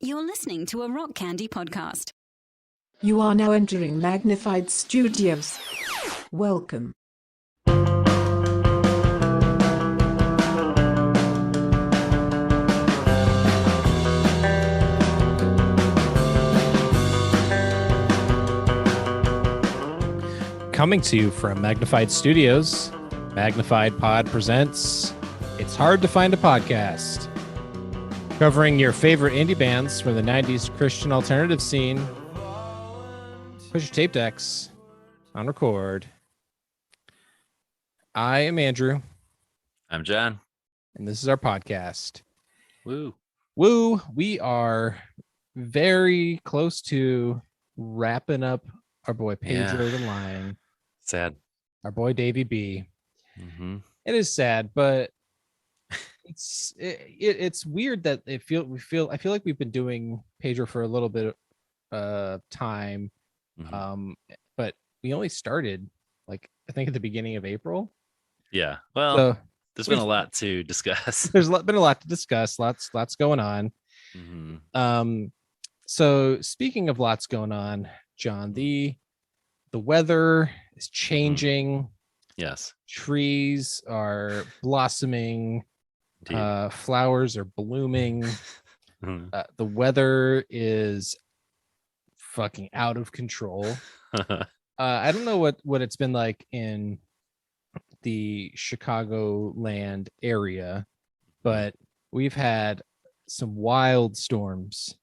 You're listening to a Rock Candy podcast. You are now entering Magnified Studios. Welcome. Coming to you from Magnified Studios, Magnified Pod presents It's Hard to Find a Podcast. Covering your favorite indie bands from the 90s Christian alternative scene. Put your tape decks on record. I am Andrew. I'm John. And this is our podcast. Woo. Woo. We are very close to wrapping up our boy Pedro the Lion. Sad. Our boy Davey B. Mm-hmm. It is sad, but it's weird that I feel like we've been doing Pedro for a little bit time. Mm-hmm. But we only started I think at the beginning of April. Yeah. Well, so there's been a lot to discuss. There's been a lot to discuss, lots going on. Mm-hmm. So speaking of lots going on, John, the weather is changing. Mm-hmm. Yes. Trees are blossoming. Flowers are blooming. The weather is fucking out of control. I don't know what it's been like in the Chicagoland area, but we've had some wild storms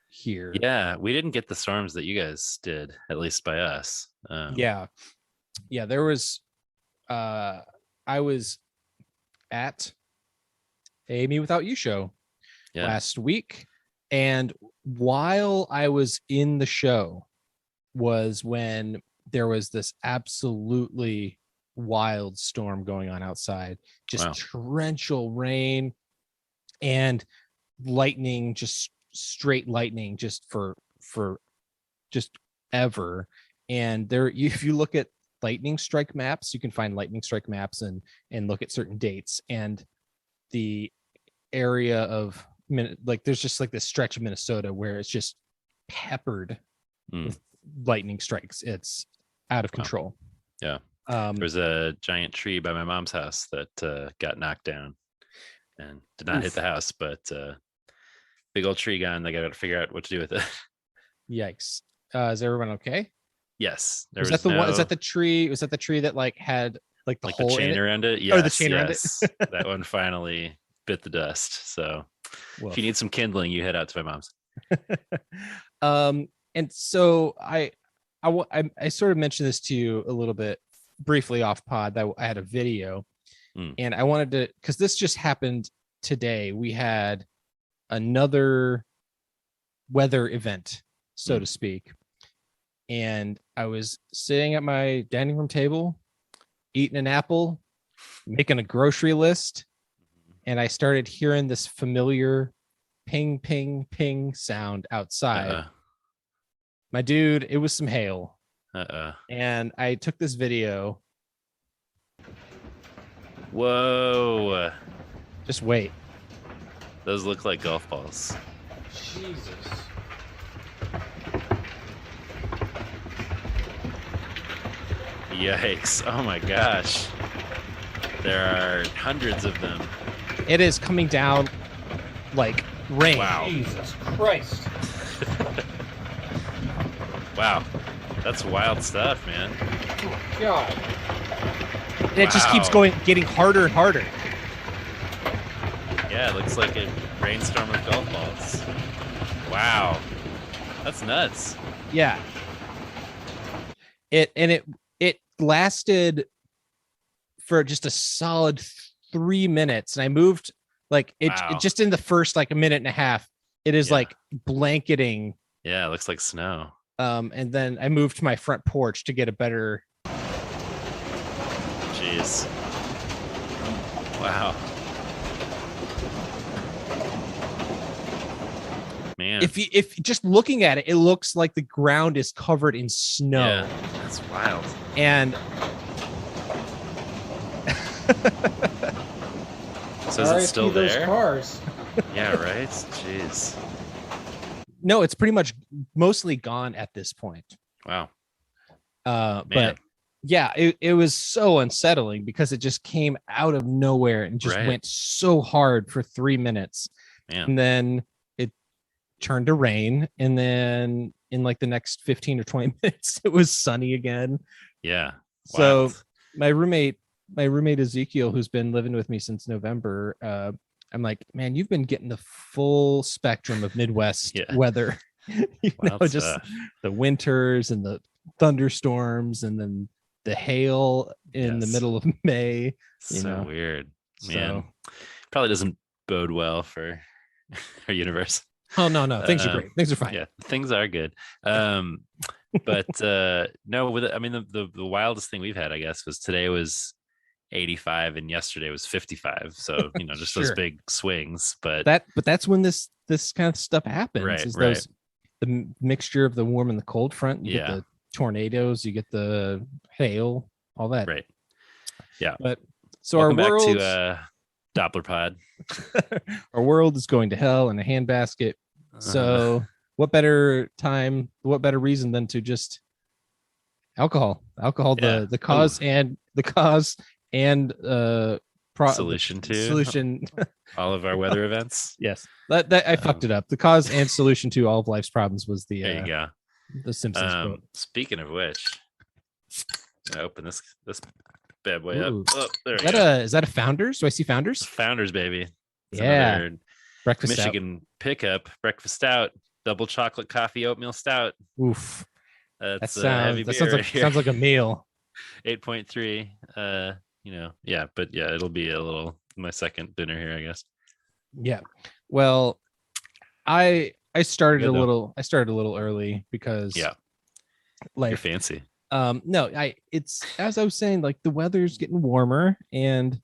here. Yeah, we didn't get the storms that you guys did, at least by us. Yeah, there was I was at a Me Without You show last week, and while I was in the show was when there was this absolutely wild storm going on outside, just torrential rain and lightning, just straight lightning, just for just ever. And there, if you look at lightning strike maps, you can find lightning strike maps and look at certain dates, and the area of there's just this stretch of Minnesota where it's just peppered with lightning strikes. It's out of control. Yeah. There's a giant tree by my mom's house that got knocked down and did not hit the house, but big old tree gone. They got to figure out what to do with it. Yikes. Is everyone okay? Yes. Is that the tree? Was that the tree that had the hole the chain in it? around it? Yes, the chain around it. That one finally bit the dust. So if you need some kindling, you head out to my mom's. And so I sort of mentioned this to you a little bit briefly off pod, that I had a video, and I wanted to, because this just happened today. We had another weather event, so to speak, and I was sitting at my dining room table, eating an apple, making a grocery list, and I started hearing this familiar ping, ping, ping sound outside. My dude, it was some hail. And I took this video. Whoa. Just wait. Those look like golf balls. Jesus. Yikes. Oh my gosh. There are hundreds of them. It is coming down like rain. Wow. Jesus Christ. Wow. That's wild stuff, man. Oh, God. And it just keeps getting harder and harder. Yeah, it looks like a rainstorm of golf balls. Wow. That's nuts. Yeah. It lasted for just a solid 3 minutes, and I moved it just in the first a minute and a half. It is blanketing. Yeah, it looks like snow. And then I moved to my front porch to get a better. Jeez. Wow. Man. If just looking at it, it looks like the ground is covered in snow. Yeah, that's wild. And so is it still there? Those cars. Yeah, right? Jeez. No, it's pretty much mostly gone at this point. Wow. But yeah, it was so unsettling because it just came out of nowhere and just went so hard for 3 minutes. Man. And then it turned to rain. And then in like the next 15 or 20 minutes, it was sunny again. Yeah. So my roommate Ezekiel, who's been living with me since November, I'm like, man, you've been getting the full spectrum of Midwest weather. Just the winters and the thunderstorms and then the hail in the middle of May. So weird, man. Probably doesn't bode well for our universe. Oh no, things are great. Things are fine. Yeah, things are good. But no, the wildest thing we've had, I guess, was today was 85 and yesterday was 55. So just those big swings. But that's when this kind of stuff happens. Right. The mixture of the warm and the cold front. You get the tornadoes, you get the hail, all that. Right. Yeah. But so welcome our world back to Doppler Pod. Our world is going to hell in a handbasket. So what better reason than to just alcohol, the cause and solution all of our weather events. Yes, that I fucked it up. The cause and solution to all of life's problems was the there you go. The Simpsons quote. Speaking of which, I open this bad boy up. Oh, there is that a Founders? Do I see Founders? Founders, baby. It's breakfast Michigan stout. Pickup breakfast stout, double chocolate coffee oatmeal stout. Oof, that sounds like a meal. 8.3. It'll be a little my second dinner here, I guess. Yeah. Well, I started a little early because you're fancy. It's as I was saying, like the weather's getting warmer and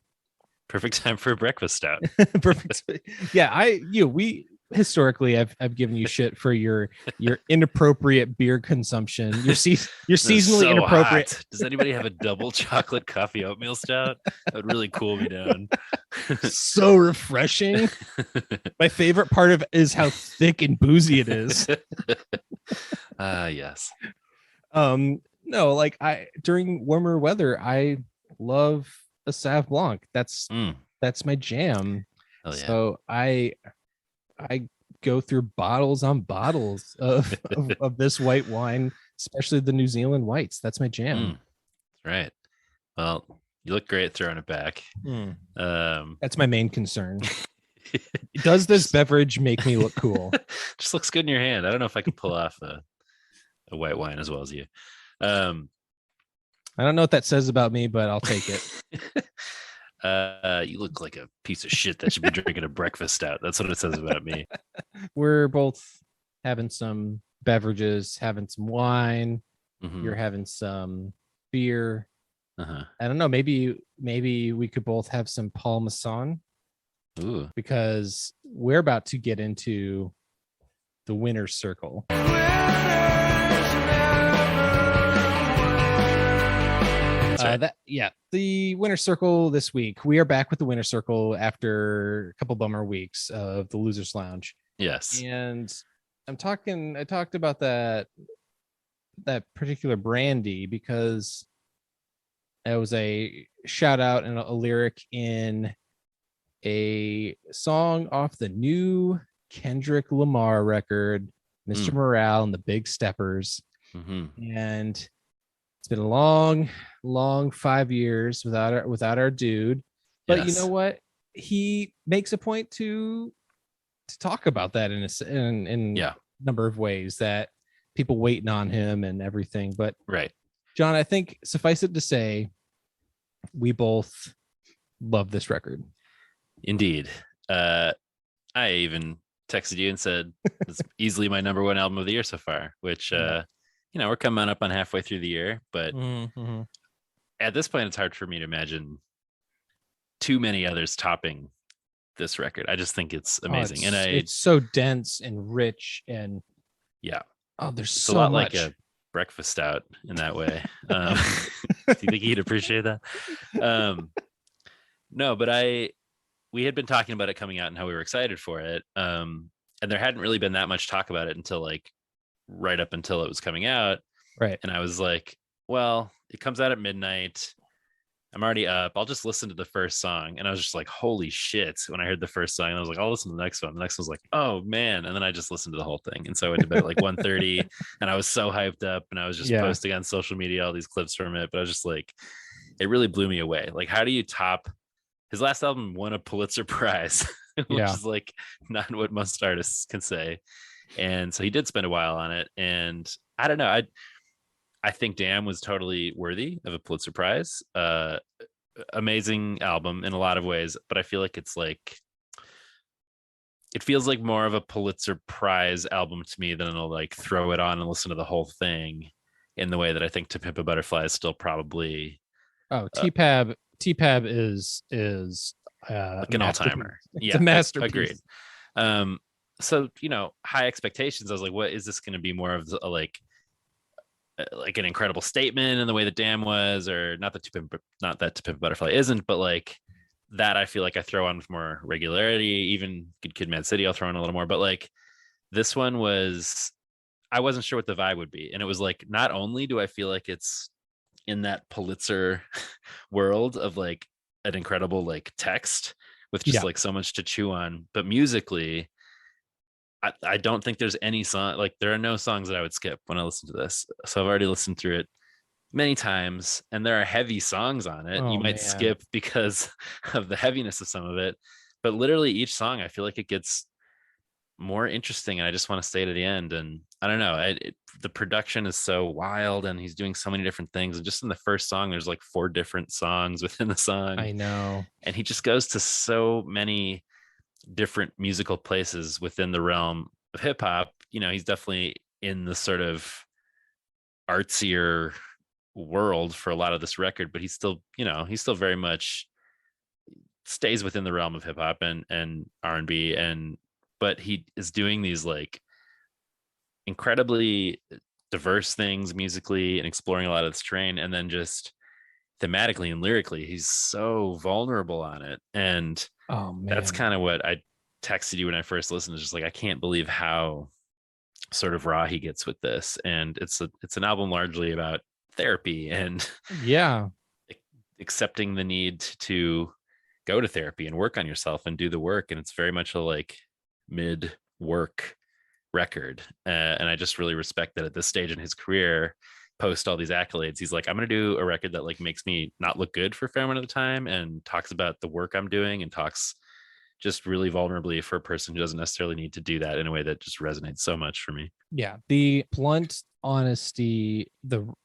perfect time for a breakfast stout. Perfect. Yeah, we historically I've given you shit for your inappropriate beer consumption. You're seasonally inappropriate. Hot. Does anybody have a double chocolate coffee oatmeal stout? That would really cool me down. So refreshing. My favorite part of it is how thick and boozy it is. Yes. No, like during warmer weather, I love a Sauv Blanc. That's my jam. Hell yeah. So I go through bottles on bottles of this white wine, especially the New Zealand whites. That's my jam. Right. Well, you look great throwing it back. That's my main concern. Does this beverage make me look cool? Just looks good in your hand. I don't know if I could pull off a white wine as well as you. I don't know what that says about me, but I'll take it. You look like a piece of shit that should be drinking a breakfast stout. That's what it says about me. We're both having some beverages, having some wine. Mm-hmm. You're having some beer. I don't know. Maybe we could both have some Paul Masson. Ooh. Because we're about to get into the winner's circle. The winner's circle this week. We are back with the winner's circle after a couple bummer weeks of the Losers Lounge. Yes. And I talked about that particular brandy because it was a shout out and a lyric in a song off the new Kendrick Lamar record, Mr. Morale and the Big Steppers. And it's been a long 5 years without our dude. But You know what? He makes a point to talk about that in a number of ways, that people waiting on him and everything. But right, John, I think suffice it to say, we both love this record. Indeed. I even texted you and said it's easily my number one album of the year so far, which we're coming up on halfway through the year, but at this point it's hard for me to imagine too many others topping this record. I just think it's amazing. It's so dense and rich and there's it's so a lot much. Like a breakfast stout in that way. Do you think he'd appreciate that? No, but we had been talking about it coming out and how we were excited for it. and there hadn't really been that much talk about it until like right up until it was coming out. Right. And I was like, well, it comes out at midnight. I'm already up. I'll just listen to the first song. And I was just like, holy shit. When I heard the first song, I was like, I'll listen to the next one. The next one was like, oh man. And then I just listened to the whole thing. And so I went to bed at like 1:30 and I was so hyped up and I was just posting on social media all these clips from it. But I was just like, it really blew me away. Like, how do you top his last album? Won a Pulitzer Prize, which is like not what most artists can say. And so he did spend a while on it. And I don't know. I think Damn was totally worthy of a Pulitzer Prize. Amazing album in a lot of ways, but I feel like it feels like more of a Pulitzer Prize album to me than I'll like throw it on and listen to the whole thing in the way that I think To Pimp a Butterfly is still probably. T-Pab is like an all-timer. It's a masterpiece. Agreed. So, high expectations. I was like, what is this going to be more of like an incredible statement in the way that Damn was, or not that To Pimp a Butterfly isn't, but like that I feel like I throw on with more regularity. Even Good Kid, Mad City I'll throw in a little more, but like this one I wasn't sure what the vibe would be. And it was like, not only do I feel like it's in that Pulitzer world of like an incredible like text with just like so much to chew on, but musically I don't think there's any song, like there are no songs that I would skip when I listen to this. So I've already listened through it many times and there are heavy songs on it. You might skip because of the heaviness of some of it, but literally each song, I feel like it gets more interesting and I just want to stay to the end. And I don't know, the production is so wild and he's doing so many different things. And just in the first song, there's like 4 different songs within the song. I know. And he just goes to so many different musical places within the realm of hip hop. He's definitely in the sort of artsier world for a lot of this record, but he's still very much stays within the realm of hip hop and R&B, but he is doing these like incredibly diverse things musically and exploring a lot of this terrain, and then just thematically and lyrically he's so vulnerable on it. And that's kind of what I texted you when I first listened. It's just like, I can't believe how sort of raw he gets with this. And it's an album largely about therapy and accepting the need to go to therapy and work on yourself and do the work. And it's very much a like mid work record. And I just really respect that at this stage in his career, post all these accolades, he's like, I'm going to do a record that like makes me not look good for a fair amount of the time and talks about the work I'm doing and talks just really vulnerably for a person who doesn't necessarily need to do that in a way that just resonates so much for me. Yeah. The blunt honesty,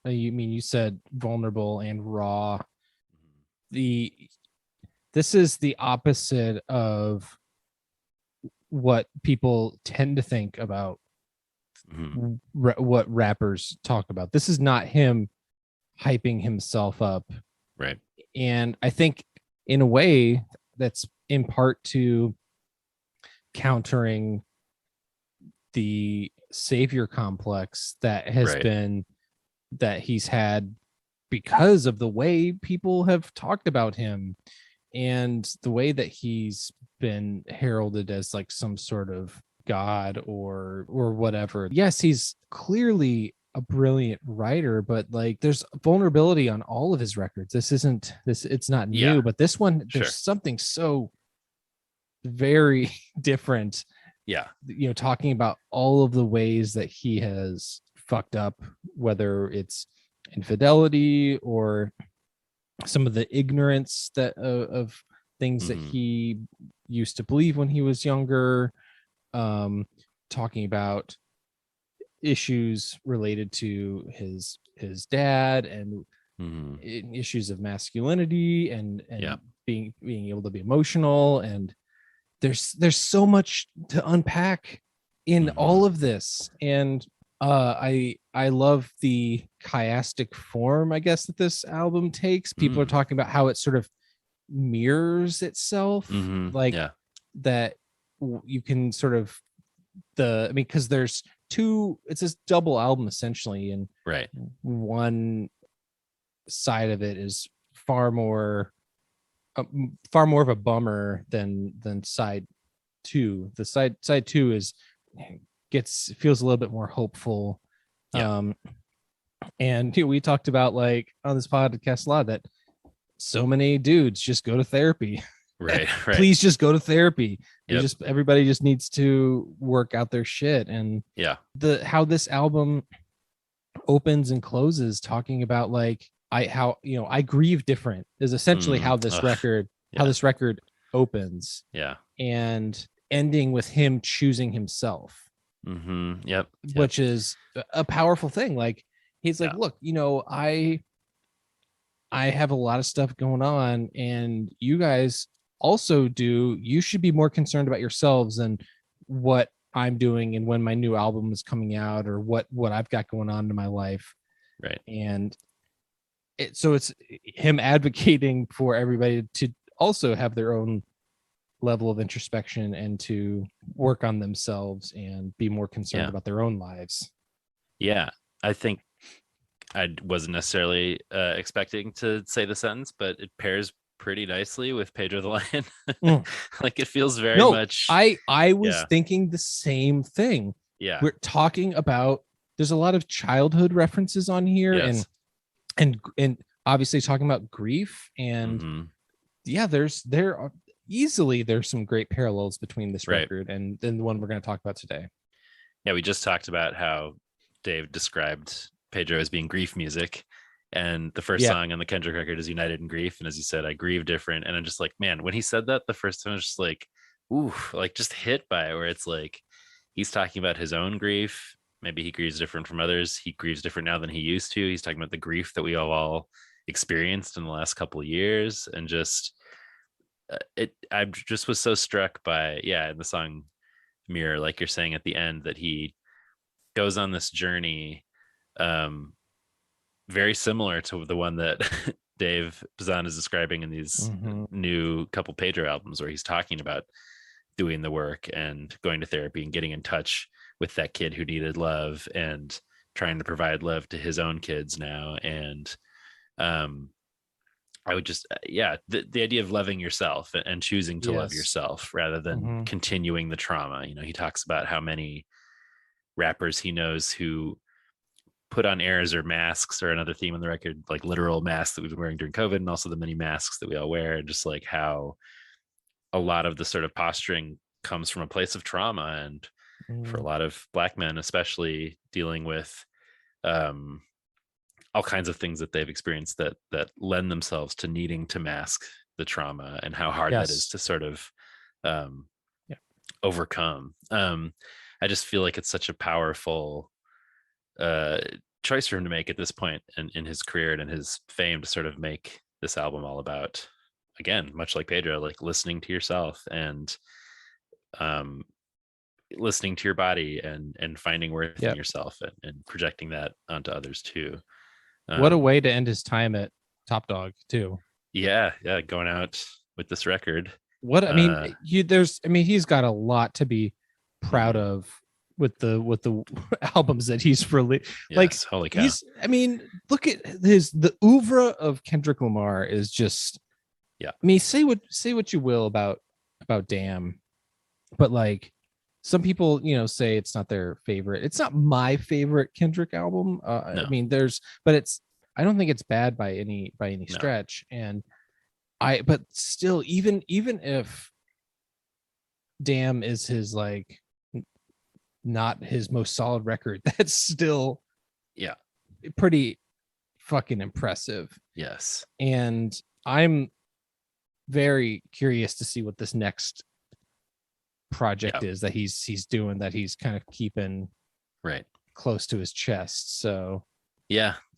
you said vulnerable and raw. This is the opposite of what people tend to think about what rappers talk about. This is not him hyping himself up. Right. And I think in a way that's in part to countering the savior complex that has been that he's had because of the way people have talked about him and the way that he's been heralded as like some sort of god or whatever. Yes, he's clearly a brilliant writer, but like there's vulnerability on all of his records. It's not new, but this one there's something so very different. Talking about all of the ways that he has fucked up, whether it's infidelity or some of the ignorance that of things that he used to believe when he was younger, talking about issues related to his dad and issues of masculinity and being able to be emotional. And there's so much to unpack in all of this. And I love the chiastic form, I guess, that this album takes. People are talking about how it sort of mirrors itself, that you can sort of because there's two, it's this double album essentially, and one side of it is far more of a bummer than side two. The side two feels a little bit more hopeful. Yeah. And we talked about like on this podcast a lot that so many dudes just go to therapy. Right. Please just go to therapy. Yep. Everybody just needs to work out their shit. And how this album opens and closes talking about like I grieve different is essentially how this record opens. Yeah. And ending with him choosing himself. Mm-hmm. Yep. Which is a powerful thing. Like he's like, look, I have a lot of stuff going on, and you guys also do. You should be more concerned about yourselves than what I'm doing and when my new album is coming out or what I've got going on in my life. Right. And it's him advocating for everybody to also have their own level of introspection and to work on themselves and be more concerned about their own lives. Yeah. I think I wasn't necessarily expecting to say the sentence, but it pairs pretty nicely with Pedro the Lion. Like it feels very much. I was thinking the same thing. Yeah. We're talking about, there's a lot of childhood references on here. Yes. and obviously talking about grief and there's some great parallels between this record and the one we're going to talk about today. Yeah, we just talked about how Dave described Pedro as being grief music, and the first song on the Kendrick record is United in Grief. And as you said, I grieve different. And I'm just like, man, when he said that the first time, I was just like, ooh, like just hit by it, where it's like he's talking about his own grief. Maybe he grieves different from others. He grieves different now than he used to. He's talking about the grief that we all experienced in the last couple of years, and just I just was so struck by in the song Mirror, like you're saying at the end, that he goes on this journey very similar to the one that Dave Bazan is describing in these new couple Pedro albums, where he's talking about doing the work and going to therapy and getting in touch with that kid who needed love and trying to provide love to his own kids now. And I would just, the idea of loving yourself and choosing to love yourself rather than continuing the trauma. He talks about how many rappers he knows who put on airs or masks, or another theme on the record, like literal masks that we've been wearing during COVID, and also the many masks that we all wear, and just like how a lot of the sort of posturing comes from a place of trauma. And for a lot of Black men, especially, dealing with all kinds of things that they've experienced that lend themselves to needing to mask the trauma, and how hard that is to sort of overcome. I just feel like it's such a powerful choice for him to make at this point in his career and in his fame, to sort of make this album all about, again, much like Pedro, like listening to yourself and listening to your body and finding worth in yourself and projecting that onto others too. What a way to end his time at Top Dog too. Yeah, going out with this record. He's got a lot to be proud of with the albums that he's released. Like, holy cow. Look at the oeuvre of Kendrick Lamar is just, say what you will about Damn, but like some people, say it's not their favorite. It's not my favorite Kendrick album. No. I don't think it's bad by any stretch. And but still, even if Damn is his like not his most solid record, that's still pretty fucking impressive. Yes. And I'm very curious to see what this next project is that he's doing, that he's kind of keeping close to his chest. So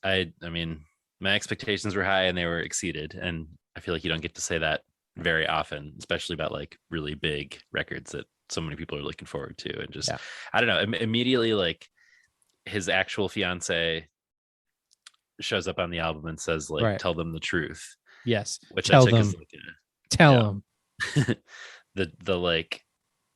I mean, my expectations were high and they were exceeded, and I feel like you don't get to say that very often, especially about like really big records that so many people are looking forward to. And just I don't know, immediately, like his actual fiance shows up on the album and says like tell them the truth. Yes. Which tell I took them. as like tell them. the like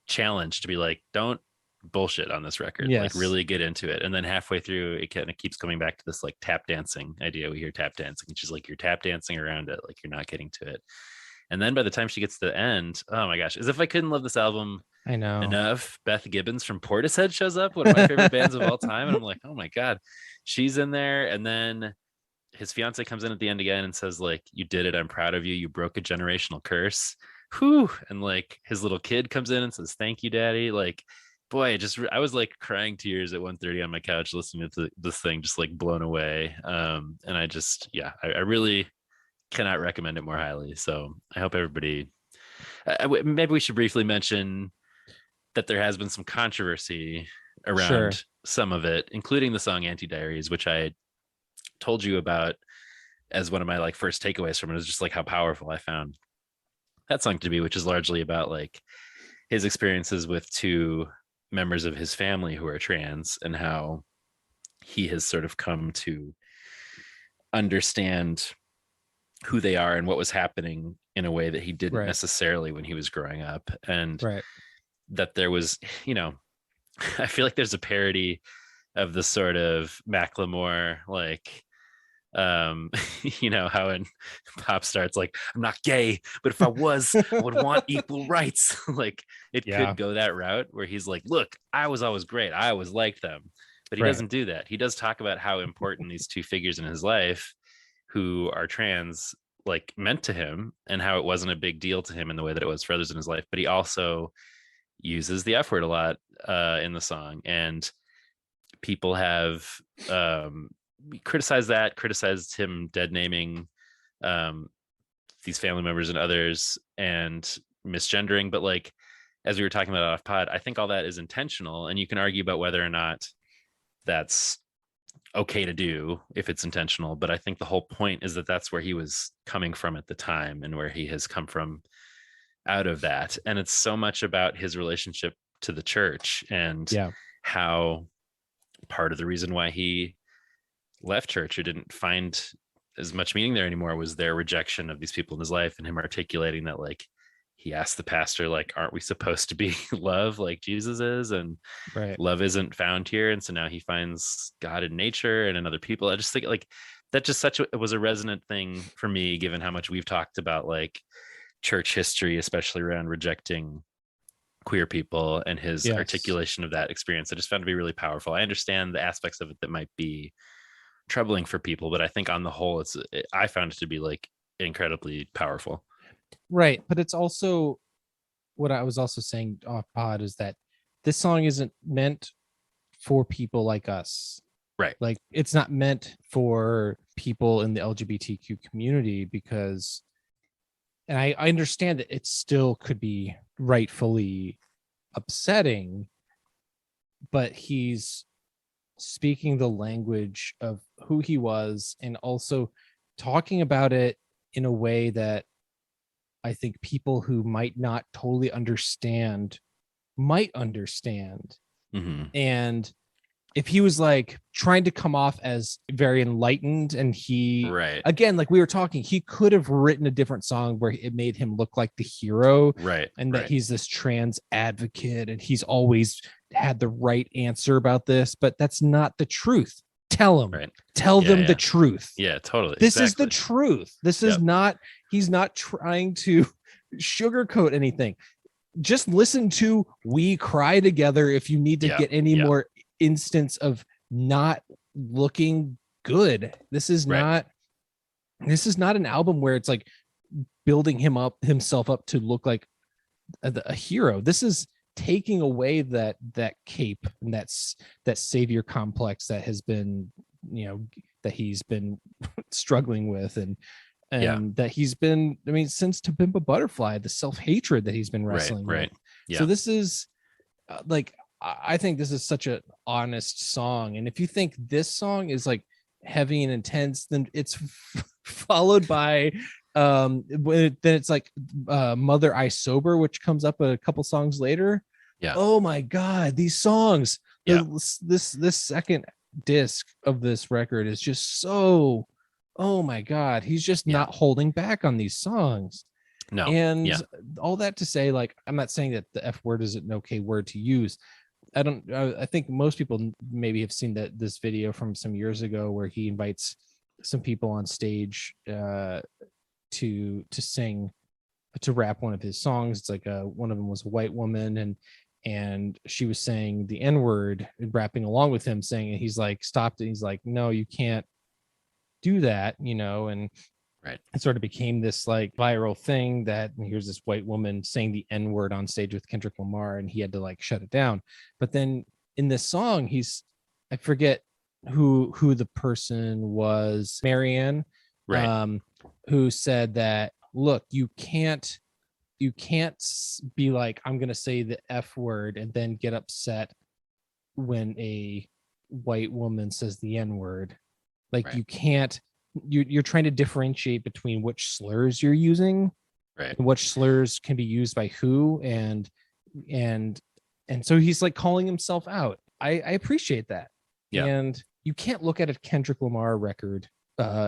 challenge to be like, don't bullshit on this record. Like really get into it. And then halfway through, it kind of keeps coming back to this like tap dancing idea. We hear tap dancing, which is like you're tap dancing around it, like you're not getting to it. And then by the time she gets to the end, oh my gosh, as if I couldn't love this album I know. enough. Beth Gibbons from Portishead shows up, one of my favorite bands of all time. And I'm like, oh my God, she's in there. And then his fiance comes in at the end again and says, like, you did it. I'm proud of you. You broke a generational curse. Whew. And like his little kid comes in and says, thank you, daddy. Like, boy, I was like crying tears at 1:30 on my couch listening to this thing, just like blown away. And I really cannot recommend it more highly. So I hope everybody, maybe we should briefly mention that there has been some controversy around some of it, including the song Anti-Diaries, which I told you about as one of my like first takeaways from it. Is just like how powerful I found that song to be, which is largely about like his experiences with two members of his family who are trans, and how he has sort of come to understand who they are and what was happening in a way that he didn't necessarily when he was growing up. And that there was, I feel like there's a parody of the sort of Macklemore, like, how in pop starts like, I'm not gay, but if I was, I would want equal rights. Like it could go that route where he's like, look, I was always great, I always liked them. But he doesn't do that. He does talk about how important these two figures in his life who are trans like meant to him, and how it wasn't a big deal to him in the way that it was for others in his life. But he also uses the F word a lot in the song, and people have criticized him dead naming these family members and others and misgendering. But like, as we were talking about off pod, I think all that is intentional, and you can argue about whether or not that's okay to do if it's intentional. But I think the whole point is that that's where he was coming from at the time, and where he has come from out of that. And it's so much about his relationship to the church, and how part of the reason why he left church or didn't find as much meaning there anymore was their rejection of these people in his life, and him articulating that, like, he asked the pastor, like, aren't we supposed to be love like Jesus is? And love isn't found here. And so now he finds God in nature and in other people. I just think like that just it was a resonant thing for me, given how much we've talked about like church history, especially around rejecting queer people, and his articulation of that experience. I just found to be really powerful. I understand the aspects of it that might be troubling for people, but I think on the whole, I found it to be like incredibly powerful. Right. But it's also what I was also saying off pod is that this song isn't meant for people like us. Right. Like it's not meant for people in the LGBTQ community, because, and I understand that it still could be rightfully upsetting, but he's speaking the language of who he was, and also talking about it in a way that I think people who might not totally understand might understand. Mm-hmm. And if he was like trying to come off as very enlightened, and he, again, like we were talking, he could have written a different song where it made him look like the hero, and that he's this trans advocate and he's always had the right answer about this, but that's not the truth. Tell them, the truth. Yeah, totally. This is the truth. This is not, he's not trying to sugarcoat anything. Just listen to We Cry Together if you need to get any more instance of not looking good. This is not an album where it's like building himself up to look like a hero. This is taking away that cape and that savior complex that has been, that he's been struggling with, and that he's been, I mean, since To Pimp a Butterfly, the self-hatred that he's been wrestling with. So this is like, I think this is such an honest song. And if you think this song is like heavy and intense, then it's followed by then it's like Mother I Sober, which comes up a couple songs later. Oh my God, these songs, this second disc of this record is just so, oh my God, he's just not holding back on these songs. No. And all that to say, like, I'm not saying that the F word isn't an okay word to use. I think most people maybe have seen this video from some years ago where he invites some people on stage to sing to rap one of his songs. It's like one of them was a white woman, and she was saying the N-word, rapping along with him, saying, and he's like stopped it. He's like, no, you can't do that, and right. It sort of became this like viral thing that here's this white woman saying the N-word on stage with Kendrick Lamar, and he had to like shut it down. But then in this song, I forget who the person was, Marianne, right. Who said that, look, you can't be like, I'm gonna say the F word and then get upset when a white woman says the N word. Like, right. You can't. You're trying to differentiate between which slurs you're using, right, and which slurs can be used by who, and so he's like calling himself out. I appreciate that. Yeah. And you can't look at a Kendrick Lamar record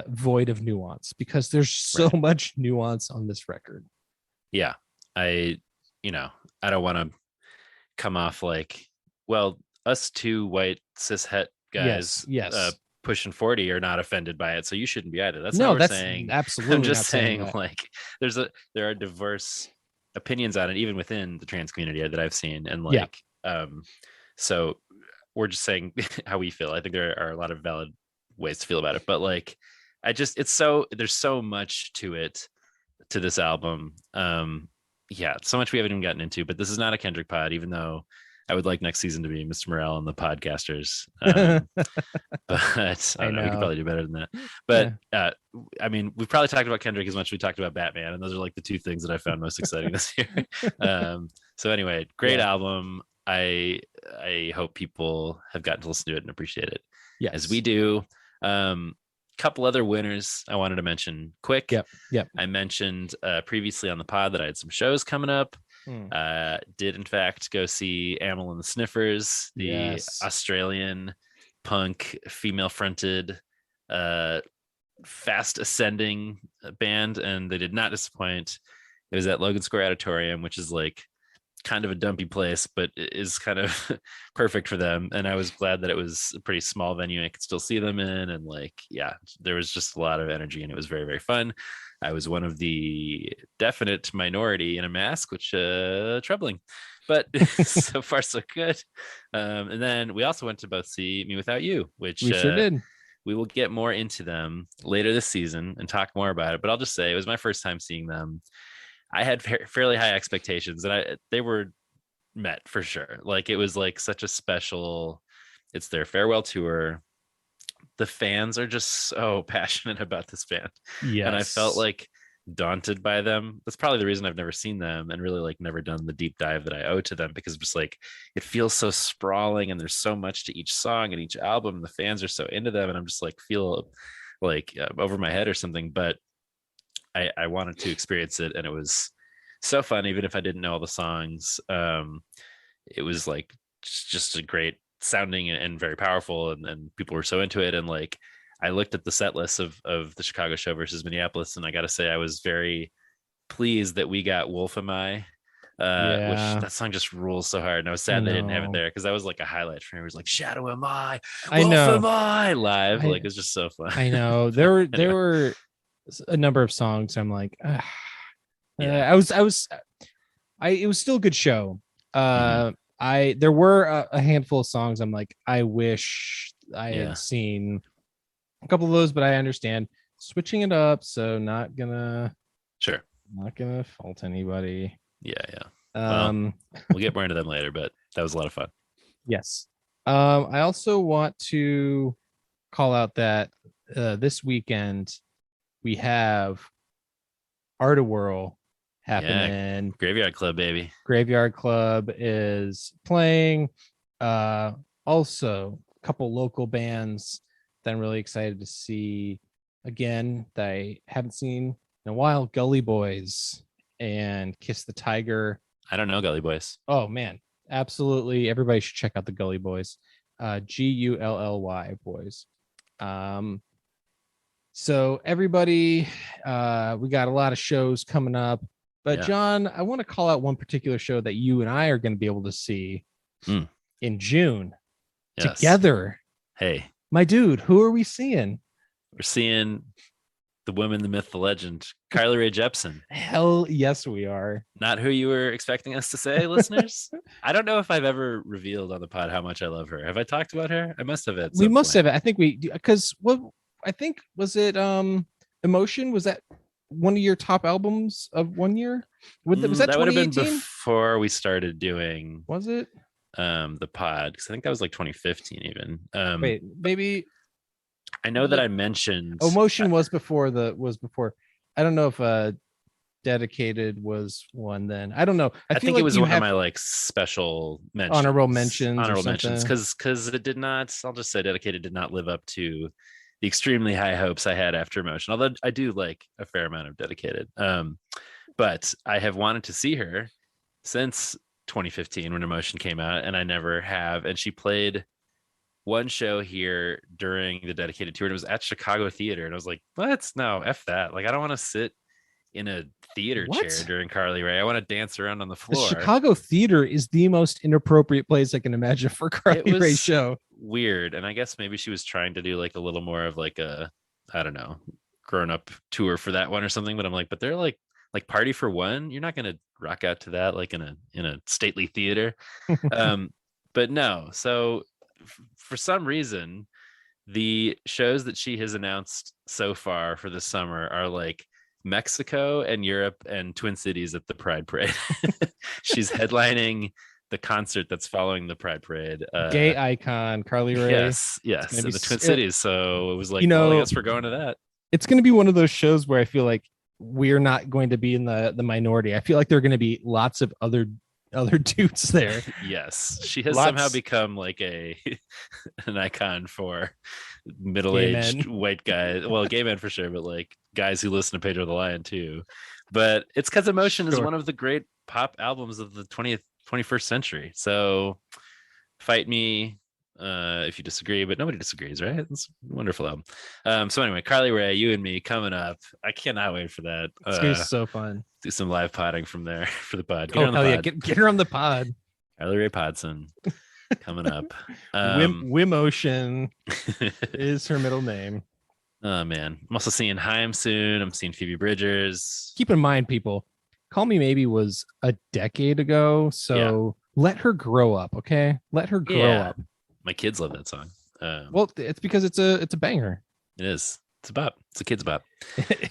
void of nuance, because there's so much nuance on this record. Yeah. I don't want to come off like, well, us two white cis het guys, yes. Pushing 40 are not offended by it, so you shouldn't be either. That's not what we're saying. Absolutely. I'm just saying like there are diverse opinions on it, even within the trans community that I've seen. And like, so we're just saying how we feel. I think there are a lot of valid ways to feel about it, but like, there's so much to it, to this album. So much we haven't even gotten into, but this is not a Kendrick pod, even though I would like next season to be Mr. Morel and the podcasters. But I don't know, we could probably do better than that. But I mean, we've probably talked about Kendrick as much as we talked about Batman, and those are like the two things that I found most exciting this year. So anyway, great album. I hope people have gotten to listen to it and appreciate it, as we do. Couple other winners I wanted to mention quick. Yep. I mentioned previously on the pod that I had some shows coming up. Did in fact go see Amyl and the Sniffers, the Australian punk female fronted fast ascending band, and they did not disappoint. It was at Logan Square Auditorium, which is like kind of a dumpy place, but is kind of perfect for them. And I was glad that it was a pretty small venue I could still see them in. And like, there was just a lot of energy, and it was very, very fun. I was one of the definite minority in a mask, which troubling, but so far so good. And then we also went to both see Me Without You, which we sure did. We will get more into them later this season and talk more about it. But I'll just say it was my first time seeing them. I had fairly high expectations, and they were met for sure. Like, it was like such a special, it's their farewell tour. The fans are just so passionate about this band. Yes. And I felt like daunted by them. That's probably the reason I've never seen them and really like never done the deep dive that I owe to them, because just like it feels so sprawling and there's so much to each song and each album. The fans are so into them, and I'm just like feel like over my head or something. But I wanted to experience it, and it was so fun. Even if I didn't know all the songs, it was like just a great sounding and very powerful, and people were so into it. And like, I looked at the set list of the Chicago show versus Minneapolis, and I gotta say I was very pleased that we got Wolf Am I, which that song just rules so hard. And I was sad they didn't have it there, because that was like a highlight for me. It was like Shadow Am I, Wolf Am I live. Like, it's just so fun. I know there were a number of songs I'm like, it was still a good show. There were a handful of songs I'm like, I wish I had seen a couple of those, but I understand switching it up, so not gonna fault anybody. We'll get more into them later, but that was a lot of fun. Yes. I also want to call out that this weekend we have Art of Whirl happening. Graveyard Club, baby. Graveyard Club is playing. Also, a couple local bands that I'm really excited to see again that I haven't seen in a while. Gully Boys and Kiss the Tiger. I don't know Gully Boys. Oh man, absolutely! Everybody should check out the Gully Boys. Gully Boys. So everybody, we got a lot of shows coming up, but John, I want to call out one particular show that you and I are going to be able to see in June together. Hey, my dude, who are we seeing? We're seeing the woman, the myth, the legend, Carly Rae Jepsen. Hell yes, we are. Not who you were expecting us to say, listeners. I don't know if I've ever revealed on the pod how much I love her. Have I talked about her? I must have. We must have. I think we, because what I think was it Emotion? Was that one of your top albums of one year? Was that would have been 2018? before we started doing? Was it the pod? Because I think that was like 2015 even. Wait, maybe. I know that I mentioned Emotion was before. I don't know if Dedicated was one then. I don't know. I think it was one of my like special mentions, honorable mentions, because it did not. I'll just say Dedicated did not live up to the extremely high hopes I had after Emotion. Although I do like a fair amount of Dedicated. But I have wanted to see her since 2015 when Emotion came out, and I never have. And she played one show here during the Dedicated tour, and it was at Chicago Theater, and I was like, what? No, F that. Like, I don't want to sit in a theater chair during Carly Rae. I want to dance around on the floor. The Chicago Theater is the most inappropriate place I can imagine for Carly Rae's show. Weird. And I guess maybe she was trying to do like a little more of like a, I don't know, grown up tour for that one or something. But I'm like, but they're like Party for One. You're not going to rock out to that like in a stately theater. But no. So for some reason, the shows that she has announced so far for the summer are like Mexico and Europe and Twin Cities at the Pride Parade. She's headlining the concert that's following the Pride Parade. Gay icon Carly Rae. Yes, in the Twin Cities. So it was like, well, I guess we're going to that. It's going to be one of those shows where I feel like we're not going to be in the minority. I feel like there are going to be lots of other dudes there. Yes, she has somehow become like an icon for middle-aged white guys. Well, gay men for sure, but like guys who listen to Pedro the Lion too. But it's because Emotion is one of the great pop albums of the 21st century. So fight me if you disagree, but nobody disagrees, right? It's a wonderful album. So anyway, Carly Rae, you and me coming up. I cannot wait for that. It's gonna be so fun. Do some live podding from there for the pod. Get her on the pod. Carly Rae Podson coming up. Wimotion is her middle name. Oh man, I'm also seeing Haim soon. I'm seeing Phoebe Bridgers. Keep in mind, people, Call Me Maybe was a decade ago, so let her grow up, okay? Let her grow up. My kids love that song. Well, it's because it's a banger. It is. It's a bop. It's a kid's bop.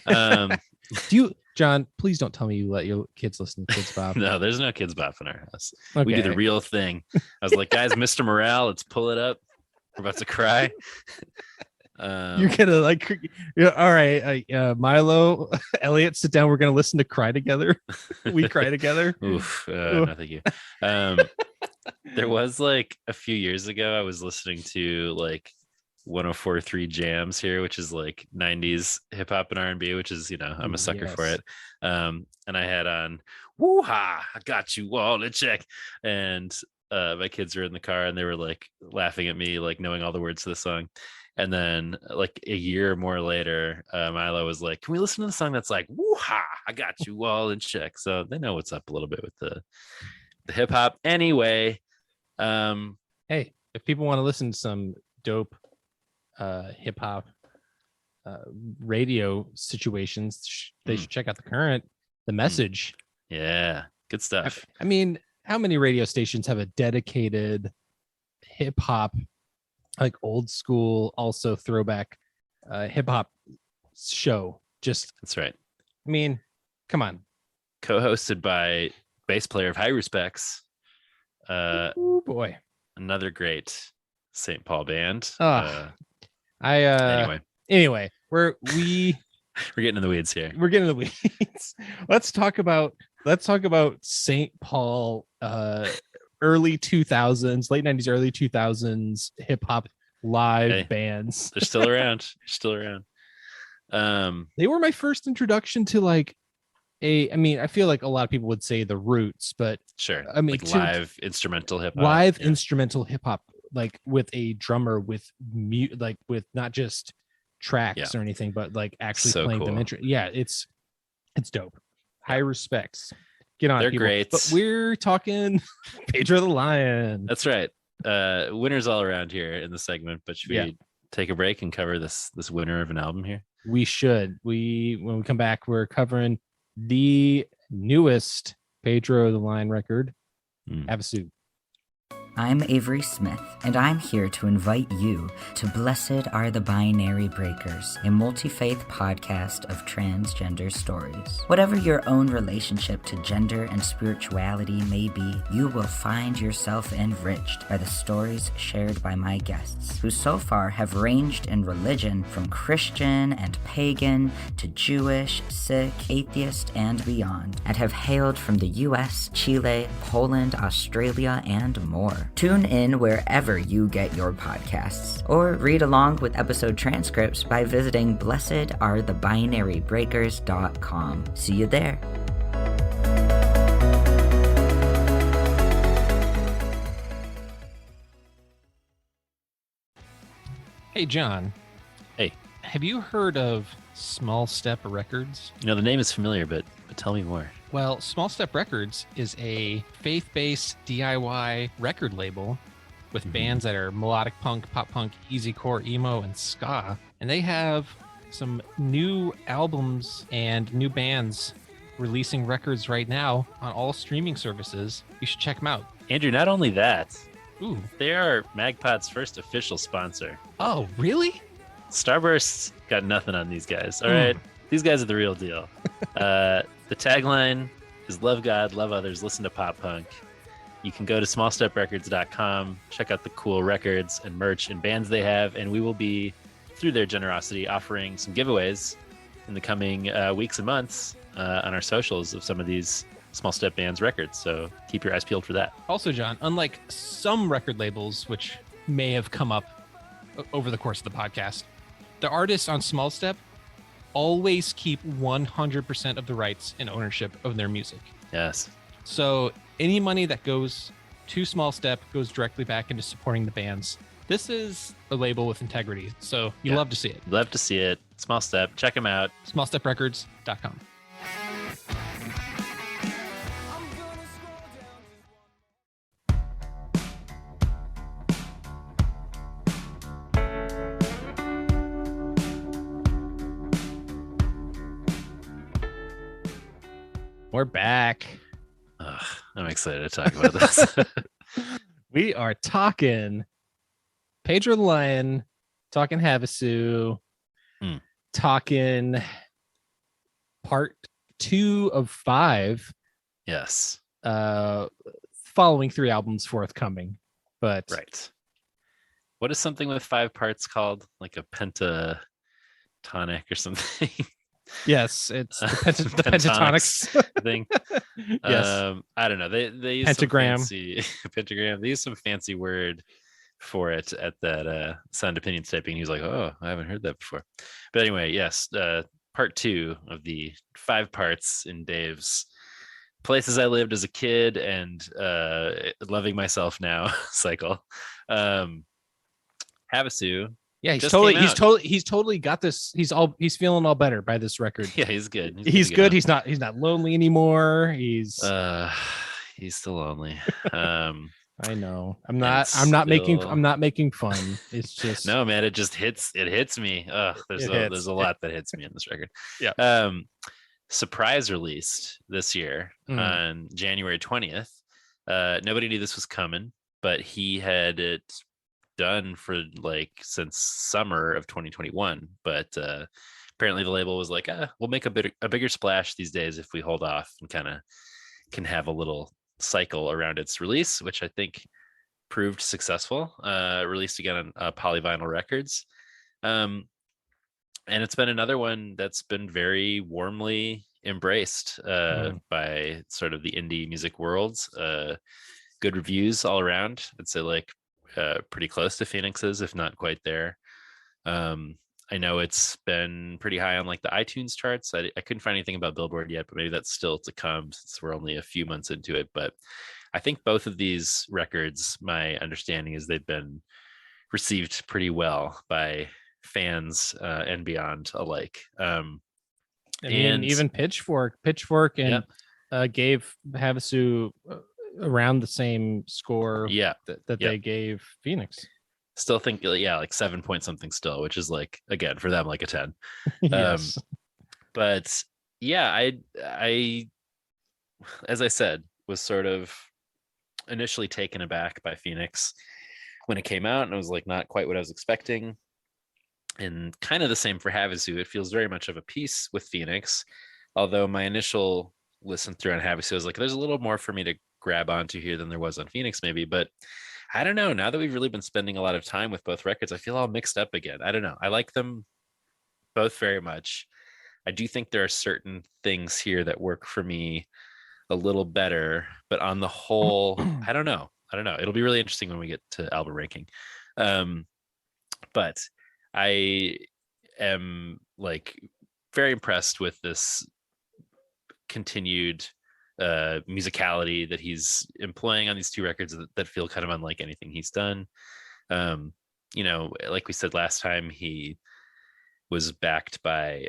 Do you, John? Please don't tell me you let your kids listen to Kids Bop. No, there's no Kids Bop in our house. Okay. We do the real thing. I was like, guys, Mr. Morale, let's pull it up. We're about to cry. You're gonna like, all right, Milo, Elliot, sit down. We're gonna listen to Cry Together. We cry together. Oof, no, thank you. There was like a few years ago, I was listening to like 104.3 Jams here, which is like 90s hip hop and R&B, which is, I'm a sucker for it. And I had on woo-ha, I got you all in check. And my kids were in the car and they were like laughing at me, like knowing all the words to the song. And then like a year or more later, Milo was like, can we listen to the song that's like, woo-ha, I got you all in check. So they know what's up a little bit with the hip hop. Anyway, hey, if people want to listen to some dope hip hop radio situations, they should check out The Message. Yeah, good stuff. I mean, how many radio stations have a dedicated hip hop, like old school, also throwback hip hop show? That's right. I mean, come on. Co-hosted by bass player of High Respects. Oh boy, another great St. Paul band. Anyway, we're getting in the weeds here. We're getting in the weeds. Let's talk about St. Paul early 2000s, late 90s, early 2000s hip hop live bands. They're still around. They were my first introduction to like I feel like a lot of people would say the Roots, but sure. I mean, like live instrumental hip hop. Live instrumental hip hop, like with a drummer with like with not just tracks or anything, but like actually playing them. It's dope. High respects. Get on. They're people. Great. But we're talking Pedro the Lion. That's right. Winners all around here in the segment, but should we take a break and cover this winner of an album here? We should. When we come back, we're covering the newest Pedro the Lion record, Havasu. I'm Avery Smith, and I'm here to invite you to Blessed Are the Binary Breakers, a multi-faith podcast of transgender stories. Whatever your own relationship to gender and spirituality may be, you will find yourself enriched by the stories shared by my guests, who so far have ranged in religion from Christian and pagan to Jewish, Sikh, atheist, and beyond, and have hailed from the US, Chile, Poland, Australia, and more. Tune in wherever you get your podcasts, or read along with episode transcripts by visiting blessedarethebinarybreakers.com. See you there. Hey, John. Hey. Have you heard of Small Step Records? The name is familiar, but tell me more. Well, Small Step Records is a faith-based DIY record label with bands that are melodic punk, pop punk, easycore, emo, and ska. And they have some new albums and new bands releasing records right now on all streaming services. You should check them out. Andrew, not only that, Ooh. they are Magpod's first official sponsor. Oh, really? Starburst's got nothing on these guys, all right? These guys are the real deal. The tagline is love God, love others, listen to pop punk. You can go to smallsteprecords.com, check out the cool records and merch and bands they have, and we will be, through their generosity, offering some giveaways in the coming weeks and months on our socials of some of these Small Step bands records. So keep your eyes peeled for that. Also, John, unlike some record labels, which may have come up over the course of the podcast, the artists on Small Step always keep 100% of the rights and ownership of their music. Yes. So any money that goes to Small Step goes directly back into supporting the bands. This is a label with integrity, so you love to see it. Love to see it. Small Step. Check them out. Smallsteprecords.com. We're back. I'm excited to talk about this. We are talking Pedro the Lion, talking Havasu, talking part 2 of 5. Yes. Following 3 albums forthcoming. But right. What is something with 5 parts called? Like a pentatonic or something? Yes, it's the pentatonics thing. Yes. I don't know. They use pentagram. Pentagram. They use some fancy word for it at that Sound Opinions typing. He was like, "Oh, I haven't heard that before." But anyway, yes, part 2 of the 5 parts in Dave's Places I Lived as a Kid and Loving Myself Now cycle. Havasu. Yeah, he's totally got this. He's feeling all better by this record. Yeah, he's good. He's good. He's not lonely anymore. He's still lonely. I know. I'm not making fun. It's just no, man. It just hits me. There's a lot that hits me in this record. Yeah. Surprise released this year on January 20th. Nobody knew this was coming, but he had it done for since summer of 2021, but apparently the label was like, we'll make a bigger splash these days if we hold off and kind of can have a little cycle around its release, which I think proved successful. Released again on Polyvinyl Records, and it's been another one that's been very warmly embraced by sort of the indie music worlds. Good reviews all around. I'd say pretty close to Phoenix's, if not quite there. I know it's been pretty high on the iTunes charts. I couldn't find anything about Billboard yet, but maybe that's still to come since we're only a few months into it. But I think both of these records, my understanding is they've been received pretty well by fans and beyond alike. Even Pitchfork and gave Havasu around the same score that they gave Phoenix. still think, yeah, like 7 point something still, which is like, again, for them, like a 10. Yes. But yeah, I, as I said, was sort of initially taken aback by Phoenix when it came out, and it was like not quite what I was expecting. And kind of the same for Havasu. It feels very much of a piece with Phoenix, although my initial listen through on Havasu was like, there's a little more for me to grab onto here than there was on Phoenix, maybe. But I don't know. Now that we've really been spending a lot of time with both records, I feel all mixed up again. I don't know. I like them both very much. I do think there are certain things here that work for me a little better, but on the whole, I don't know. It'll be really interesting when we get to album ranking. But I am like very impressed with this continued musicality that he's employing on these two records that feel kind of unlike anything he's done. You know, like we said last time, he was backed by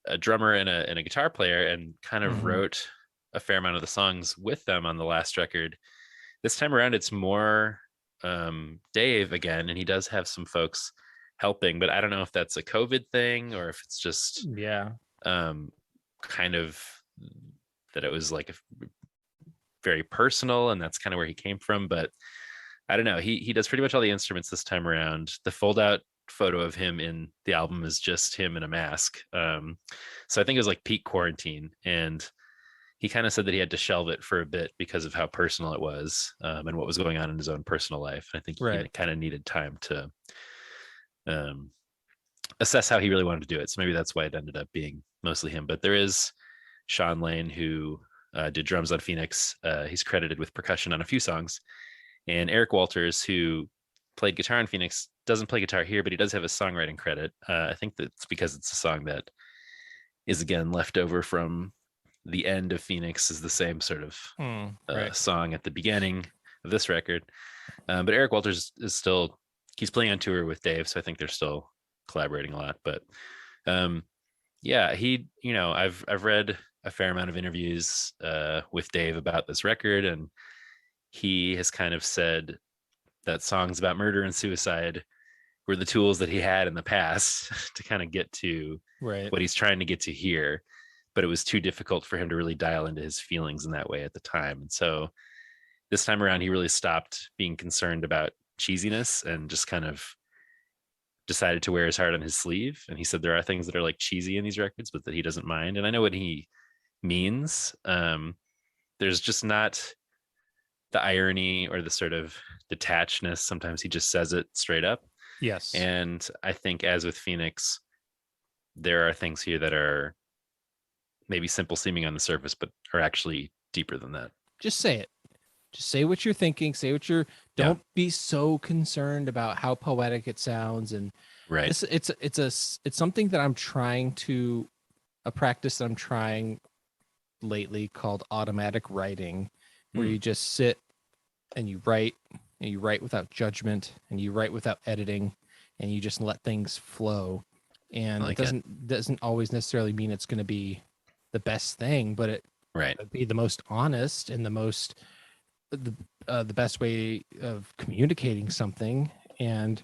a drummer and a guitar player, and kind of wrote a fair amount of the songs with them on the last record. This time around, it's more Dave again, and he does have some folks helping, but I don't know if that's a COVID thing or if it's just kind of that it was like very personal, and that's kind of where he came from. But I don't know. He does pretty much all the instruments this time around. The fold out photo of him in the album is just him in a mask. So I think it was like peak quarantine, and he kind of said that he had to shelve it for a bit because of how personal it was, and what was going on in his own personal life. I think he kind of needed time to assess how he really wanted to do it. So maybe that's why it ended up being mostly him. But there is Sean Lane, who did drums on Phoenix. He's credited with percussion on a few songs. And Eric Walters, who played guitar on Phoenix, doesn't play guitar here, but he does have a songwriting credit. I think that's because it's a song that is, again, left over from the end of Phoenix, is the same sort of song at the beginning of this record. But Eric Walters is still, he's playing on tour with Dave, so I think they're still collaborating a lot. But yeah, he, you know, I've read a fair amount of interviews with Dave about this record, and he has kind of said that songs about murder and suicide were the tools that he had in the past to kind of get to what he's trying to get to here, but it was too difficult for him to really dial into his feelings in that way at the time. And so this time around, he really stopped being concerned about cheesiness and just kind of decided to wear his heart on his sleeve. And he said there are things that are like cheesy in these records, but that he doesn't mind. And I know what he means. There's just not the irony or the sort of detachedness. Sometimes he just says it straight up. Yes. And I think, as with Phoenix, there are things here that are maybe simple seeming on the surface, but are actually deeper than that. Just say it. Just say what you're thinking. Say what you're. Don't be so concerned about how poetic it sounds. And it's something that I'm trying to, a practice that I'm trying lately called automatic writing, where you just sit and you write without judgment, and you write without editing, and you just let things flow. And it doesn't always necessarily mean it's going to be the best thing, but it would be the most honest and the best way of communicating something. And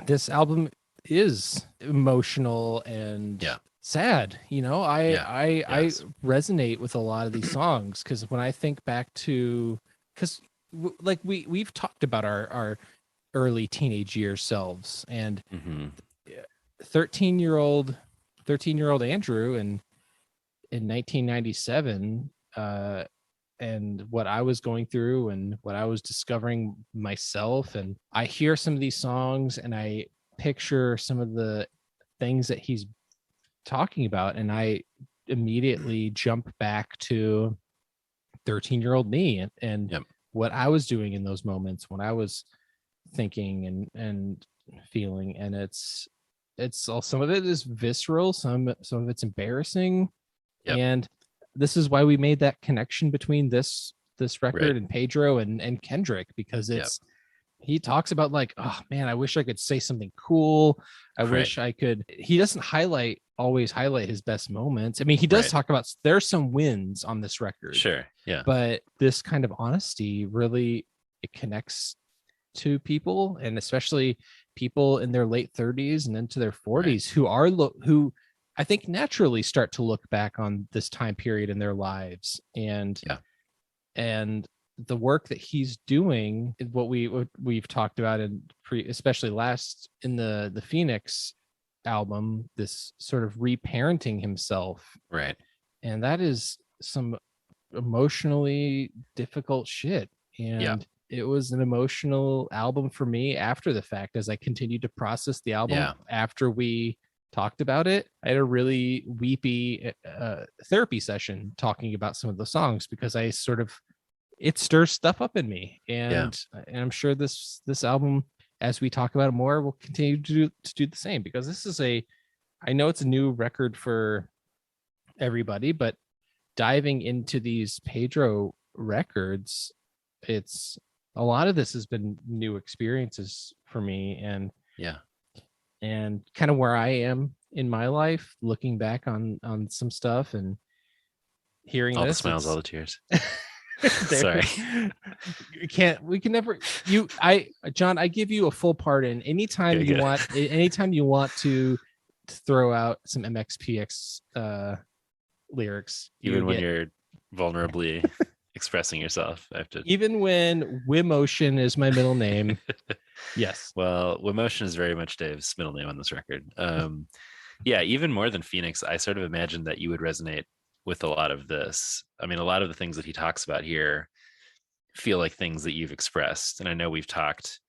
this album is emotional and sad. You know, I resonate with a lot of these songs, because when I think back to, because like we've talked about our early teenage year selves, and 13-year-old Andrew in 1997, and what I was going through and what I was discovering myself. And I hear some of these songs and I picture some of the things that he's talking about, and I immediately jump back to 13-year-old me and what I was doing in those moments when I was thinking and feeling. And it's all, some of it is visceral, some of it's embarrassing. And this is why we made that connection between this record and Pedro and Kendrick, because it's he talks about like, oh man, I wish I could say something cool. I wish I could. He doesn't always highlight his best moments. I mean, he does talk about, there's some wins on this record. Sure. Yeah. But this kind of honesty really, it connects to people, and especially people in their late 30s and into their 40s who I think naturally start to look back on this time period in their lives. And the work that he's doing, what we've talked about especially last in the Phoenix album, this sort of reparenting himself. Right. And that is some emotionally difficult shit. And it was an emotional album for me after the fact, as I continued to process the album after we talked about it. I had a really weepy therapy session talking about some of the songs, because it stirs stuff up in me. And I'm sure this album, as we talk about it more, will continue to do the same, because this is I know it's a new record for everybody, but diving into these Pedro records, it's a lot of this has been new experiences for me, and kind of where I am in my life, looking back on some stuff and hearing all this, the smiles, all the tears. Sorry. John, I give you a full pardon anytime you want to throw out some MXPX lyrics, even when you're vulnerably expressing yourself. Even when Wimotion is my middle name. Yes. Well, Wimotion is very much Dave's middle name on this record. Even more than Phoenix, I sort of imagined that you would resonate with a lot of this. I mean, a lot of the things that he talks about here feel like things that you've expressed. And I know we talked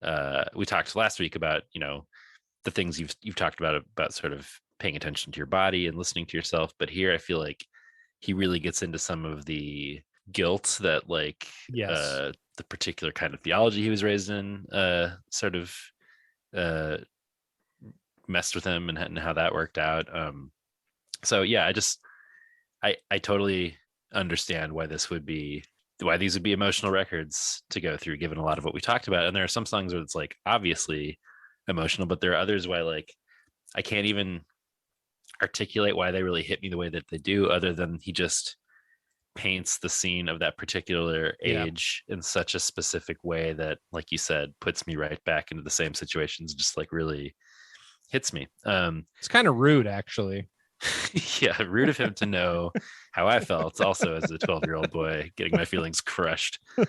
last week about, the things you've talked about sort of paying attention to your body and listening to yourself. But here I feel like he really gets into some of the guilt that the particular kind of theology he was raised in sort of messed with him, and how that worked out. I totally understand why these would be emotional records to go through, given a lot of what we talked about. And there are some songs where it's like obviously emotional, but there are others why I can't even articulate why they really hit me the way that they do, other than he just paints the scene of that particular age in such a specific way that, like you said, puts me right back into the same situations, just really hits me. It's kind of rude, actually. Rude of him to know how I felt also as a 12-year-old boy getting my feelings crushed. He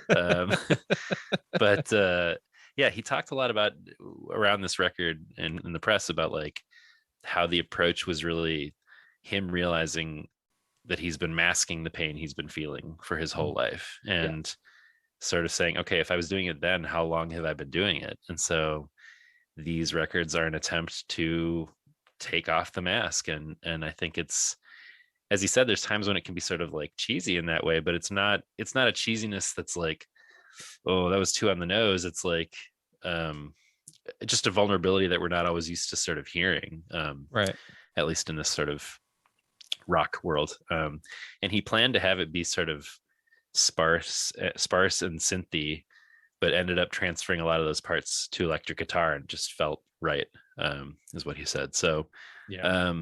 talked a lot about around this record and in the press about how the approach was really him realizing that he's been masking the pain he's been feeling for his whole life, and sort of saying, okay, if I was doing it then, how long have I been doing it? And so these records are an attempt to take off the mask, and I think it's, as he said, there's times when it can be sort of cheesy in that way, but it's not a cheesiness that's oh, that was too on the nose. It's just a vulnerability that we're not always used to sort of hearing, right, at least in this sort of rock world. And he planned to have it be sort of sparse and synthy, but ended up transferring a lot of those parts to electric guitar, and just felt right, is what he said. So I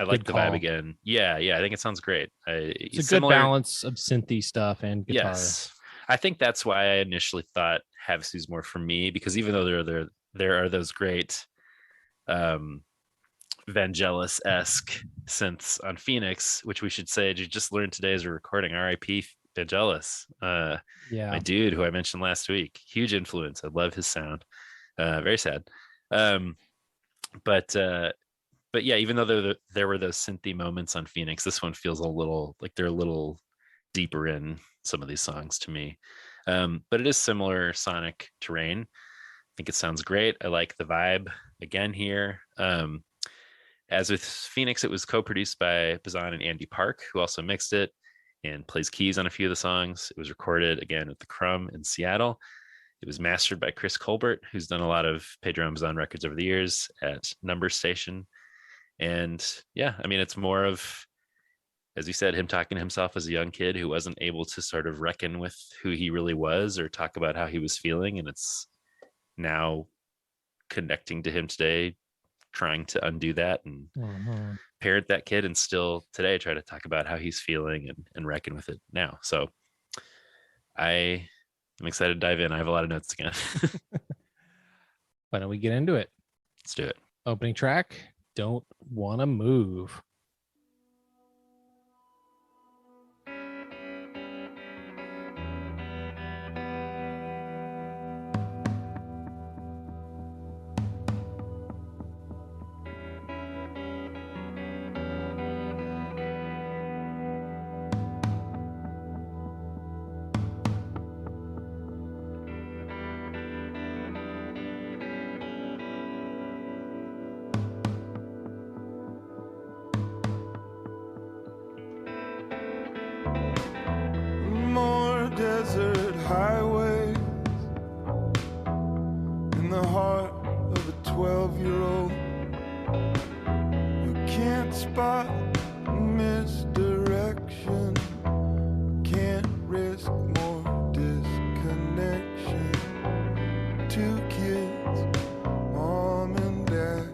like the vibe again. I think it sounds great. It's a good balance of synthy stuff and guitar. Yes, I think that's why I initially thought Havasu's more for me, because even though there are those great Vangelis-esque synths on Phoenix, which we should say, you just learned today as we're recording, R.I.P. Vangelis, my dude who I mentioned last week, huge influence. I love his sound. Very sad. But even though there were those synthy moments on Phoenix, this one feels a little like they're a little deeper in some of these songs to me. But it is similar sonic terrain. I think it sounds great. I like the vibe again here. As with Phoenix, it was co-produced by Bazan and Andy Park, who also mixed it and plays keys on a few of the songs. It was recorded again at the Crumb in Seattle. It was mastered by Chris Colbert, who's done a lot of Pedro and Bazan records over the years at Number Station. And it's more of, as you said, him talking to himself as a young kid who wasn't able to sort of reckon with who he really was or talk about how he was feeling. And it's now connecting to him today, trying to undo that and parent that kid, and still today try to talk about how he's feeling and reckon with it now. So I I'm excited to dive in. I have a lot of notes again. Why don't we get into it? Let's do it. Opening track, Don't Wanna Move. More desert highways in the heart of a 12-year-old who can't spot misdirection, can't risk more disconnection. Two kids, mom and dad.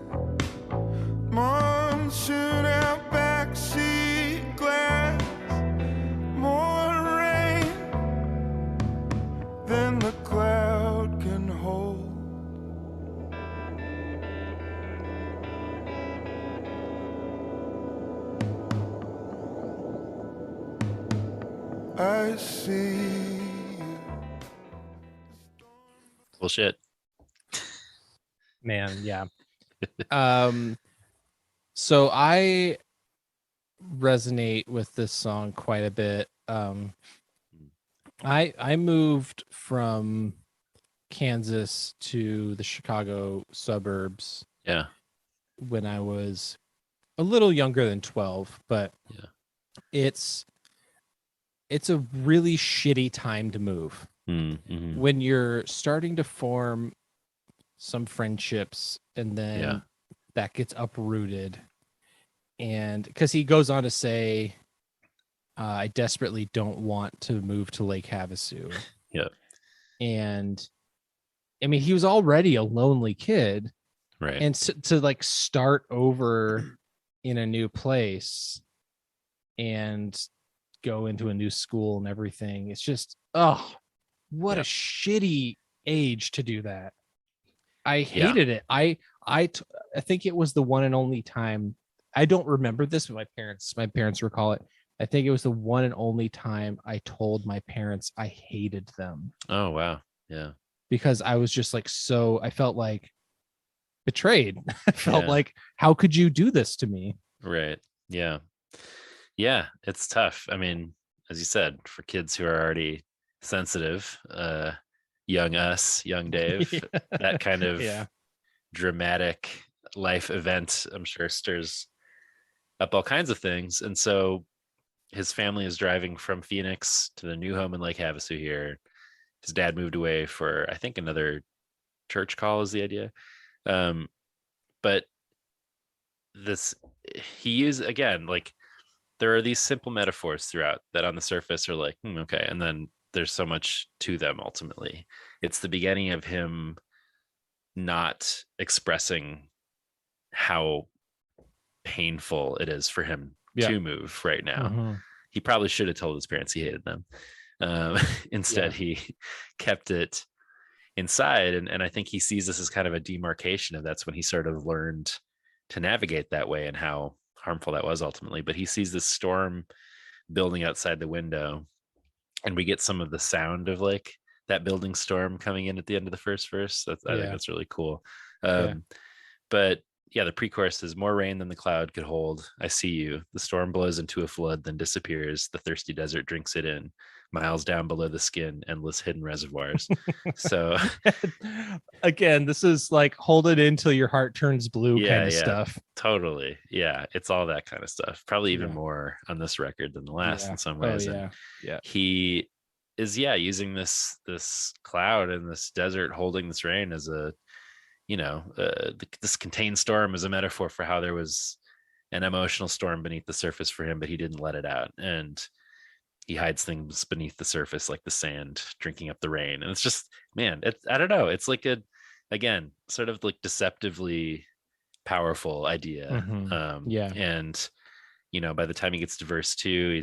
Mom shoot out backseat glass. More rain than the cloud can hold. I see you. Bullshit. Man, yeah. So I resonate with this song quite a bit. I moved from Kansas to the Chicago suburbs Yeah. when I was a little younger than 12, but Yeah. it's a really shitty time to move. Mm-hmm. When you're starting to form some friendships and then that gets uprooted. And because he goes on to say, I desperately don't want to move to Lake Havasu. Yeah. And I mean, he was already a lonely kid. Right. And to like start over in a new place and go into a new school and everything, it's just, oh, what a shitty age to do that. I hated it. I think it was the one and only time. I don't remember this, but my parents recall it. I think it was the one and only time I told my parents I hated them. Oh, wow. Yeah. Because I was just like, I felt like betrayed. I felt like, how could you do this to me? Right. Yeah. Yeah. It's tough. I mean, as you said, for kids who are already sensitive, young Dave, that kind of dramatic life event, I'm sure, stirs up all kinds of things. And so his family is driving from Phoenix to the new home in Lake Havasu here. His dad moved away for, I think, another church call is the idea. But he used, again, like, there are these simple metaphors throughout that on the surface are like, okay. And then there's so much to them ultimately. It's the beginning of him not expressing how painful it is for him to move right now. Mm-hmm. He probably should have told his parents he hated them. Instead, he kept it inside. And I think he sees this as kind of a demarcation of that's when he sort of learned to navigate that way and how harmful that was ultimately. But he sees this storm building outside the window, and we get some of the sound of like that building storm coming in at the end of the first verse. I think that's really cool. But yeah, the pre-chorus is more rain than the cloud could hold. I see you. The storm blows into a flood, then disappears. The thirsty desert drinks it in. Miles down below the skin, endless hidden reservoirs. So again, this is like hold it in till your heart turns blue kind of stuff. Totally. Yeah. It's all that kind of stuff. Probably even more on this record than the last in some ways. And he is, using this cloud and this desert holding this rain as a, this contained storm is a metaphor for how there was an emotional storm beneath the surface for him, but he didn't let it out. And he hides things beneath the surface, like the sand drinking up the rain. And it's just, man, I don't know. It's like again, sort of like deceptively powerful idea. And, by the time he gets to verse 2,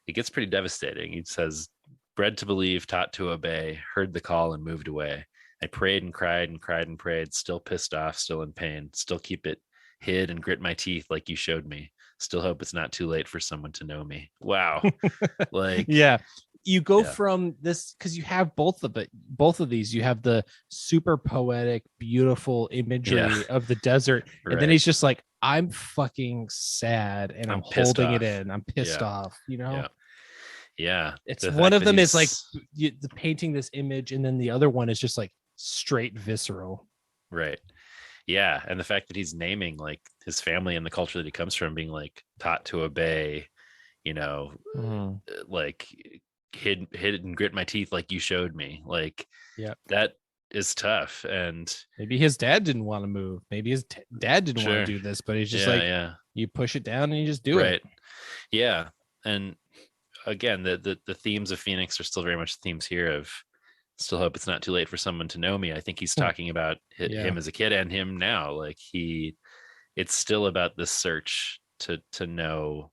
it gets pretty devastating. He says, Bred to believe, taught to obey, heard the call and moved away. I prayed and cried and cried and prayed, still pissed off, still in pain, still keep it hid and grit my teeth like you showed me. Still hope it's not too late for someone to know me. Wow. Like, yeah. You go from this because you have both of these. You have the super poetic, beautiful imagery of the desert, and then he's just like, I'm fucking sad and I'm holding it in. I'm pissed off, you know? Yeah. It's one of them is like the painting this image, and then the other one is just like straight visceral. Right. Yeah. And the fact that he's naming like his family and the culture that he comes from, being like taught to obey, you know, like hid and grit my teeth like you showed me. Like, that is tough. And maybe his dad didn't want to move. Maybe his dad didn't want to do this, but he's just you push it down and you just do it. Yeah. And again, the themes of Phoenix are still very much themes here of still hope it's not too late for someone to know me. I think he's talking about him as a kid and him now. Like it's still about this search to know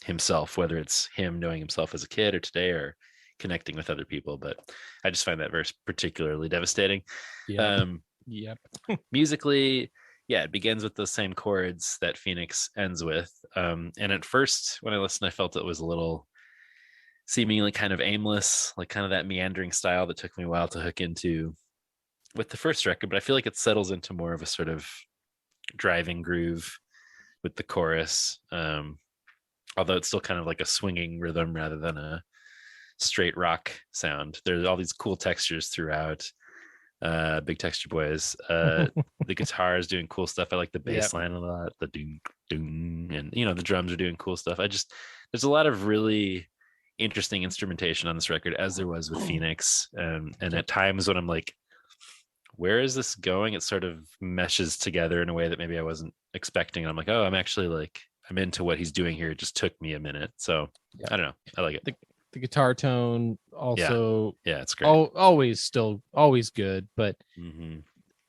himself, whether it's him knowing himself as a kid or today or connecting with other people. But I just find that verse particularly devastating. Musically, it begins with the same chords that Phoenix ends with. And at first when I listened, I felt it was a little seemingly kind of aimless, like kind of that meandering style that took me a while to hook into with the first record, but I feel like it settles into more of a sort of driving groove with the chorus. Although it's still kind of like a swinging rhythm rather than a straight rock sound. There's all these cool textures throughout. Big Texture Boys. The guitar is doing cool stuff. I like the bass line a lot, the doom doom, and the drums are doing cool stuff. There's a lot of really interesting instrumentation on this record, as there was with Phoenix. And at times when I'm like, where is this going? It sort of meshes together in a way that maybe I wasn't expecting. And I'm like, oh, I'm into what he's doing here. It just took me a minute. So I don't know. I like it. The guitar tone also, it's great. Always good. But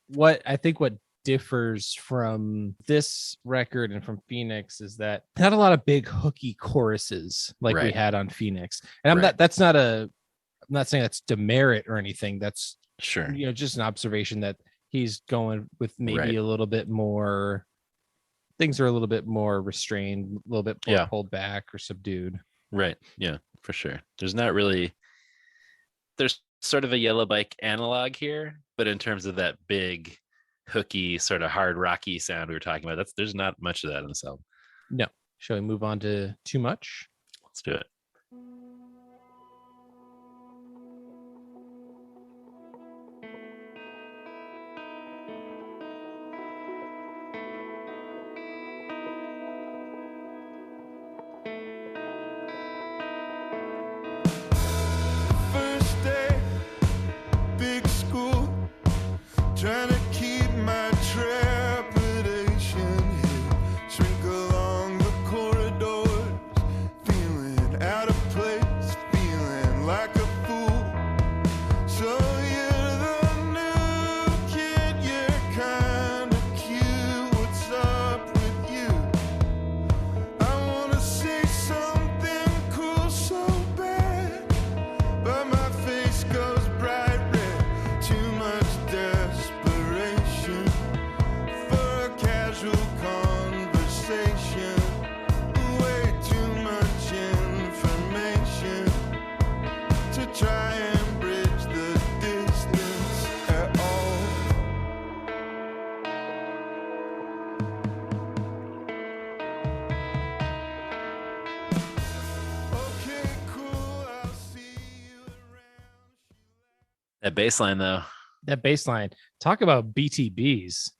what differs from this record and from Phoenix is that not a lot of big hooky choruses like we had on Phoenix. And I'm not saying that's demerit or anything. That's just an observation that he's going with maybe a little bit more, things are a little bit more restrained, a little bit more pulled back or subdued. Right. Yeah, for sure. There's sort of a Yellow Bike analog here, but in terms of that big hooky sort of hard rocky sound we were talking about, there's not much of that in this album. No. Shall we move on to Too Much? Let's do it. First day, big school, trying to keep my trepidation hid. Shrink along the corridors, feeling out of place, feeling like a fool. So you're the new kid, you're kind of cute. What's up with you? I wanna say something cool so bad, but my face goes bright red. Too much desperation for a casual conversation. Way too much information to try and bridge the distance at all. Okay, cool, I'll see you around. That bass line though. That bass line, talk about BTBs.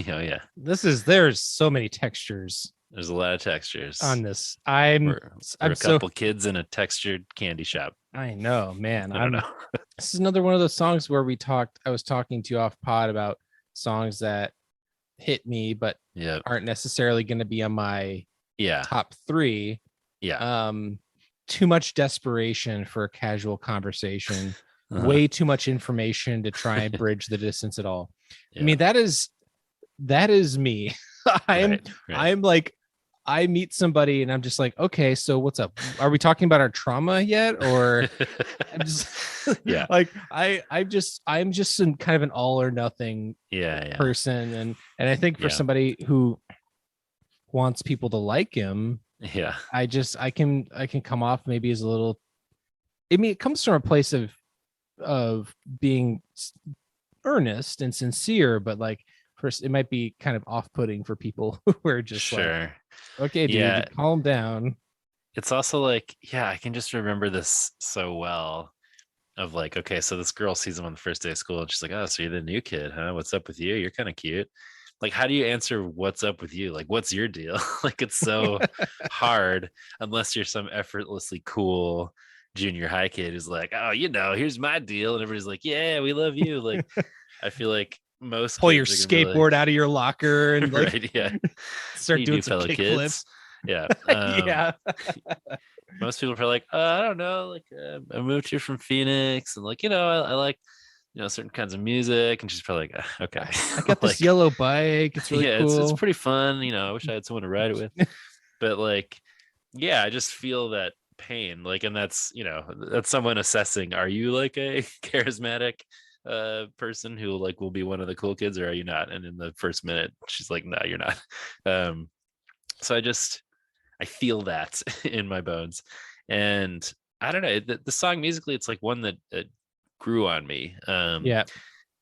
Oh yeah. There's so many textures There's a lot of textures on this. We're a couple kids in a textured candy shop. I know, man. I don't know. This is another one of those songs where I was talking to you off pod about songs that hit me, but aren't necessarily going to be on my top 3. Yeah. Too much desperation for a casual conversation. Way too much information to try and bridge the distance at all. I mean, that is me. I'm like, I meet somebody and I'm just like, okay, so what's up? Are we talking about our trauma yet? Or I'm just Yeah. like I'm just kind of an all or nothing person. And I think for somebody who wants people to like him, I can come off maybe as a little, I mean, it comes from a place of being earnest and sincere, but like first it might be kind of off-putting for people who are just like, okay, dude, calm down. It's also like, I can just remember this so well of like, okay, so this girl sees him on the first day of school and she's like, oh, so you're the new kid, huh? What's up with you? You're kind of cute. Like, how do you answer what's up with you? Like, what's your deal? Like, it's so hard unless you're some effortlessly cool junior high kid who's like, oh, here's my deal. And everybody's like, yeah, we love you. Like, I feel like most pull your skateboard out of your locker and like, start doing some kick flips. Yeah. Most people are like, I don't know, like I moved here from Phoenix and like, I like, certain kinds of music. And she's probably like, okay, I got this yellow bike. It's really cool. It's pretty fun. I wish I had someone to ride it with. But like, I just feel that pain. Like, and that's, that's someone assessing, are you like a charismatic person who like will be one of the cool kids, or are you not? And in the first minute she's like, no, you're not. So I feel that in my bones. And I don't know, the song musically, it's like one that grew on me.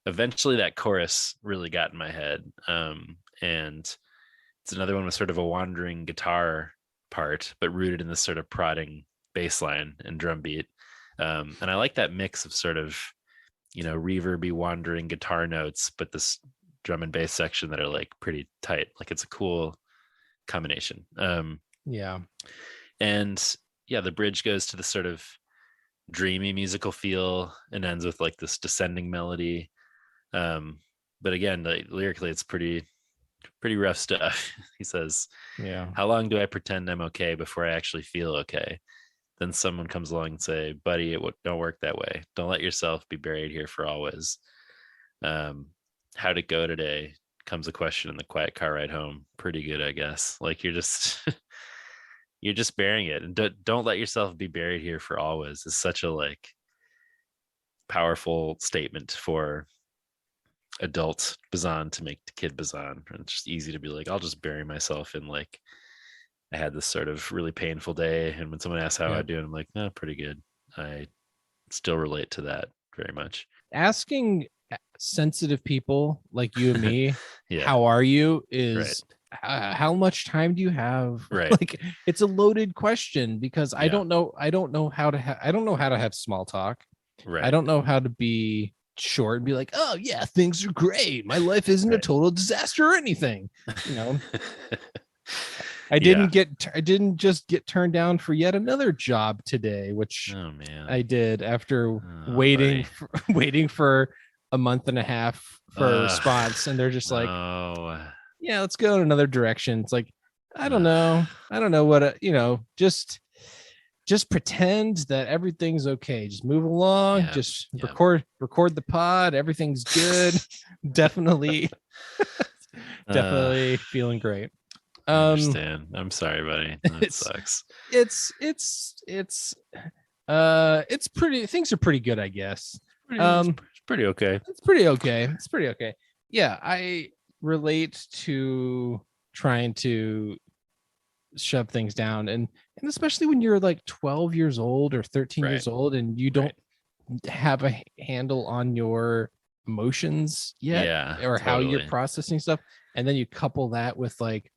Eventually that chorus really got in my head. And it's another one with sort of a wandering guitar part, but rooted in this sort of prodding bass line and drum beat. And I like that mix of sort of, reverby wandering guitar notes, but this drum and bass section that are like pretty tight. Like, it's a cool combination. And the bridge goes to the sort of dreamy musical feel and ends with like this descending melody. But again, like, lyrically, it's pretty rough stuff. He says, how long do I pretend I'm okay before I actually feel okay? Then someone comes along and say, buddy, it don't work that way. Don't let yourself be buried here for always. How'd it go today? Comes a question in the quiet car ride home. Pretty good, I guess. Like, you're just you're just bearing it. And don't let yourself be buried here for always is such a like powerful statement for adult Bazan to make to kid Bazan. And it's just easy to be like, I'll just bury myself in like, I had this sort of really painful day, and when someone asks how I do, I'm like, no, pretty good. I still relate to that very much. Asking sensitive people like you and me, how are you, is how much time do you have? Like, it's a loaded question because I don't know how to have small talk. I don't know how to be short and be like, oh yeah, things are great. My life isn't a total disaster or anything. I didn't just get turned down for yet another job today, which I did after waiting for a month and a half for a response. And they're just like, let's go in another direction. It's like, I don't know what, just pretend that everything's okay. Just move along, just record the pod. Everything's good. Definitely feeling great. I understand. I'm sorry, buddy. That sucks. It's pretty, things are pretty good, I guess. It's pretty okay. It's pretty okay. Yeah, I relate to trying to shove things down, and especially when you're like 12 years old or 13 years old and you don't have a handle on your emotions yet, or how you're processing stuff, and then you couple that with like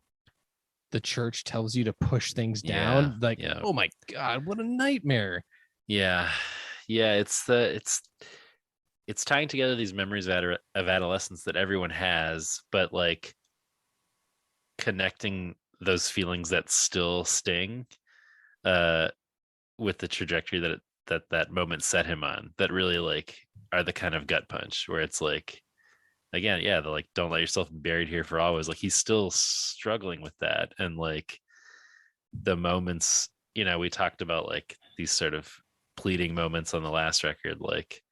the church tells you to push things down, oh my god, what a nightmare. It's tying together these memories of adolescence that everyone has, but like connecting those feelings that still sting with the trajectory that moment set him on, that really like are the kind of gut punch where it's like, again, the like, don't let yourself be buried here for always. Like, he's still struggling with that. And like the moments, we talked about like these sort of pleading moments on the last record, like,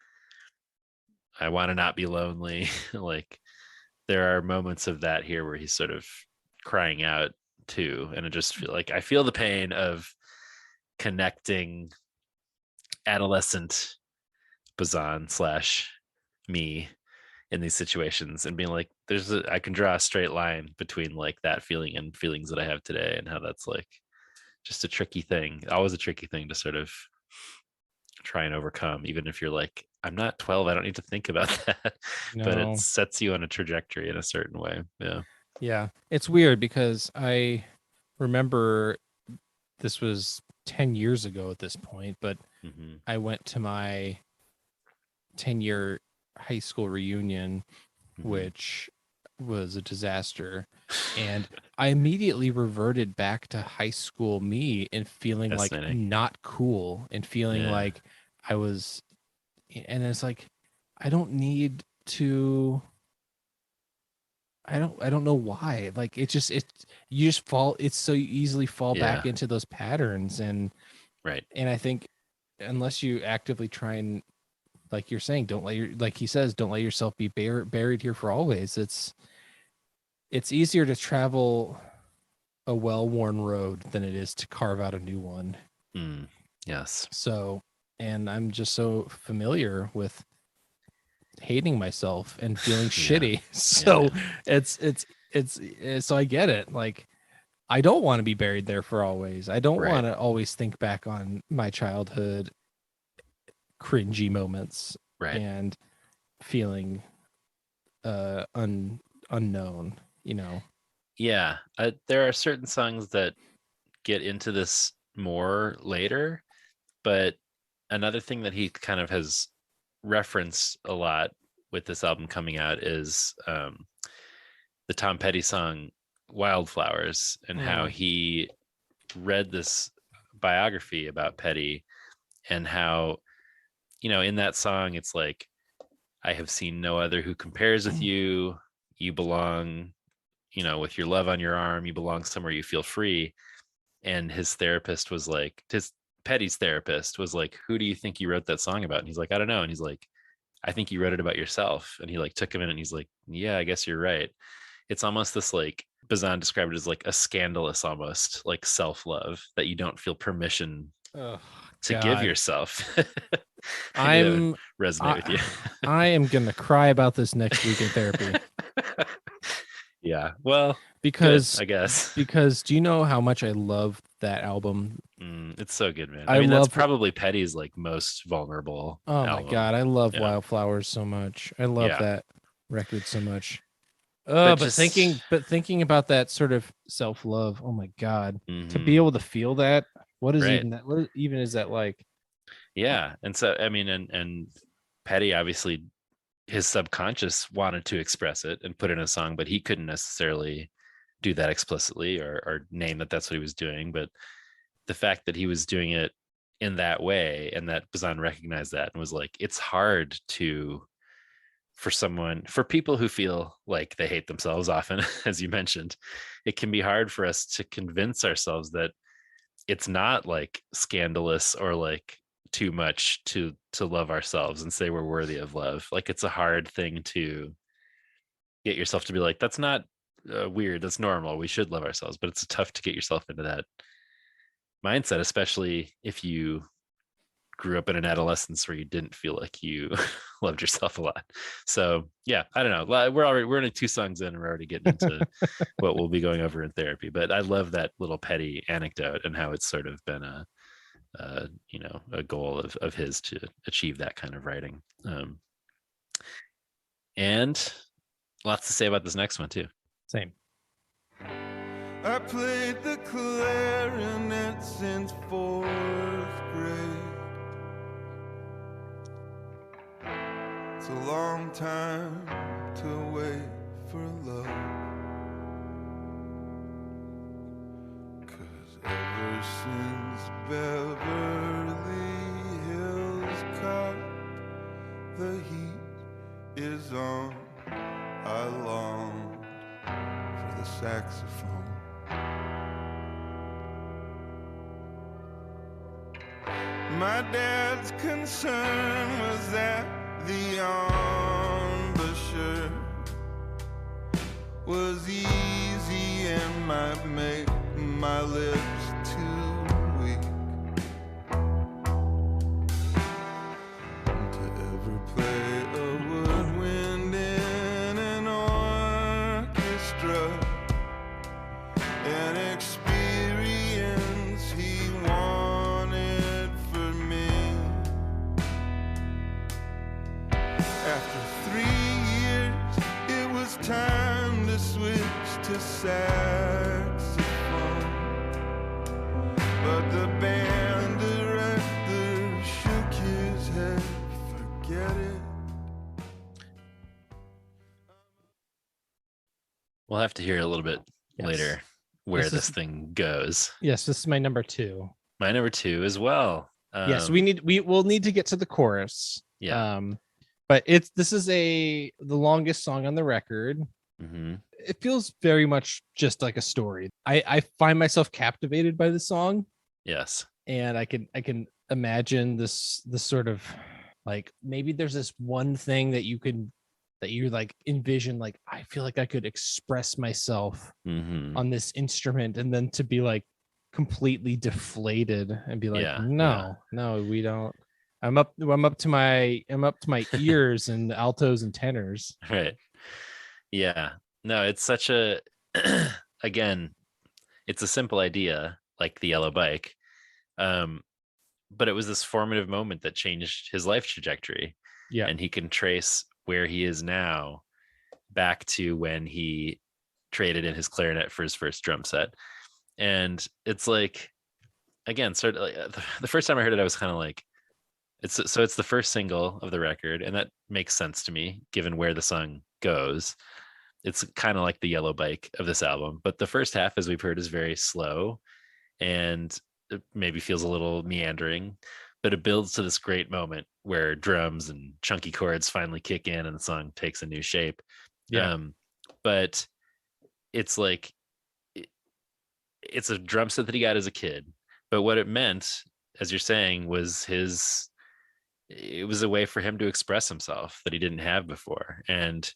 I want to not be lonely. Like, there are moments of that here where he's sort of crying out too. And it just feel like I feel the pain of connecting adolescent Bazan / me in these situations and being like, I can draw a straight line between like that feeling and feelings that I have today, and how that's like just a tricky thing, always a tricky thing to sort of try and overcome, even if you're like, I'm not 12, I don't need to think about that. No. But it sets you on a trajectory in a certain way. Yeah, it's weird because I remember this was 10 years ago at this point, but I went to my 10-year high school reunion, which was a disaster, and I immediately reverted back to high school me and feeling like not cool and feeling like I was, and it's like I don't need to, I don't know why, like you just fall, it's so you easily fall back into those patterns, and and I think unless you actively try and, like you're saying, like he says, don't let yourself be buried here for always. It's easier to travel a well-worn road than it is to carve out a new one. Yes. So, and I'm just so familiar with hating myself and feeling shitty. So it's so I get it. Like, I don't want to be buried there for always. I don't want to always think back on my childhood cringy moments and feeling unknown, there are certain songs that get into this more later, but another thing that he kind of has referenced a lot with this album coming out is the Tom Petty song Wildflowers, and how he read this biography about Petty, and how in that song, it's like, I have seen no other who compares with you. You belong, with your love on your arm, you belong somewhere you feel free. And his therapist was like, Petty's therapist was like, who do you think you wrote that song about? And he's like, I don't know. And he's like, I think you wrote it about yourself. And he like took him in and he's like, yeah, I guess you're right. It's almost this, like, Bazan described it as like a scandalous, almost like self-love that you don't feel permission to give yourself. Resonate with you. I am gonna cry about this next week in therapy. Yeah, well, because good, I guess, because do you know how much I love that album? It's so good, man. I mean, that's probably Petty's like most vulnerable album. My god, I love Wildflowers so much. I love that record so much. But thinking about that sort of self-love, oh my god, to be able to feel that, what is even that? What even is that like? Yeah, and so I mean, and Petty, obviously his subconscious wanted to express it and put it in a song, but he couldn't necessarily do that explicitly or name that that's what he was doing. But the fact that he was doing it in that way, and that Bazan recognized that and was like, it's hard for people who feel like they hate themselves often, as you mentioned, it can be hard for us to convince ourselves that it's not like scandalous or like too much to love ourselves and say we're worthy of love. Like, it's a hard thing to get yourself to be like, that's not weird, that's normal, we should love ourselves. But it's tough to get yourself into that mindset, especially if you grew up in an adolescence where you didn't feel like you loved yourself a lot. So yeah, I don't know, we're only 2 songs in and we're already getting into what we'll be going over in therapy. But I love that little Petty anecdote and how it's sort of been a goal of his to achieve that kind of writing. And lots to say about this next one too. Same. I played the clarinet since 4th grade. It's a long time to wait for love, 'cause ever since Beverly Hills Cop, the heat is on. I longed for the saxophone. My dad's concern was that the embouchure was easy and might make my lips too weak to ever play a woodwind in an orchestra, an experience he wanted for me. After 3 years, it was time to switch to saxophone, but the band director shook his head, forget it. We'll have to hear a little bit later where this thing goes. Yes, this is my number 2. My number 2 as well. Yes, we'll need to get to the chorus. Yeah. But this is the longest song on the record. Mm-hmm. It feels very much just like a story. I find myself captivated by the song. Yes. And I can imagine this sort of like, maybe there's this one thing that you like envision, like, I feel like I could express myself on this instrument, and then to be like completely deflated and be like, no, we don't. I'm up to my ears in altos and tenors. Right. Yeah. No, it's such a again, it's a simple idea, like the yellow bike. But it was this formative moment that changed his life trajectory. Yeah. And he can trace where he is now back to when he traded in his clarinet for his first drum set. And it's like, again, sort of like, the first time I heard it, I was kind of like, it's the first single of the record, and that makes sense to me given where the song goes. It's kind of like the yellow bike of this album, but the first half, as we've heard, is very slow and it maybe feels a little meandering, but it builds to this great moment where drums and chunky chords finally kick in and the song takes a new shape. Yeah. But it's like, it's a drum set that he got as a kid, but what it meant, as you're saying, was it was a way for him to express himself that he didn't have before. And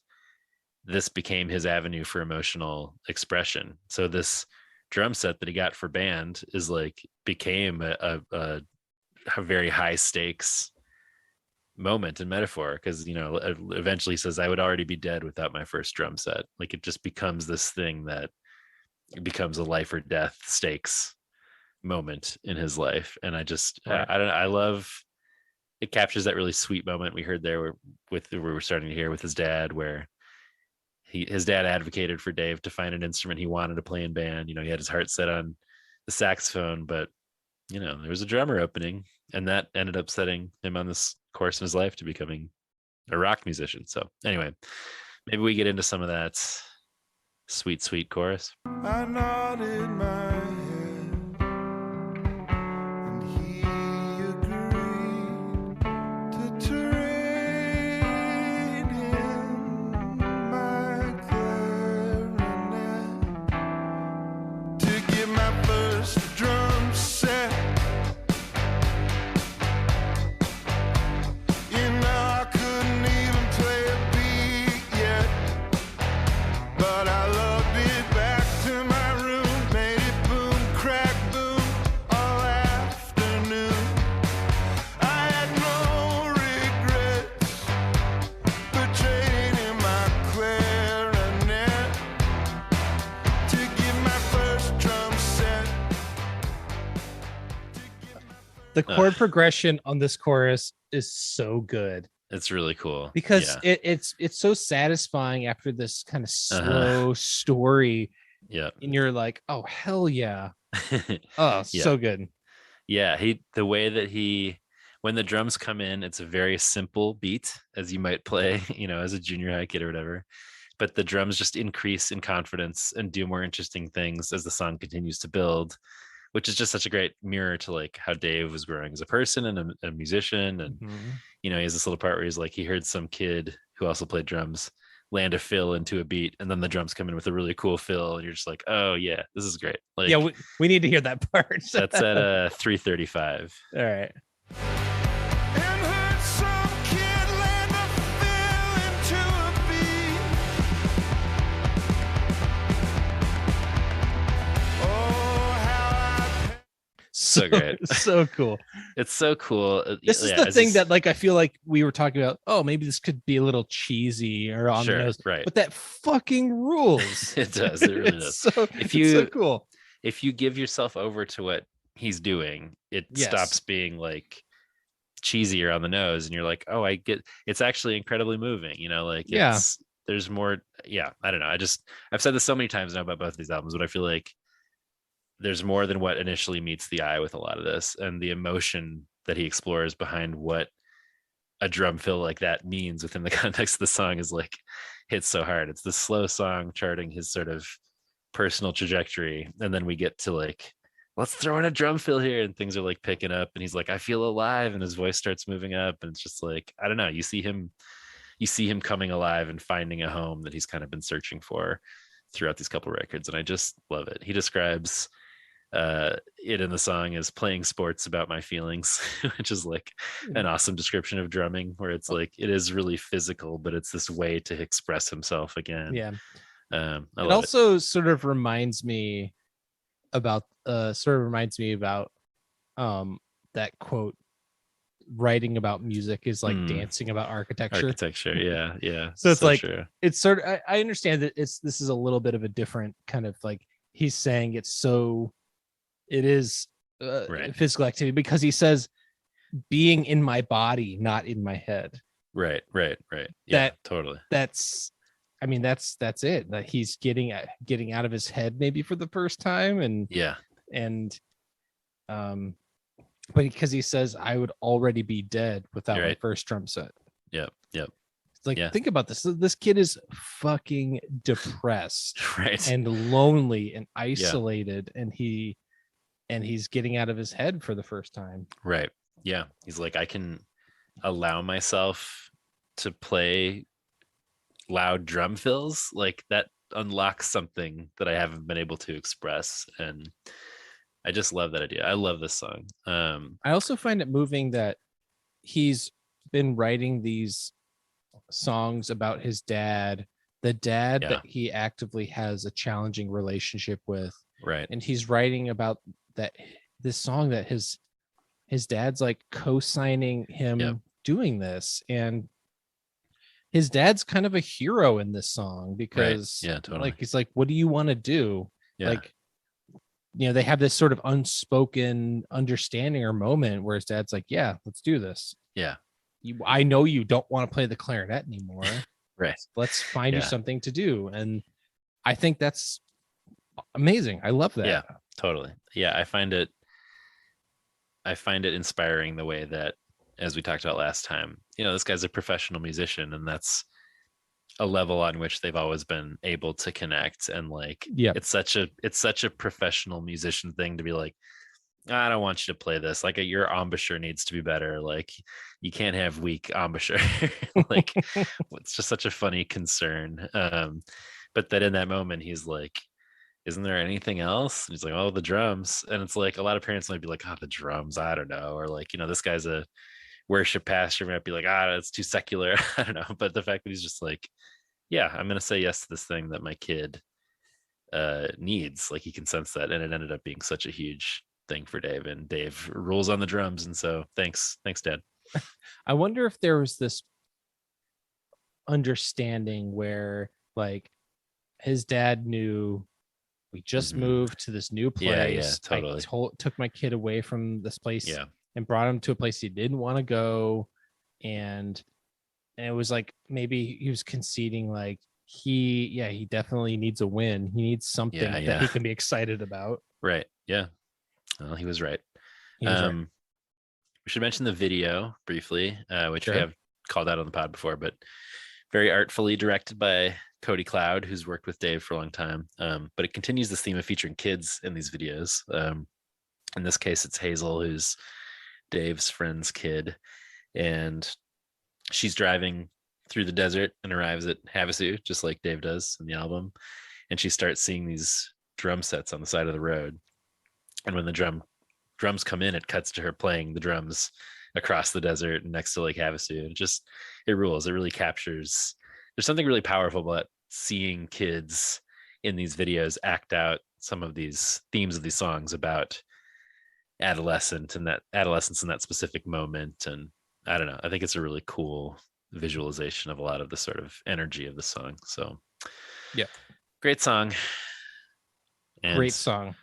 this became his avenue for emotional expression. So this drum set that he got for band became a very high stakes moment and metaphor, because eventually he says, I would already be dead without my first drum set. Like, it just becomes this thing that it becomes a life or death stakes moment in his life. And I love, it captures that really sweet moment we heard there where we're starting to hear with his dad, where his dad advocated for Dave to find an instrument he wanted to play in band. He had his heart set on the saxophone, but there was a drummer opening, and that ended up setting him on this course in his life to becoming a rock musician. So anyway, maybe we get into some of that sweet, sweet chorus. I nodded my head, and he agreed to trade him my clarinet to get my first drum set. I couldn't even play a beat yet, but I loved it. Back to my room, made it boom, crack, boom, all afternoon. I had no regrets for trading in my clarinet to get my first drum set. The chord progression on this chorus is so good. It's really cool because it's so satisfying after this kind of slow story. Yeah. And you're like, oh, hell yeah. Oh, so good. Yeah. The way that when the drums come in, it's a very simple beat, as you might play, as a junior high kid or whatever. But the drums just increase in confidence and do more interesting things as the song continues to build, which is just such a great mirror to like how Dave was growing as a person and a musician. And, he has this little part where he's like, he heard some kid who also played drums land a fill into a beat, and then the drums come in with a really cool fill. And you're just like, oh yeah, this is great. Like, yeah, we need to hear that part. That's at 3:35. All right. Oh, so great. So cool. It's so cool. This is the thing that like I feel like we were talking about. Oh, maybe this could be a little cheesy or on the nose, right? But that fucking rules. It does. It really does. So cool. If you give yourself over to what he's doing, it stops being like cheesy or on the nose, and you're like, oh, I get. It's actually incredibly moving. You know, like there's more. Yeah, I don't know. I've said this so many times now about both of these albums, but I feel like there's more than what initially meets the eye with a lot of this, and the emotion that he explores behind what a drum fill like that means within the context of the song is like hits so hard. It's the slow song charting his sort of personal trajectory, and then we get to like, let's throw in a drum fill here, and things are like picking up, and he's like, I feel alive, and his voice starts moving up, and it's just like, I don't know, you see him coming alive and finding a home that he's kind of been searching for throughout these couple records, and I just love it. He describes it in the song as playing sports about my feelings, which is like an awesome description of drumming, where it's like it is really physical, but it's this way to express himself again. It also sort of reminds me about that quote, writing about music is like dancing about architecture. Yeah So it's so like true. it's sort of, I understand that this is a little bit of a different kind of like, he's saying it is physical activity, because he says being in my body, not in my head. Right. Yeah, totally. That's it, that he's getting out of his head maybe for the first time, but because he says I would already be dead without my first drum set. Yep. It's like, think about this. This kid is fucking depressed, and lonely and isolated, and he's getting out of his head for the first time. Right. Yeah. He's like, I can allow myself to play loud drum fills, like that unlocks something that I haven't been able to express, and I just love that idea. I love this song. I also find it moving that he's been writing these songs about his dad, that he actively has a challenging relationship with, right? And he's writing about that, this song that his dad's like co-signing him doing this, and his dad's kind of a hero in this song, because totally. Like, he's like, what do you want to do? Like, you know, they have this sort of unspoken understanding or moment where his dad's like, yeah, let's do this. I know you don't want to play the clarinet anymore. Right. Let's find you something to do. And I think that's amazing. I love that. Yeah, totally. Yeah, I find it inspiring the way that, as we talked about last time, you know, this guy's a professional musician, and that's a level on which they've always been able to connect. And like, it's such a professional musician thing to be like, I don't want you to play this. Like, your embouchure needs to be better. Like, you can't have weak embouchure. Like, it's just such a funny concern. But that in that moment, he's like, isn't there anything else? And he's like, oh, the drums. And it's like, a lot of parents might be like, oh, the drums, I don't know. Or like, you know, this guy's a worship pastor, might be like, it's too secular. I don't know. But the fact that he's just like, yeah, I'm going to say yes to this thing that my kid needs. Like, he can sense that. And it ended up being such a huge thing for Dave, and Dave rules on the drums. And so thanks, Dad. I wonder if there was this understanding where like his dad knew, we just moved to this new place. Totally. I took my kid away from this place and brought him to a place he didn't want to go. And it was like, maybe he was conceding like he definitely needs a win. He needs something that he can be excited about. Right. Yeah. Well, he was right. We should mention the video briefly, which we have called out on the pod before, but very artfully directed by Cody Cloud, who's worked with Dave for a long time. But it continues this theme of featuring kids in these videos. In this case, it's Hazel, who's Dave's friend's kid, and she's driving through the desert and arrives at Havasu, just like Dave does in the album. And she starts seeing these drum sets on the side of the road. And when the drums come in, it cuts to her playing the drums across the desert next to Lake Havasu. It rules. It really captures. There's something really powerful about seeing kids in these videos act out some of these themes of these songs about adolescence in that specific moment. And I don't know, I think it's a really cool visualization of a lot of the sort of energy of the song. So yeah, great song. And great song.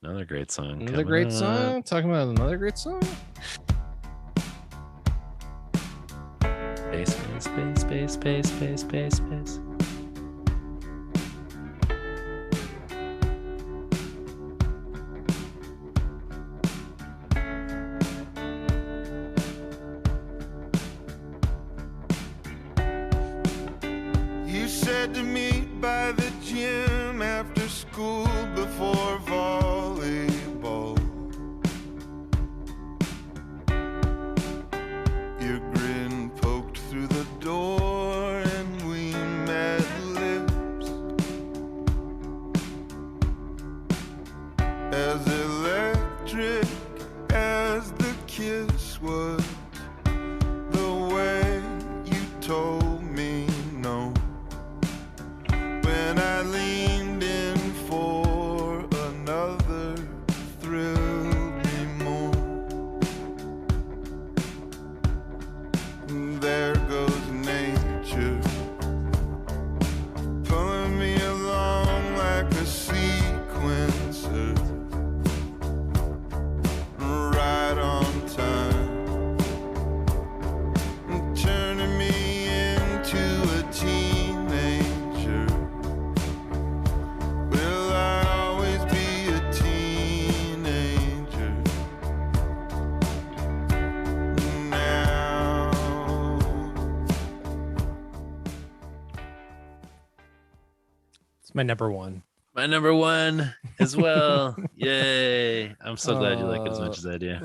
Another great song. Another great song. Talking about another great song. Space, space, space, space, space, space, space, space. You said to meet by the gym after school before volleyball. Your grin poked through the door and we met lips as electric as the kiss was. The way you told me no when I leaned in for another thrilled me more. There goes nature pulling me along like a sequencer, right on time, turning me into a teenager. Will I always be a teenager now? It's my number one. My number one as well. Yay. I'm so glad you like it as much as I do.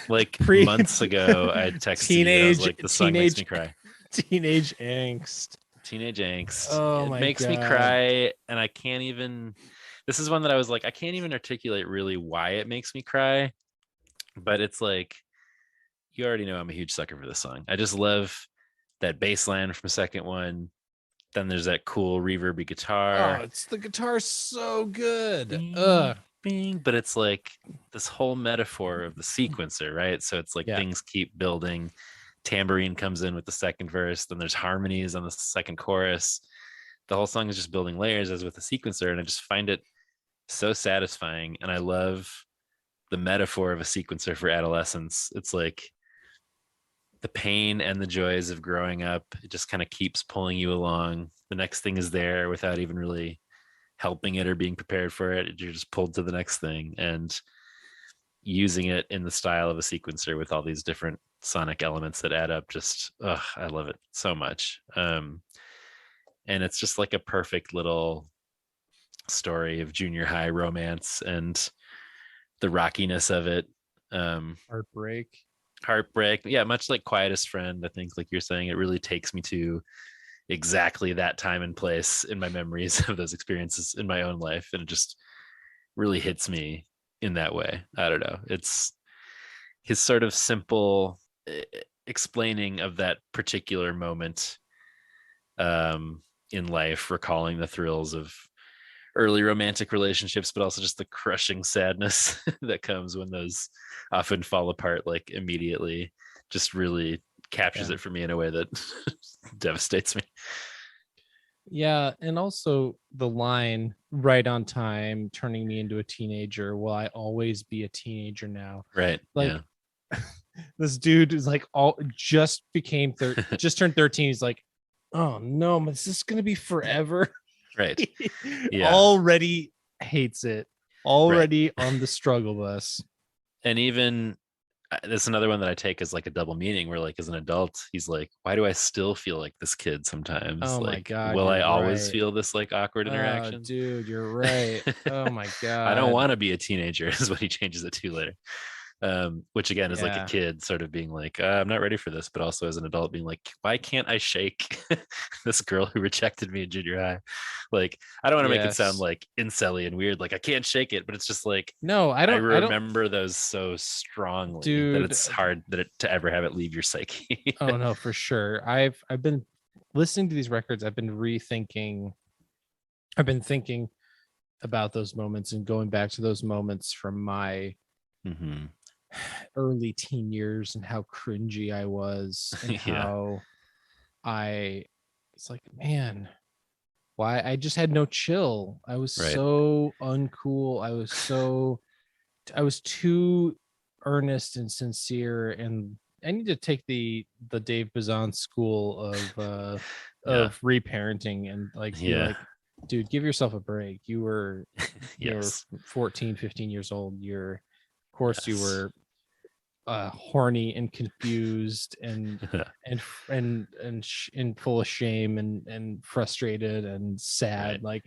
Like months ago, I texted you. I was like, the song makes me cry. Teenage angst. Teenage angst. Oh It my makes me God. cry. And I can't even, this is one that I was like, I can't even articulate really why it makes me cry. But it's like, you already know I'm a huge sucker for this song. I just love that bass line from the second one. Then there's that cool reverby Oh, guitar. it's the guitar's so good. Bing, Ugh. bing, but it's like this whole metaphor of the sequencer, right? So it's like Yeah. things keep building. Tambourine comes in with the second verse, then there's harmonies on the second chorus. The whole song is just building layers as with the sequencer, and I just find it so satisfying. And I love the metaphor of a sequencer for adolescence. It's like the pain and the joys of growing up. It just kind of keeps pulling you along. The next thing is there without even really helping it or being prepared for it. You're just pulled to the next thing, and using it in the style of a sequencer with all these different sonic elements that add up. Just, I love it so much. And it's just like a perfect little story of junior high romance and the rockiness of it. Heartbreak. Yeah, much like Quietest Friend, I think, like you're saying, it really takes me to exactly that time and place in my memories of those experiences in my own life, and it just really hits me in that way. I don't know, it's his sort of simple explaining of that particular moment in life, recalling the thrills of early romantic relationships, but also just the crushing sadness that comes when those often fall apart like immediately, just really captures it for me in a way that devastates me. Yeah, and also the line "right on time," turning me into a teenager. Will I always be a teenager now? Right. Like, this dude is like just turned 13. He's like, oh no, is this gonna be forever? Right. Yeah. Already hates it. Already on the struggle bus. And even that's another one that I take as like a double meaning, where like as an adult, he's like, why do I still feel like this kid sometimes? Oh like, my God, will I always right. feel this like awkward interaction? Dude, you're right. Oh my God. I don't want to be a teenager is what he changes it to later. Which again is like a kid sort of being like, I'm not ready for this, but also as an adult being like, why can't I shake this girl who rejected me in junior high? Like, I don't want to make it sound like incelly and weird, like I can't shake it, but it's just like, no, I remember those so strongly, dude, that it's hard to ever have it leave your psyche. Oh no, for sure. I've been listening to these records. I've been thinking about those moments and going back to those moments from my early teen years and how cringy I was and how it's like, man, why I just had no chill. I was so uncool. I was too earnest and sincere, and I need to take the Dave Bazan school of reparenting and like be like, dude, give yourself a break. You were 14, 15 years old. You were horny and confused and full of shame and frustrated and sad, like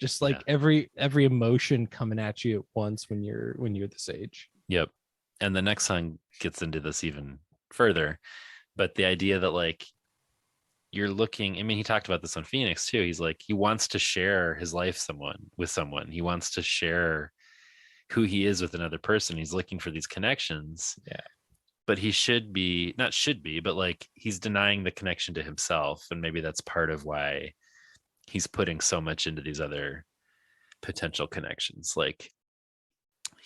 just like every emotion coming at you at once when you're this age. Yep. And the next song gets into this even further, but the idea that like you're looking, I mean, he talked about this on Phoenix too. He's like, he wants to share his life with someone. He wants to share who he is with another person. He's looking for these connections. Yeah. But he but like he's denying the connection to himself. And maybe that's part of why he's putting so much into these other potential connections. Like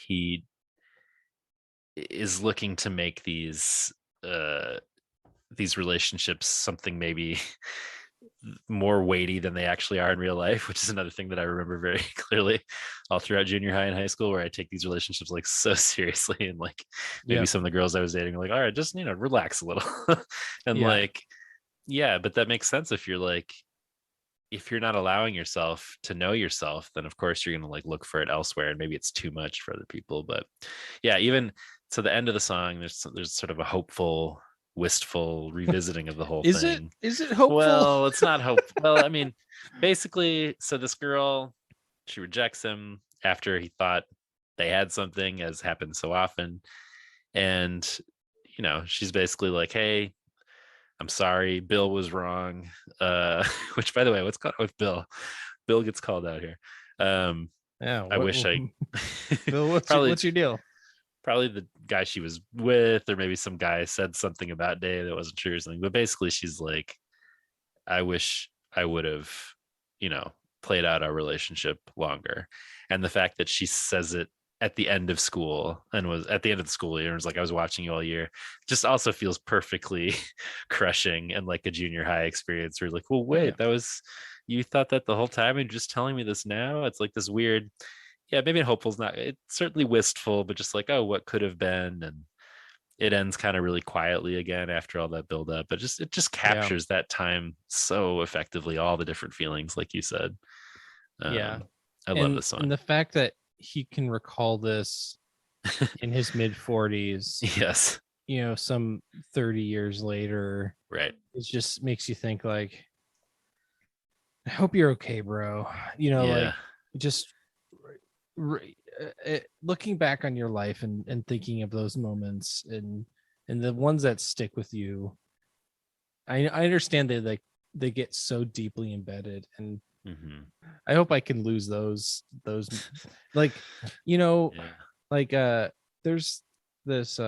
he is looking to make these relationships something maybe more weighty than they actually are in real life, which is another thing that I remember very clearly all throughout junior high and high school, where I take these relationships like so seriously, and like maybe some of the girls I was dating were like, all right, just relax a little. And but that makes sense. If you're not allowing yourself to know yourself, then of course you're gonna like look for it elsewhere, and maybe it's too much for other people. But even to the end of the song, there's sort of a hopeful, wistful revisiting of the whole thing. Is it hopeful? Well, it's not hope. Well, I mean, basically, so this girl, she rejects him after he thought they had something, as happens so often. And, she's basically like, hey, I'm sorry, Bill was wrong. Which, by the way, what's called with Bill? Bill gets called out here. I wish Bill, what's your deal? Probably the guy she was with, or maybe some guy said something about Dave that wasn't true or something. But basically she's like, I wish I would have, played out our relationship longer. And the fact that she says it at the end of school, and was at the end of the school year, and was like, I was watching you all year, just also feels perfectly crushing and like a junior high experience where you're like, well, wait, you thought that the whole time and you're just telling me this now? It's like this weird, maybe hopeful's not, it's certainly wistful, but just like, oh, what could have been. And it ends kind of really quietly again after all that build up, but it just captures that time so effectively, all the different feelings, like you said. I love this song. And the fact that he can recall this in his mid 40s. Yes. Some 30 years later. Right. It just makes you think like, I hope you're okay, bro. Like just looking back on your life and thinking of those moments and the ones that stick with you. I understand that like they get so deeply embedded, and I hope I can lose those like like there's this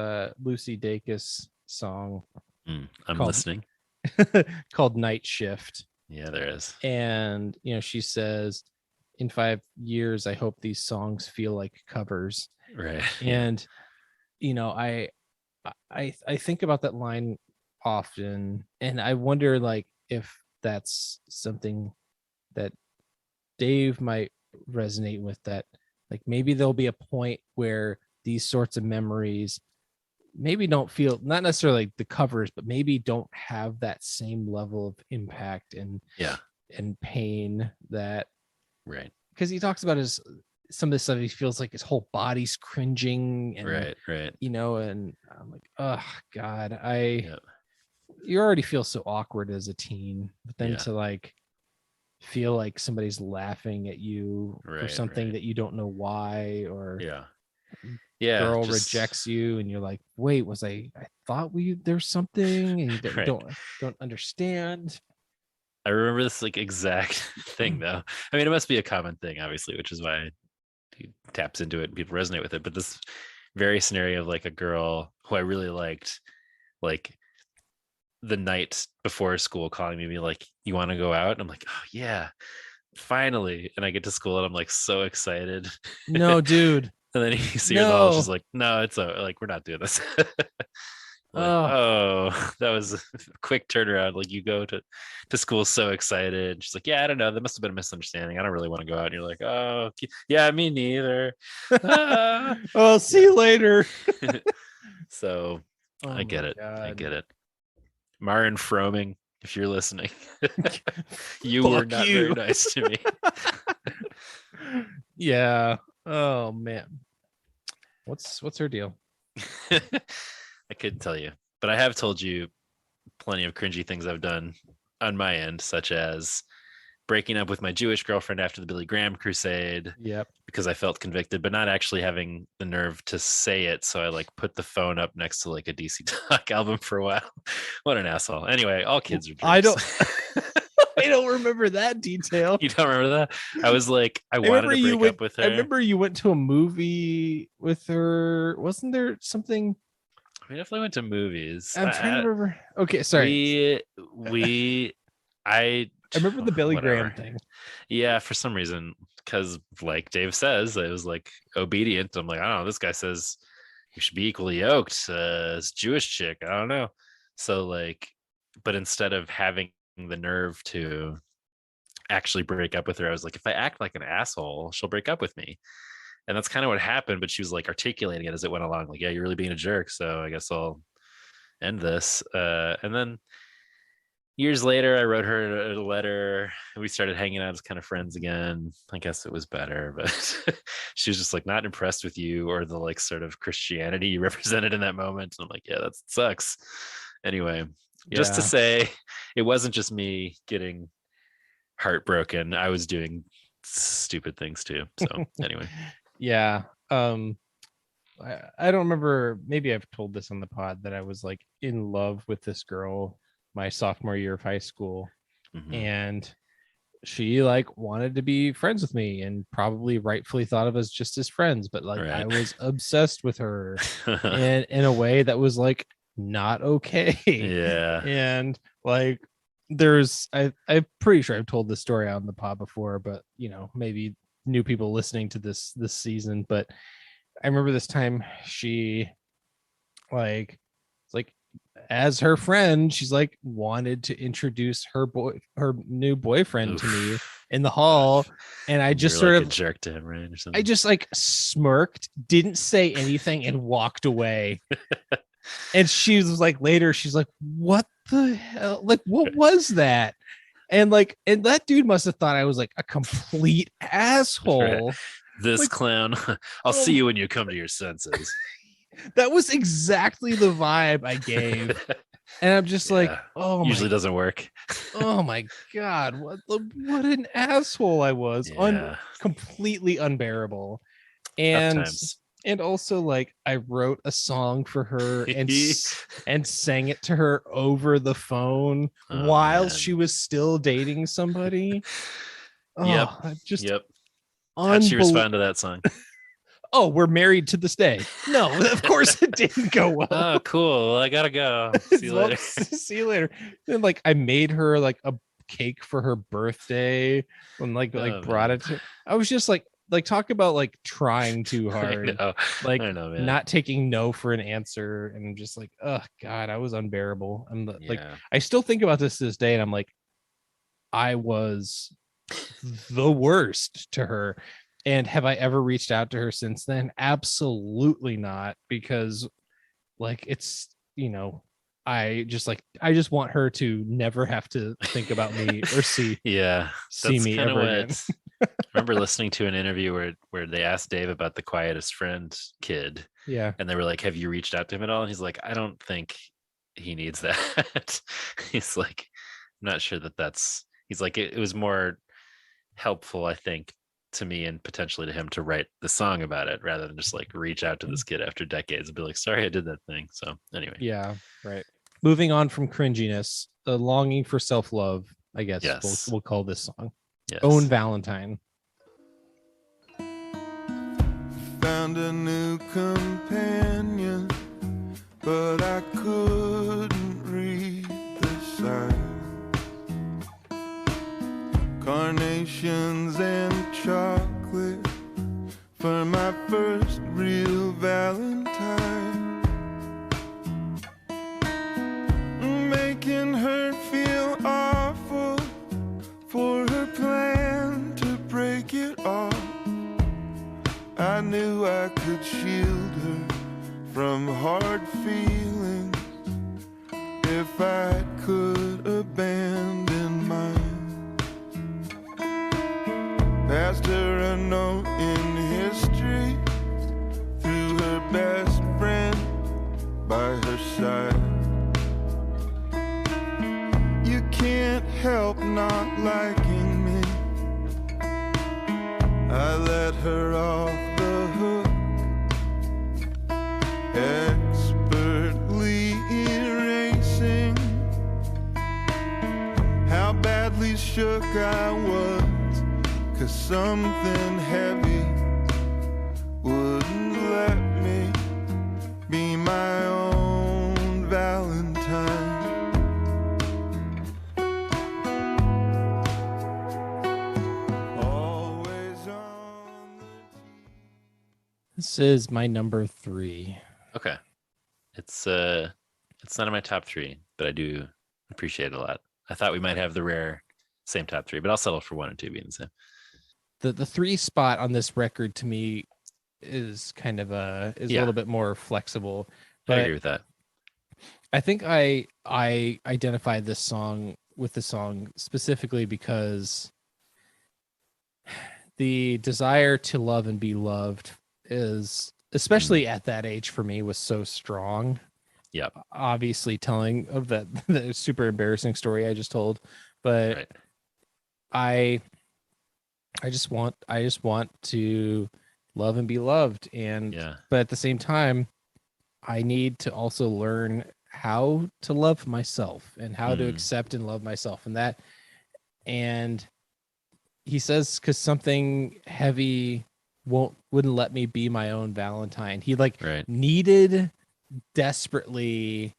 Lucy Dacus song I'm listening called Night Shift. Yeah, there is. And she says, in 5 years I hope these songs feel like covers. Right. And I think about that line often, and I wonder like if that's something that Dave might resonate with, that like maybe there'll be a point where these sorts of memories maybe don't feel, not necessarily like the covers, but maybe don't have that same level of impact and pain that, right, because he talks about some of this stuff, he feels like his whole body's cringing and right and I'm like, oh god, you already feel so awkward as a teen, but then to like feel like somebody's laughing at you for something that you don't know why, or girl rejects you and you're like, wait, I thought there's something, and you don't understand. I remember this like exact thing though. I mean, it must be a common thing, obviously, which is why he taps into it and people resonate with it. But this very scenario of like a girl who I really liked, like the night before school calling me like, you want to go out? And I'm like, oh yeah. finally. And I get to school and I'm like so excited. No, dude. And then you see her in the hall, she's like, no, it's like, we're not doing this. Like, oh, that was a quick turnaround. Like you go to school so excited. She's like, yeah, I don't know. There must have been a misunderstanding. I don't really want to go out. And you're like, oh, yeah, me neither. Oh, see you later. So I get it. God. I get it. Marin Froming, if you're listening, you were not very nice to me. Yeah. Oh man. What's her deal? I couldn't tell you, but I have told you plenty of cringy things I've done on my end, such as breaking up with my Jewish girlfriend after the Billy Graham crusade. Yep. Because I felt convicted, but not actually having the nerve to say it. So I like put the phone up next to like a DC Talk album for a while. What an asshole. Anyway, all kids are jerks. I don't remember that detail. You don't remember that? I was like, I wanted to break up with her. I remember you went to a movie with her. Wasn't there something? We definitely went to movies. I'm trying to remember. Okay, sorry. I remember the Billy Graham thing. Yeah, for some reason, because like Dave says, it was like obedient. I'm like, I don't know. This guy says you should be equally yoked. It's Jewish chick. I don't know. So like, but instead of having the nerve to actually break up with her, I was like, if I act like an asshole, she'll break up with me. And that's kind of what happened, but she was like articulating it as it went along, like, yeah, you're really being a jerk, so I guess I'll end this. And then years later, I wrote her a letter. We started hanging out as kind of friends again. I guess it was better, but she was just like not impressed with you or the like sort of Christianity you represented in that moment. And I'm like, yeah, that sucks. Anyway, just to say, it wasn't just me getting heartbroken. I was doing stupid things too. So anyway. Yeah. I don't remember. Maybe I've told this on the pod that I was like in love with this girl my sophomore year of high school. Mm-hmm. And she like wanted to be friends with me and probably rightfully thought of us just as friends. But like I was obsessed with her and in a way that was like not okay. Yeah. And like I'm pretty sure I've told this story on the pod before, but you know, maybe new people listening to this season. But I remember this time she like as her friend, she's like wanted to introduce her new boyfriend to me in the hall, and I just sort of jerked to him, right? Or something. I just like smirked, didn't say anything, and walked away. And she was like, later, she's like, "What the hell? Like, what was that?" And like, and that dude must have thought I was like a complete asshole. Right. This like, clown. I'll see you when you come to your senses. That was exactly the vibe I gave. And I'm just like, oh, usually doesn't work. Oh my God. What an asshole I was. Completely unbearable. And also like I wrote a song for her and sang it to her over the phone while she was still dating somebody. Yep. How'd she respond to that song? Oh, we're married to this day. No, of course it didn't go well. Oh, cool. I gotta go. See you later. See you later. Then like I made her like a cake for her birthday and like brought it to. I was just like talk about like trying too hard. Like I know, not taking no for an answer, and I'm just like, oh God, I was unbearable. I'm like I still think about this to this day, and I'm like, I was the worst to her. And have I ever reached out to her since then? Absolutely not, because like it's, you know, I just want her to never have to think about me or see me ever again. I remember listening to an interview where they asked Dave about the quietest friend kid. Yeah. And they were like, have you reached out to him at all? And he's like, I don't think he needs that. He's like, I'm not sure that's, he's like, it was more helpful, I think, to me and potentially to him to write the song about it rather than just like reach out to this kid after decades and be like, sorry, I did that thing. So anyway. Yeah. Right. Moving on from cringiness, the longing for self-love, I guess we'll call this song. Yes. Own Valentine. Found a new companion, but I couldn't read the signs. carnations and chocolate for my first real Valentine, making her feel awful for her plan to break it off. I knew I could shield her from hard feelings if I could abandon mine. Passed her a note in history through her best friend by her side. You can't help not liking me. I let her off the hook, expertly erasing how badly shook I was, 'cause something heavy wouldn't let me be my own Valentine. Always on the This is my number 3. Okay. It's not in my top 3, but I do appreciate it a lot. I thought we might have the rare same top 3, but I'll settle for 1 and 2 being the same. The 3 spot on this record to me is kind of a little bit more flexible. But I agree with that. I think I identified this song with the song specifically because the desire to love and be loved is, especially at that age for me, was so strong. Yep. Obviously telling of the super embarrassing story I just told, but Right. I just want to love and be loved, and Yeah. but at the same time I need to also learn how to love myself and how to accept and love myself, and he says, because something heavy wouldn't let me be my own Valentine. He Right. needed desperately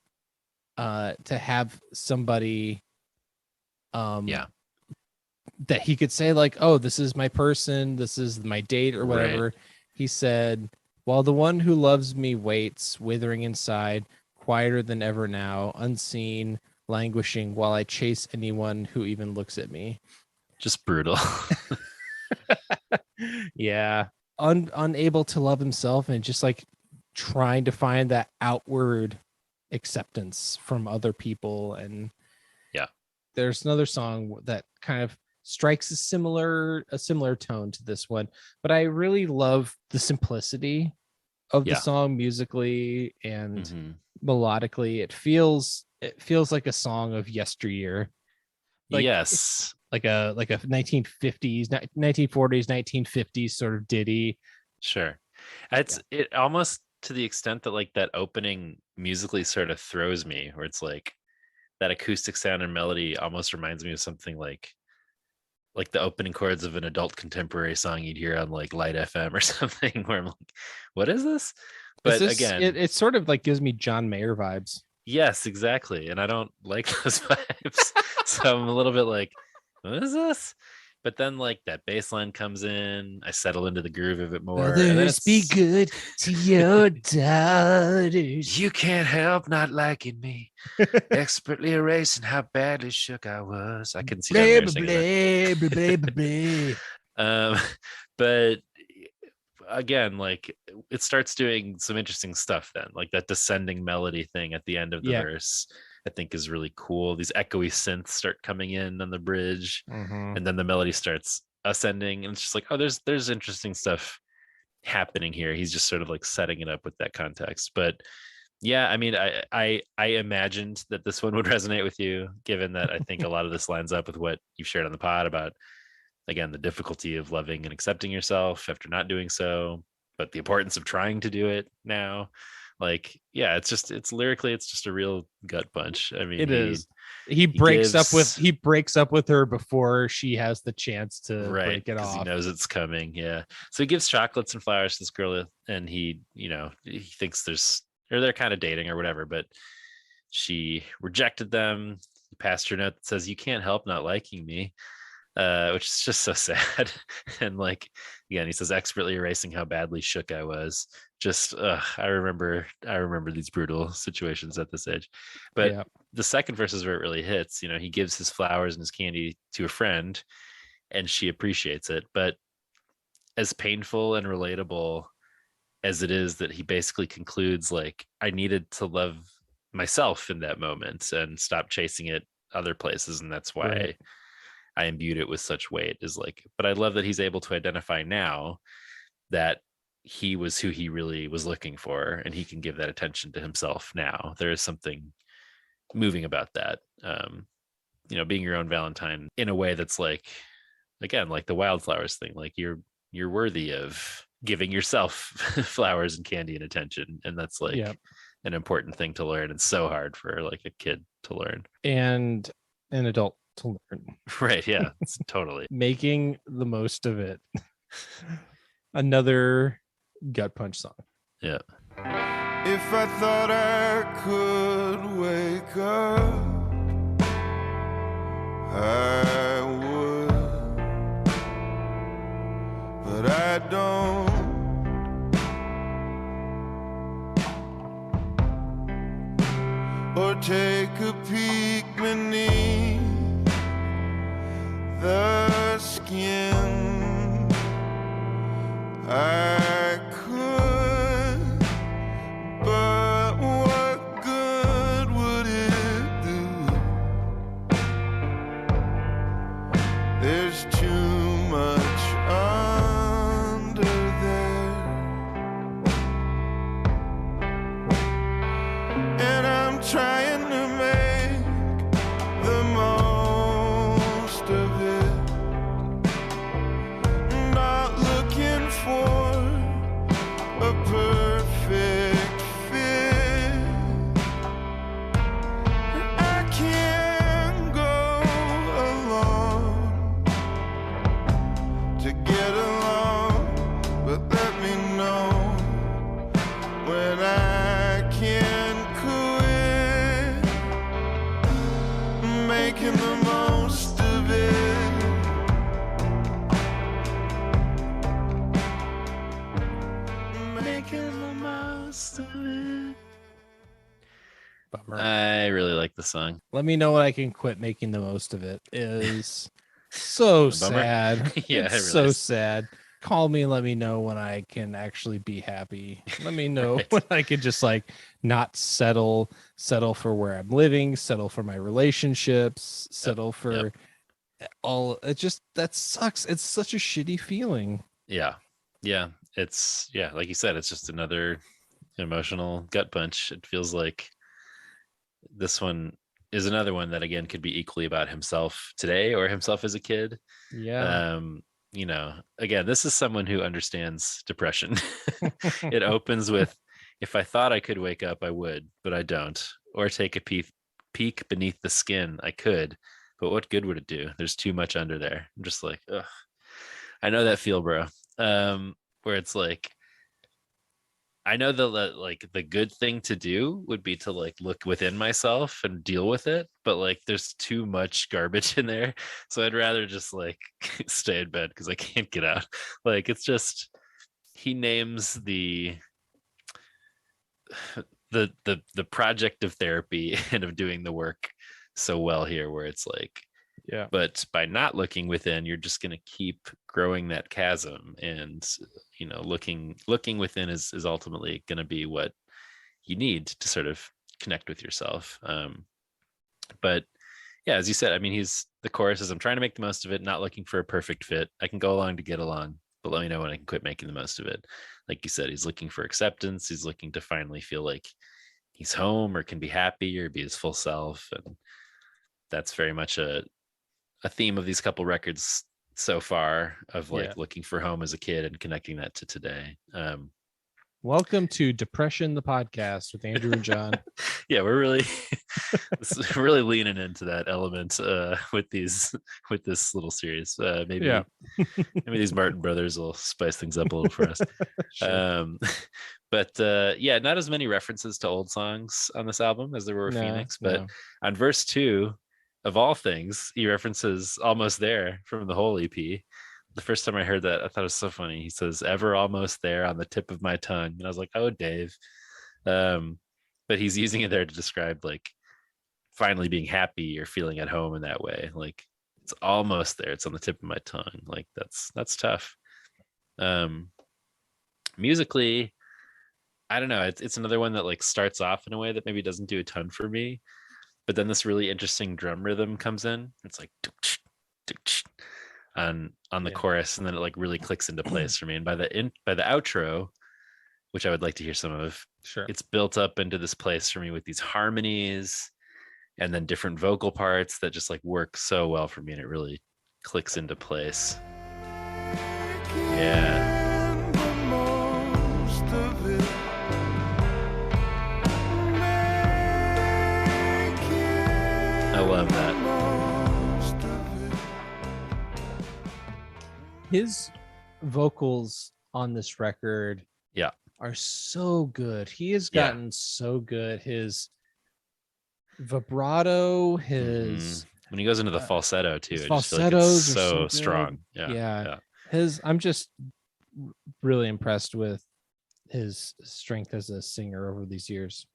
to have somebody that he could say like, oh, this is my person, this is my date or whatever. Right. He said, while the one who loves me waits, withering inside, quieter than ever now, unseen, languishing, while I chase anyone who even looks at me. Just brutal. Yeah. Unable to love himself and just like trying to find that outward acceptance from other people. And Yeah. There's another song that kind of strikes a similar tone to this one, but I really love the simplicity of the song musically and melodically. It feels like a song of yesteryear. Yes. Like a 1940s, 1950s sort of ditty. Sure. It almost to the extent that like that opening musically sort of throws me, where it's like that acoustic sound and melody almost reminds me of something like the opening chords of an adult contemporary song you'd hear on like Light FM or something, where I'm like, what is this? But again, it sort of like gives me John Mayer vibes. Yes, exactly. And I don't like those vibes. So I'm a little bit like, what is this? But then like that bass line comes in, I settle into the groove of it more. Others be good to your daughters. You can't help not liking me. Expertly erasing how badly shook I was. I couldn't see that. But again, like it starts doing some interesting stuff then, like that descending melody thing at the end of the verse, I think is really cool. These echoey synths start coming in on the bridge, and then the melody starts ascending, and it's just like, oh, there's interesting stuff happening here. He's just sort of like setting it up with that context. But yeah, I mean, I imagined that this one would resonate with you, given that I think a lot of this lines up with what you've shared on the pod about, again, the difficulty of loving and accepting yourself after not doing so, but the importance of trying to do it now. Like, yeah, it's lyrically, it's just a real gut punch. I mean, it is. He breaks up with her before she has the chance to break it off. He knows it's coming. Yeah. So he gives chocolates and flowers to this girl, and he thinks they're kind of dating or whatever, but she rejected them. He passed her a note that says, "You can't help not liking me." which is just so sad. And like, again, he says, expertly erasing how badly shook I was. Just I remember these brutal situations at this age. But the second verse is where it really hits. You know, he gives his flowers and his candy to a friend, and she appreciates it. But as painful and relatable as it is that he basically concludes, like, I needed to love myself in that moment and stop chasing it other places, and that's why I imbued it with such weight, is like, but I love that he's able to identify now that he was who he really was looking for, and he can give that attention to himself now. There is something moving about that. You know, being your own Valentine in a way that's like, again, like the wildflowers thing, like you're worthy of giving yourself flowers and candy and attention. And that's like an important thing to learn. And so hard for like a kid to learn. And an adult to learn. Right. Yeah. It's totally making the most of it. Another gut punch song. Yeah. If I thought I could wake up, I would, but I don't. Or take a peek beneath the skin. I could, but what good would it do? There's too much under there, and I'm trying to make the most of it, not looking for a perfect fit. I can't go along to get along, but let me know when I can quit making the most of it. Making the most of it. Bummer. I really like the song. Let me know when I can quit making the most of it. Is so A bummer. sad. Yeah, It's it really so is. sad. Call me and let me know when I can actually be happy. Let me know Right. when I can just like not settle for where I'm living, settle for my relationships, settle for all. It just, that sucks. It's such a shitty feeling. Yeah. It's like you said, it's just another emotional gut punch. It feels like this one is another one that again could be equally about himself today or himself as a kid. Yeah. You know, again, this is someone who understands depression. It opens with, if I thought I could wake up, I would, but I don't. Or take a peek beneath the skin, I could, but what good would it do? There's too much under there. I'm just like, ugh. I know that feel, bro. Where it's like, I know that like the good thing to do would be to like look within myself and deal with it, but like there's too much garbage in there, so I'd rather just like stay in bed because I can't get out. Like, it's just, he names the project of therapy and of doing the work so well here, where it's like, Yeah. but by not looking within, you're just going to keep growing that chasm. And, you know, looking within is ultimately going to be what you need to sort of connect with yourself. But yeah, as you said, I mean, the chorus is, I'm trying to make the most of it, not looking for a perfect fit. I can go along to get along, but let me know when I can quit making the most of it. Like you said, he's looking for acceptance. He's looking to finally feel like he's home or can be happy or be his full self. And that's very much a theme of these couple records so far, of like looking for home as a kid and connecting that to today. Welcome to Depression, the podcast with Andrew and John. Yeah, we're really really leaning into that element with this little series. Maybe these Martin brothers will spice things up a little for us. Sure. But not as many references to old songs on this album as there were with Phoenix, but on verse 2, of all things, he references Almost There from the whole EP. The first time I heard that, I thought it was so funny. He says, ever almost there on the tip of my tongue. And I was like, oh, Dave. But he's using it there to describe like finally being happy or feeling at home in that way. Like it's almost there. It's on the tip of my tongue. Like that's tough. Musically, I don't know. It's another one that like starts off in a way that maybe doesn't do a ton for me. But then this really interesting drum rhythm comes in. It's like on the chorus, and then it like really clicks into place for me. And by the outro, which I would like to hear some of, sure, it's built up into this place for me with these harmonies and then different vocal parts that just like work so well for me, and it really clicks into place. Yeah. I love that. His vocals on this record are so good. He has gotten so good. His vibrato, his when he goes into the falsetto too, I just feel like falsettos it's are so strong. Yeah. I'm just really impressed with his strength as a singer over these years.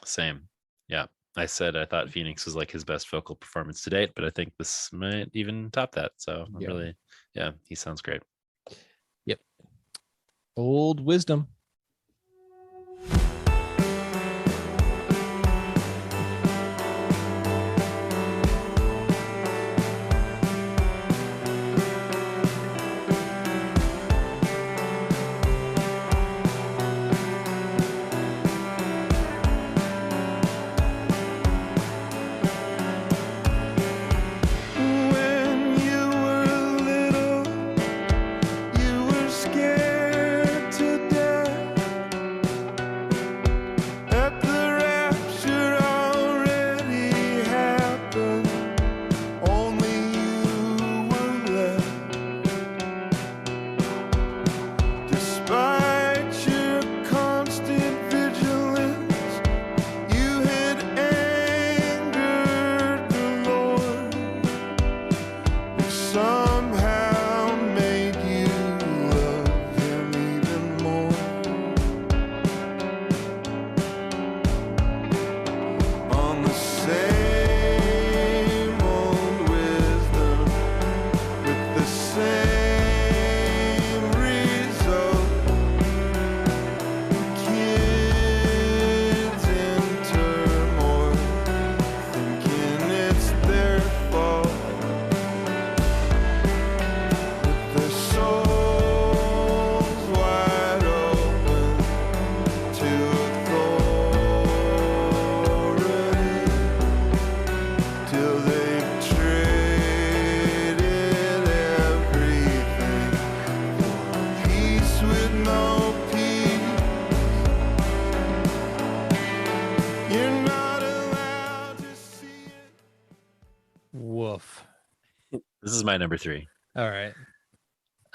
Same. Yeah. I said I thought Phoenix was like his best vocal performance to date, but I think this might even top that. So I'm really, he sounds great. Yep. Old Wisdom. Woof. This is my number 3. All right.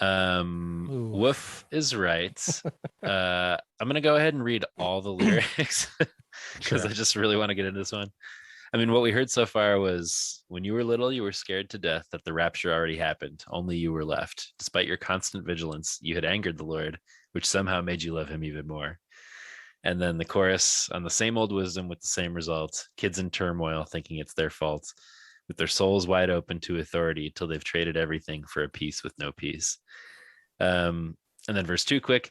Woof is right. I'm gonna go ahead and read all the lyrics because I just really want to get into this one. I mean, what we heard so far was, when you were little, you were scared to death that the rapture already happened. Only you were left. Despite your constant vigilance, you had angered the Lord, which somehow made you love him even more. And then the chorus, on the same old wisdom with the same result, kids in turmoil thinking it's their fault, with their souls wide open to authority till they've traded everything for a peace with no peace. And then verse 2, quick.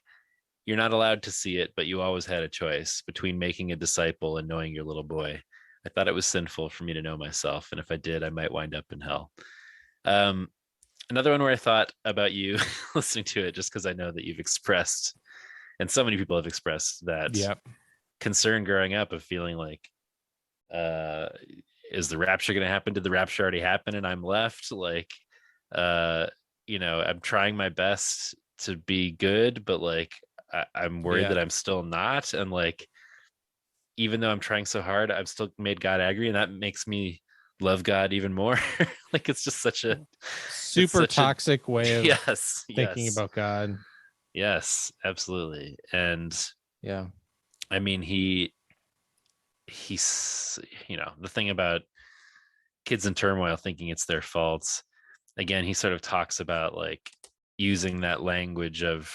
You're not allowed to see it, but you always had a choice between making a disciple and knowing your little boy. I thought it was sinful for me to know myself, and if I did, I might wind up in hell. Another one where I thought about you listening to it, just because I know that you've expressed, and so many people have expressed that concern growing up of feeling like, is the rapture going to happen? Did the rapture already happen and I'm left? Like, I'm trying my best to be good, but like, I'm worried that I'm still not. And like, even though I'm trying so hard, I've still made God angry, and that makes me love God even more. Like, it's just such a super toxic way of thinking about God. Yes, absolutely. And I mean, he's, the thing about kids in turmoil thinking it's their faults. Again, he sort of talks about like using that language of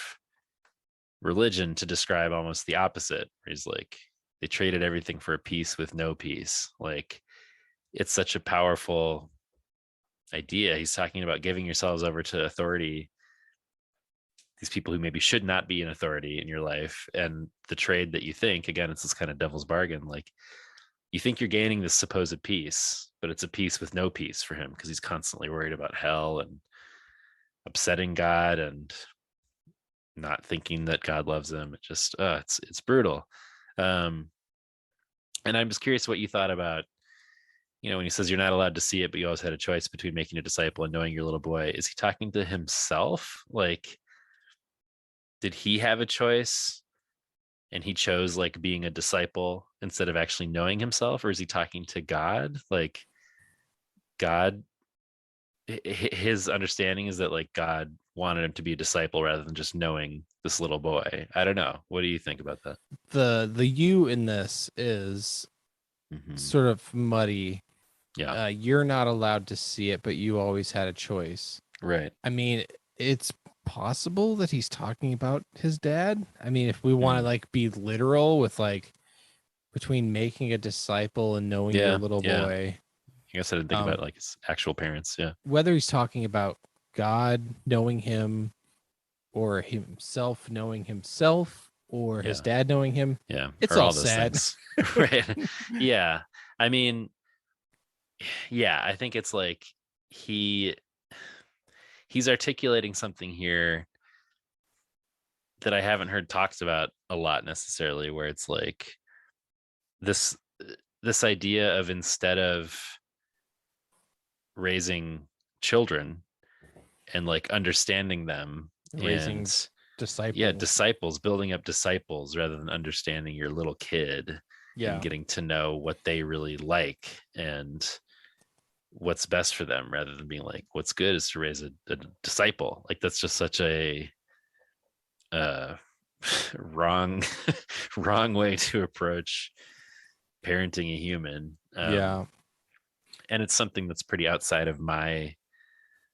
religion to describe almost the opposite, where he's like, they traded everything for a peace with no peace. Like, it's such a powerful idea. He's talking about giving yourselves over to authority, these people who maybe should not be in authority in your life, and the trade that you think, again, it's this kind of devil's bargain. Like, you think you're gaining this supposed peace, but it's a peace with no peace for him, because he's constantly worried about hell and upsetting God and not thinking that God loves him. It just it's brutal. And I'm just curious what you thought about, when he says you're not allowed to see it, but you always had a choice between making a disciple and knowing your little boy. Is he talking to himself? Like, did he have a choice and he chose like being a disciple instead of actually knowing himself? Or is he talking to God? Like, God, his understanding is that like God wanted him to be a disciple rather than just knowing this little boy. I don't know. What do you think about that? The you in this is sort of muddy. Yeah. You're not allowed to see it, but you always had a choice. Right. I mean, it's possible that he's talking about his dad. I mean, if we want to like be literal with like between making a disciple and knowing your little boy. I guess I didn't think about like his actual parents. Yeah. Whether he's talking about God knowing him, or himself knowing himself, or his dad knowing him. Yeah. It's all sad. Right. Yeah. I mean, yeah, I think it's like he's articulating something here that I haven't heard talked about a lot necessarily, where it's like this idea of, instead of raising children and like understanding them, Raising disciples. Disciples, building up disciples rather than understanding your little kid and getting to know what they really like and what's best for them, rather than being like, what's good is to raise a disciple. Like, that's just such a wrong way to approach parenting a human. And it's something that's pretty outside of my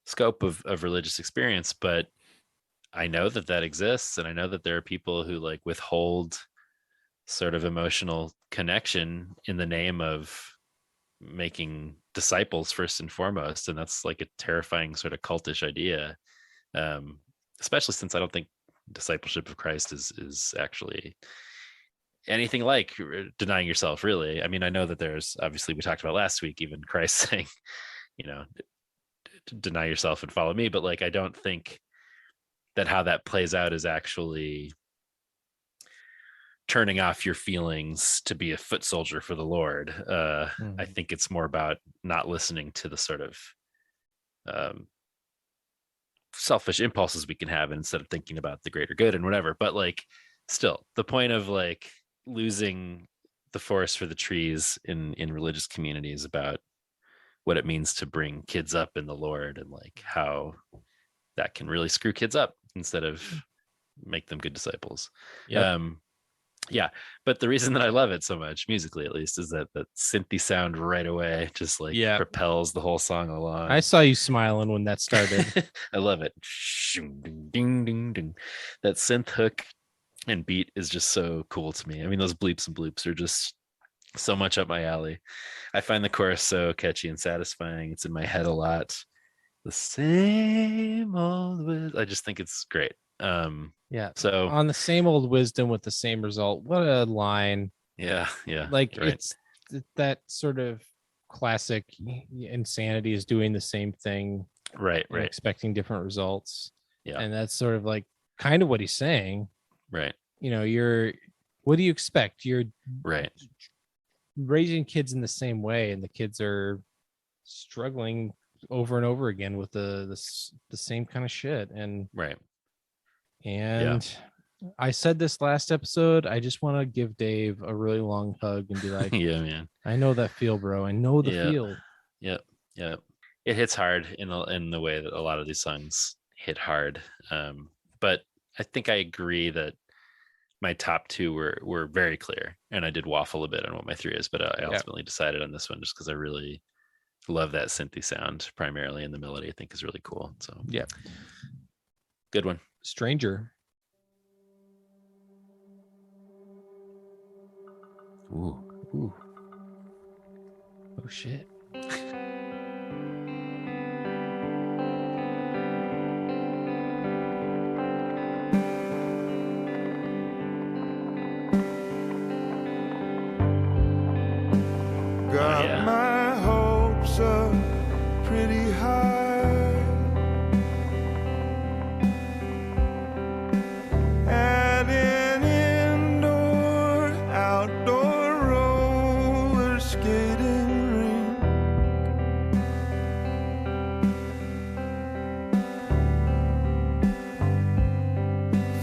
scope of religious experience, but I know that exists, and I know that there are people who like withhold sort of emotional connection in the name of making disciples first and foremost, and that's like a terrifying sort of cultish idea, especially since I don't think discipleship of Christ is actually anything like denying yourself, really. I mean, I know that there's, obviously, we talked about last week, even Christ saying, deny yourself and follow me, but like, I don't think that how that plays out is actually turning off your feelings to be a foot soldier for the Lord. I think it's more about not listening to the sort of selfish impulses we can have, instead of thinking about the greater good and whatever. But like, still, the point of like losing the forest for the trees in religious communities about what it means to bring kids up in the Lord, and like how that can really screw kids up instead of make them good disciples. But the reason that I love it so much, musically at least, is that synthy sound right away just like propels the whole song along. I saw you smiling when that started. I love it. That synth hook and beat is just so cool to me. I mean, those bleeps and bloops are just so much up my alley. I find the chorus so catchy and satisfying. It's in my head a lot. The same old I just think it's great. So on the same old wisdom with the same result. What a line. Like, it's that sort of classic insanity is doing the same thing, right, expecting different results. And that's sort of like kind of what he's saying, right? What do you expect? You're right raising kids in the same way, and the kids are struggling over and over again with the same kind of shit. And I said this last episode, I just want to give Dave a really long hug and be like, yeah, man, I know that feel, bro. I know the feel. It hits hard in the way that a lot of these songs hit hard. But I think I agree that my top two were very clear, and I did waffle a bit on what my three is, but I ultimately decided on this one just because I really love that synthy sound primarily, in the melody I think is really cool. So yeah, good one. Stranger. Ooh. Oh shit. Got yeah. my hopes up pretty high. At an indoor, outdoor roller skating rink.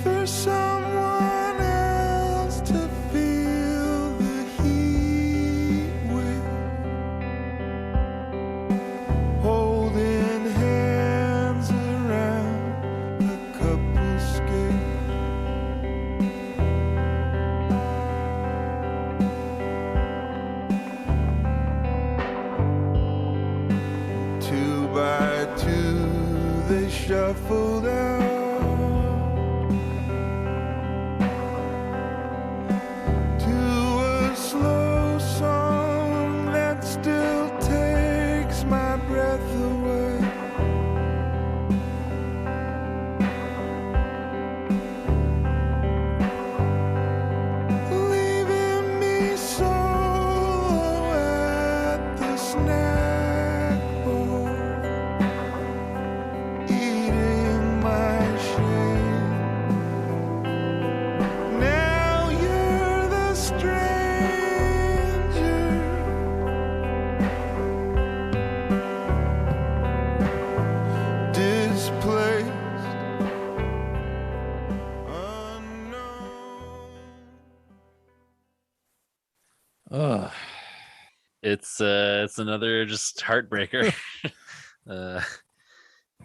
For someone else to feel the heat with. Holding hands around the couple skate. 2 by 2 they shuffled out to a slow song that still takes my breath away. Leaving me solo at the snack bar, eating my shame. Now you're the stranger, displaced, unknown. Ugh. It's another just heartbreaker.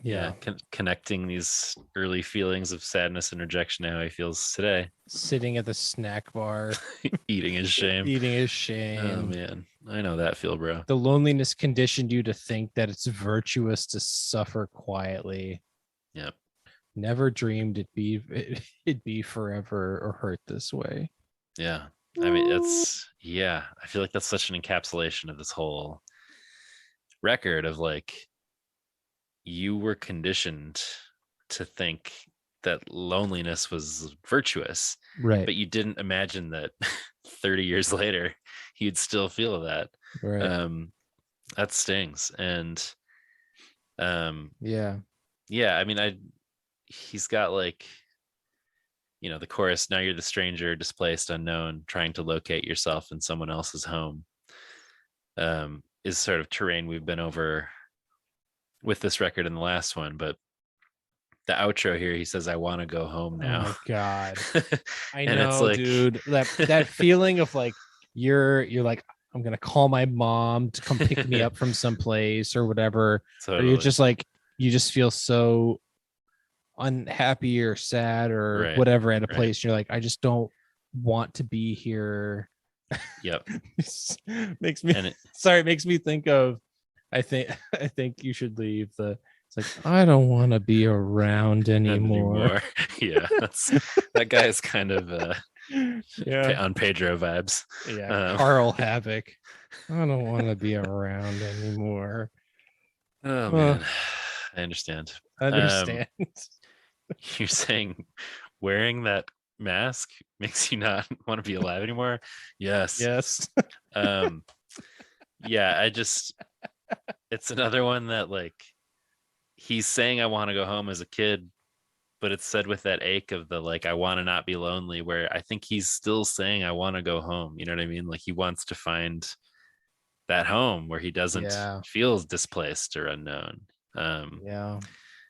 Yeah. Connecting these early feelings of sadness and rejection to how he feels today. Sitting at the snack bar, Eating his shame. eating his Oh shame. man, I know that feel, bro. The loneliness conditioned you to think that it's virtuous to suffer quietly. Yep. Never dreamed it'd be forever or hurt this way. Yeah. I mean, I feel like that's such an encapsulation of this whole record of like, you were conditioned to think that loneliness was virtuous, Right. but you didn't imagine that 30 years later you'd still feel that. Right. That stings. And Yeah. I mean, he's got like, the chorus, now you're the stranger, displaced, unknown, trying to locate yourself in someone else's home, is sort of terrain we've been over with this record in the last one. But the outro here, he says, I want to go home now. Oh my God. I And know, it's like, dude. That feeling of like you're like, I'm gonna call my mom to come pick me up from someplace or whatever. totally. Or you're just like, you just feel so unhappy or sad or Right, whatever at a right. place. You're like, I just don't want to be here. Yep. makes me And it makes me think of I think you should leave. It's like, I don't want to be around anymore. Yeah, that guy is kind of Yeah, on Pedro vibes. yeah. Carl Havoc. I don't want to be around anymore. Oh man, I understand. I understand. You're saying wearing that mask makes you not want to be alive anymore? Yes. Yes. Yeah, it's another one that like, he's saying I want to go home as a kid, but it's said with that ache of the like, I want to not be lonely, where I think he's still saying I want to go home. You know what I mean? Like, he wants to find that home where he doesn't feel displaced or unknown. Yeah.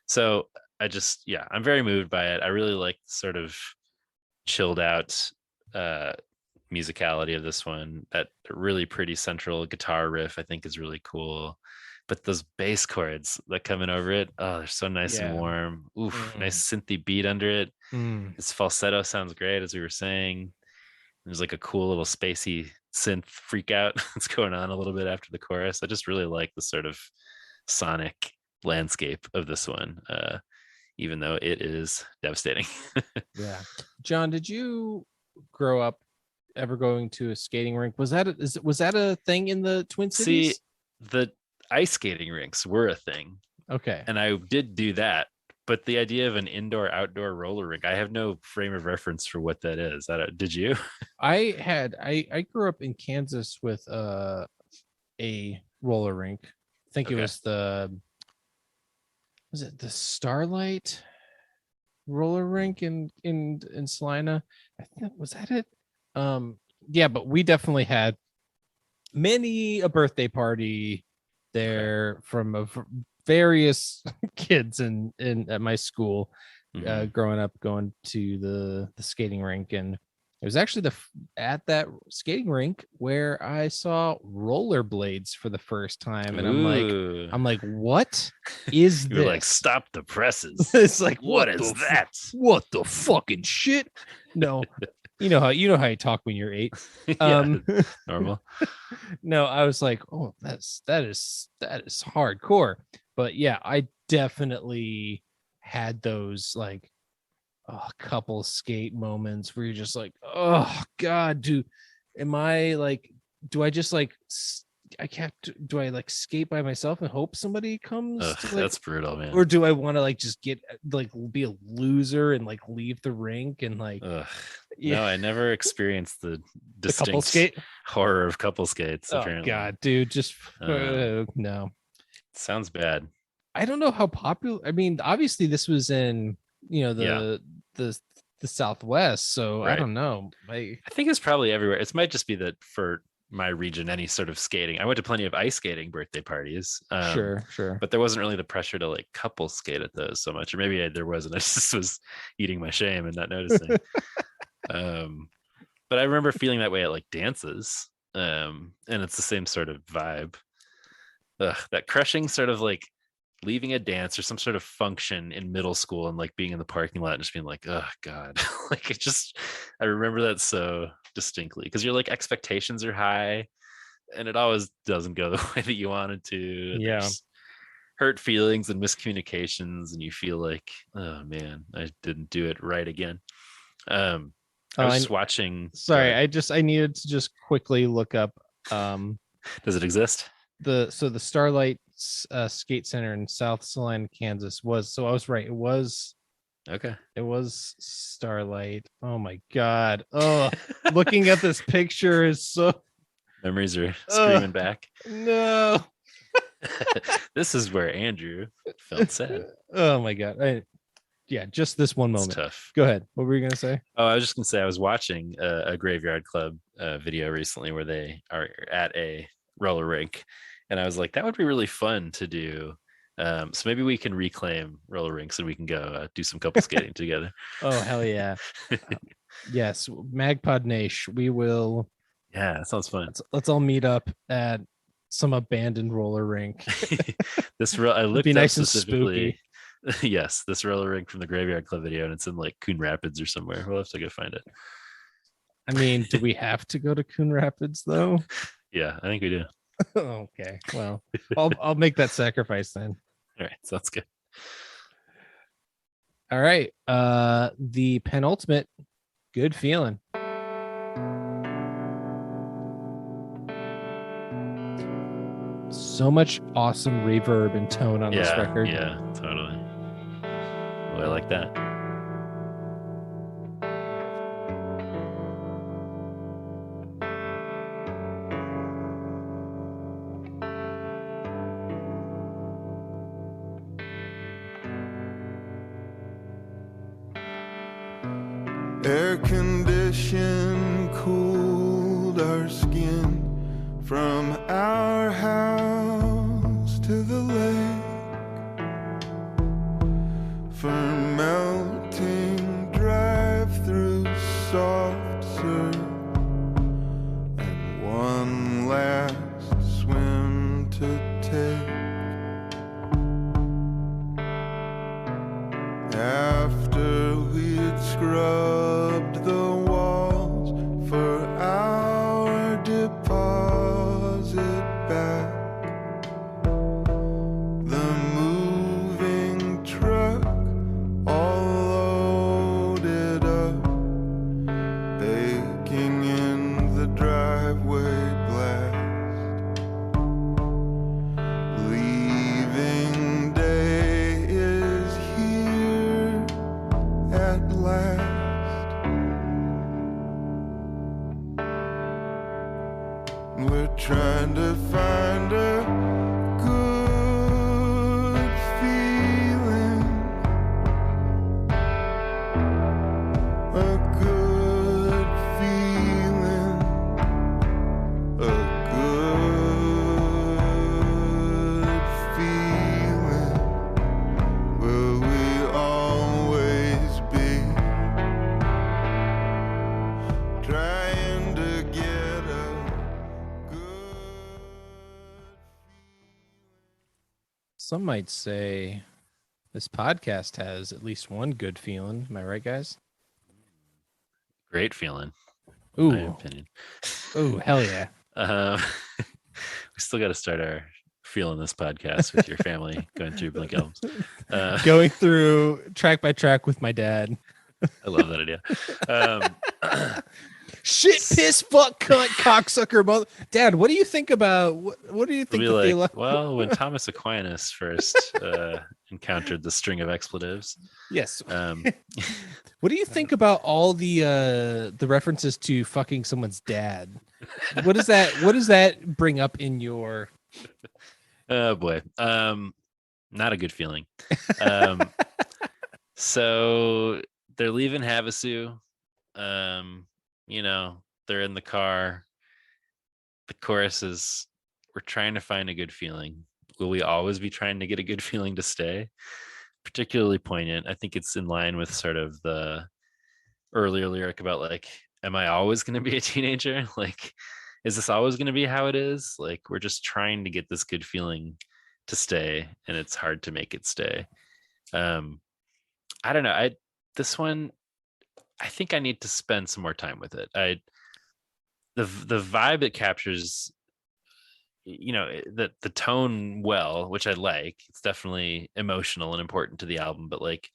So I'm very moved by it. I really like sort of chilled out musicality of this one. That really pretty central guitar riff I think is really cool, but those bass chords that come in over it, oh, they're so nice and warm. Oof. Nice synthy beat under it. His falsetto sounds great, as we were saying. There's like a cool little spacey synth freak out that's going on a little bit after the chorus. I just really like the sort of sonic landscape of this one, even though it is devastating. Yeah. John, did you grow up ever going to a skating rink? Was that a thing in the Twin Cities? See, the ice skating rinks were a thing. Okay. And I did do that. But the idea of an indoor-outdoor roller rink, I have no frame of reference for what that is. Did you? I grew up in Kansas with a roller rink. I think it was the Starlight roller rink in Salina. I think, was that it? Yeah, but we definitely had many a birthday party there from various kids in at my school, growing up, going to the skating rink. And it was actually at that skating rink where I saw rollerblades for the first time. And I'm like, what is this? You're like, stop the presses. It's like, what is that? What the fucking shit? No. You know how you talk when you're 8. Yeah, normal. No, I was like, oh, that is hardcore. But yeah, I definitely had those like couple skate moments where you're just like, oh god, do I just like do I like skate by myself and hope somebody comes? That's brutal, man. Or do I want to like just get like be a loser and like leave the rink and like? Yeah. No, I never experienced the distinct couple skate horror of couple skates. Oh apparently. god, dude, just no. Sounds bad. I don't know how popular. I mean, obviously this was in the Southwest, so right. I don't know. I think it's probably everywhere. It might just be that for my region, any sort of skating. I went to plenty of ice skating birthday parties. Sure. But there wasn't really the pressure to like couple skate at those so much, or maybe there wasn't. I just was eating my shame and not noticing. But I remember feeling that way at like dances, and it's the same sort of vibe. That crushing sort of like leaving a dance or some sort of function in middle school and like being in the parking lot and just being like, oh god, like I remember that so distinctly because your like expectations are high and it always doesn't go the way that you wanted to. Yeah. There's hurt feelings and miscommunications and you feel like, oh man, I didn't do it right again. I was watching. Sorry, I needed to just quickly look up. Does it exist? The Starlight Skate Center in South Salina, Kansas was. So I was right. It was. Okay. It was Starlight. Oh my god. Oh, looking at this picture is so. Memories are screaming back. No. This is where Andrew felt sad. Oh my god. Yeah, just this one moment. It's tough. Go ahead. What were you gonna say? Oh, I was just gonna say I was watching a Graveyard Club video recently where they are at a roller rink, and I was like, that would be really fun to do. So maybe we can reclaim roller rinks and we can go do some couple skating together. Oh hell yeah! Yes, Magpod Nation. We will. Yeah, that sounds fun. Let's all meet up at some abandoned roller rink. I looked be up nice and specifically. Yes, this roller rink from the Graveyard Club video, and it's in like Coon Rapids or somewhere. We'll have to go find it. I mean, do we have to go to Coon Rapids though? Yeah, I think we do. Okay, well, I'll make that sacrifice then. All right, sounds good. All right, the penultimate, Good Feeling. So much awesome reverb and tone on this record. Yeah, totally. Well, I like that. Air condition cooled our skin from our house to the lake, for melting drive-through soft serve and one last swim to take. After we'd scrubbed the walls for our dip at last. We're trying to find a good feeling, a good feeling, a good feeling. Will we always be trying to get a good Some might say this podcast has at least one good feeling. Am I right, guys? Great feeling, in my Ooh, opinion. ooh, hell yeah! We still got to start our feeling this podcast with your family going through Blink albums. Going through track by track with my dad. I love that idea. Shit, piss, fuck, cunt, cocksucker, mother. Dad, what do you think about what do you think? We'll that be they like, well, when Thomas Aquinas first encountered the string of expletives, yes. um, What do you think about all the references to fucking someone's dad? What does that bring up in your? oh boy, not a good feeling. So they're leaving Havasu. They're in the car. The chorus is, we're trying to find a good feeling. Will we always be trying to get a good feeling to stay? Particularly poignant. I think it's in line with sort of the earlier lyric about like, am I always going to be a teenager? Like, is this always going to be how it is? Like, we're just trying to get this good feeling to stay, and it's hard to make it stay. I don't know. This one, I think I need to spend some more time with it. The vibe it captures, the tone well, which I like. It's definitely emotional and important to the album, but like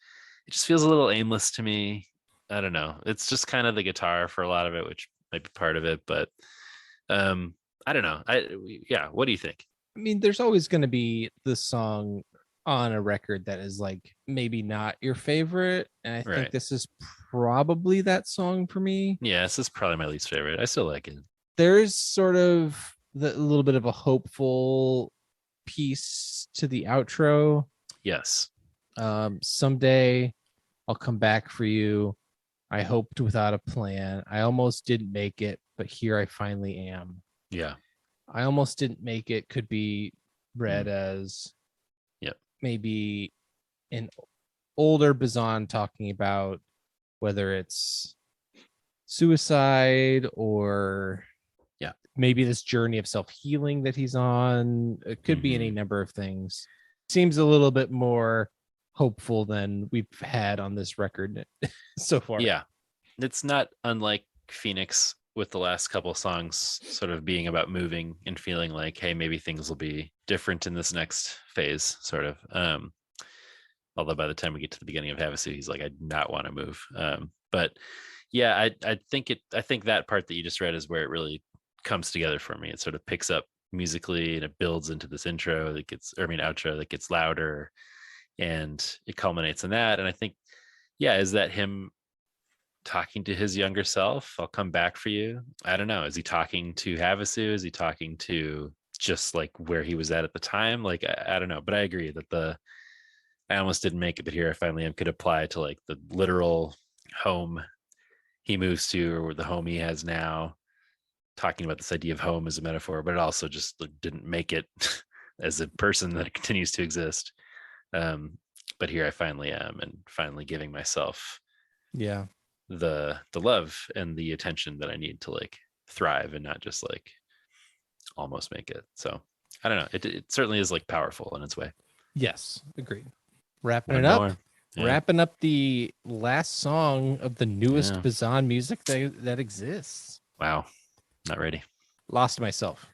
it just feels a little aimless to me. I don't know. It's just kind of the guitar for a lot of it, which might be part of it, but I don't know. What do you think? I mean, there's always going to be the song on a record that is like maybe not your favorite, and I think this is probably that song for me. Yeah, this is probably my least favorite. I still like it. There's sort of a little bit of a hopeful piece to the outro. Yes. Someday I'll come back for you. I hoped without a plan. I almost didn't make it, but here I finally am. Yeah. I almost didn't make it could be read as maybe an older Bazan talking about whether it's suicide or maybe this journey of self-healing that he's on. It could be any number of things. Seems a little bit more hopeful than we've had on this record so far. Yeah. It's not unlike Phoenix with the last couple of songs sort of being about moving and feeling like, hey, maybe things will be different in this next phase, sort of. Although by the time we get to the beginning of Havasu, he's like, I do not want to move. But yeah, I think that part that you just read is where it really comes together for me. It sort of picks up musically and it builds into this outro that gets louder, and it culminates in that. And I think, is that him talking to his younger self? I'll come back for you. I don't know. Is he talking to Havasu? Is he talking to just like where he was at the time? Like, I don't know, but I agree that I almost didn't make it, but here I finally am could apply to like the literal home he moves to, or the home he has now, talking about this idea of home as a metaphor, but it also just didn't make it as a person that continues to exist. But here I finally am, and finally giving myself the love and the attention that I need to like thrive and not just like almost make it. So I don't know. It certainly is like powerful in its way. Yes, agreed. Wrapping up the last song of the newest Bazan music that exists. Wow. Not ready. Lost myself.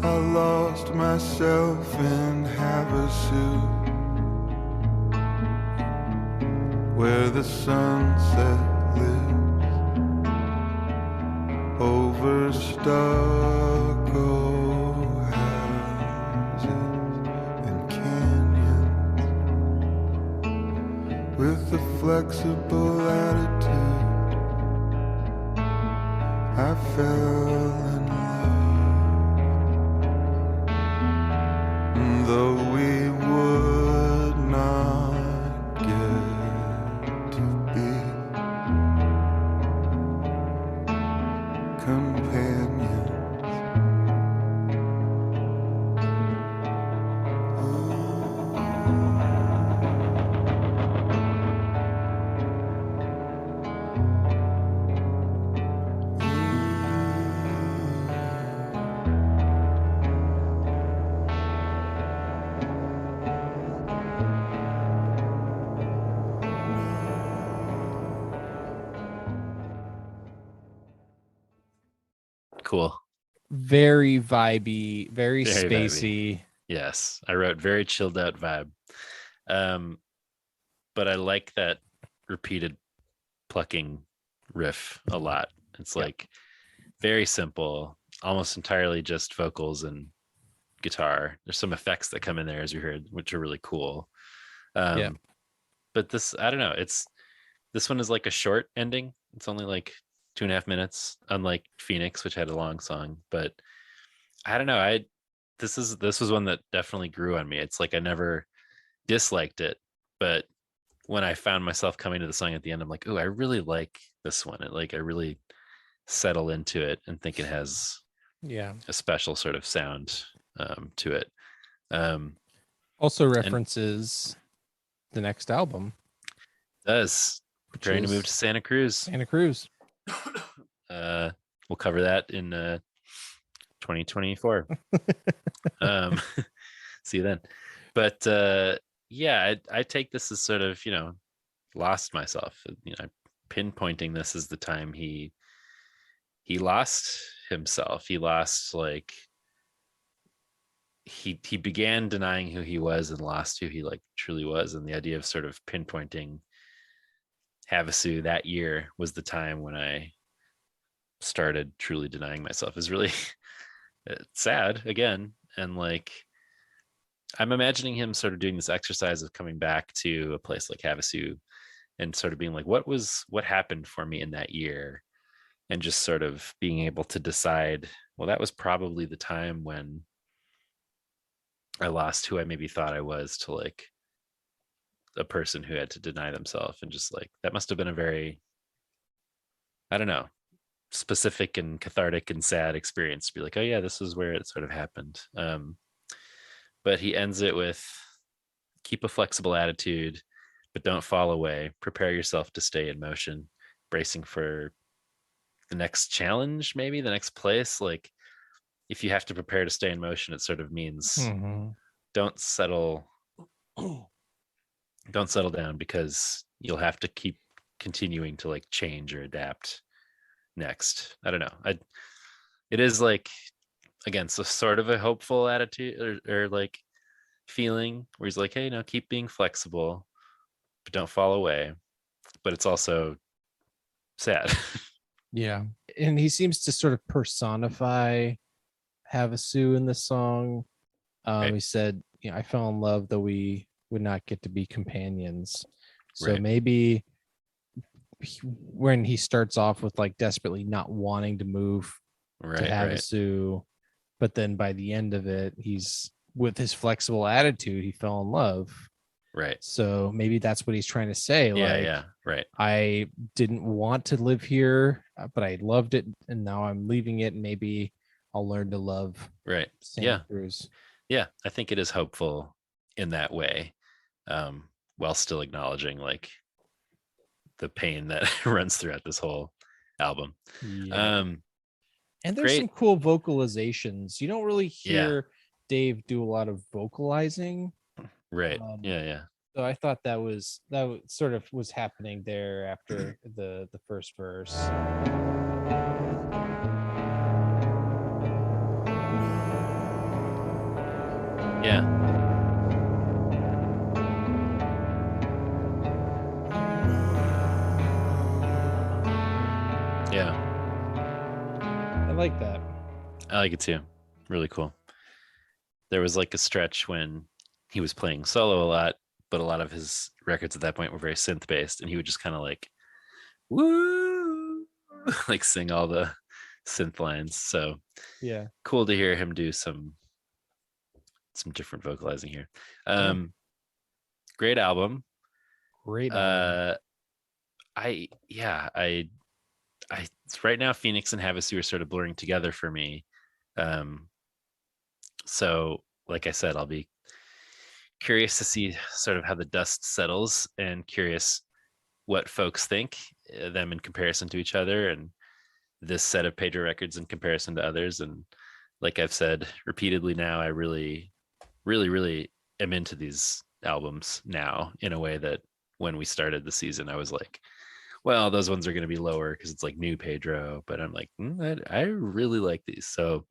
I lost myself in Havasu, where the sunset lives over stars. flexible attitude. I fell in love, though we would not get to be companions. Cool. Very vibey, very Very spacey. vibey. Yes, I wrote very chilled out vibe. But I like that repeated plucking riff a lot. It's like very simple, almost entirely just vocals and guitar. There's some effects that come in there, as you heard, which are really cool. But this, I don't know, this one is like a short ending. It's only like 2.5 minutes, unlike Phoenix, which had a long song. But I don't know, this was one that definitely grew on me. It's like I never disliked it, but when I found myself coming to the song at the end, I'm like, oh, I really like this one. I really settle into it and think it has a special sort of sound to it. Also references the next album. Does preparing to move to Santa Cruz. We'll cover that in 2024. See you then. But I take this as sort of, lost myself. Pinpointing this as the time he lost himself. He lost, like, he began denying who he was and lost who he like truly was. And the idea of sort of pinpointing Havasu that year was the time when I started truly denying myself is really sad again. And like, I'm imagining him sort of doing this exercise of coming back to a place like Havasu and sort of being like, what happened for me in that year? And just sort of being able to decide, well, that was probably the time when I lost who I maybe thought I was to like a person who had to deny themselves. And just like, that must have been a very, I don't know, specific and cathartic and sad experience to be like, oh yeah, this is where it sort of happened. But he ends it with, keep a flexible attitude, but don't fall away. Prepare yourself to stay in motion, bracing for the next challenge, maybe the next place. Like, if you have to prepare to stay in motion, it sort of means don't settle down, because you'll have to keep continuing to like change or adapt next. I don't know. It is like, again, so sort of a hopeful attitude or like feeling where he's like, hey, keep being flexible, but don't fall away. But it's also sad. Yeah. And he seems to sort of personify Havasu in the song. Right. He said, I fell in love, though we would not get to be companions. So Right. maybe when he starts off with like desperately not wanting to move to Havasu, but then by the end of it, he's with his flexible attitude, he fell in love. Right. So maybe that's what he's trying to say. Right. I didn't want to live here, but I loved it, and now I'm leaving it, and maybe I'll learn to love Santa Cruz. Yeah, I think it is hopeful in that way, while still acknowledging like the pain that runs throughout this whole album. And there's some cool vocalizations. You don't really hear Dave do a lot of vocalizing. Right. So I thought that sort of was happening there after the first verse. Yeah. I like that. I like it too. Really cool. There was like a stretch when he was playing solo a lot but a lot of his records at that point were very synth based, and he would just kind of like, woo, like sing all the synth lines. So Yeah. cool to hear him do some different vocalizing here. Great album. Great album. I right now Phoenix and Havasu are sort of blurring together for me. So like I said, I'll be curious to see sort of how the dust settles, and curious what folks think them in comparison to each other, and this set of Pedro records in comparison to others. And like I've said repeatedly now, I really am into these albums now in a way that when we started the season, I was like, well, those ones are going to be lower because it's like new Pedro, but I'm like, I really like these. So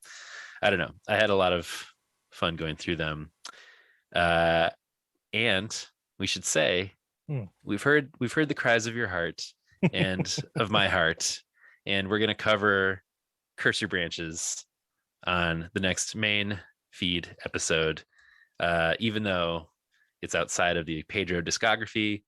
I don't know. I had a lot of fun going through them. And we should say, we've heard the cries of your heart and of my heart, and we're going to cover Curse Your Branches on the next main feed episode. Even though it's outside of the Pedro discography,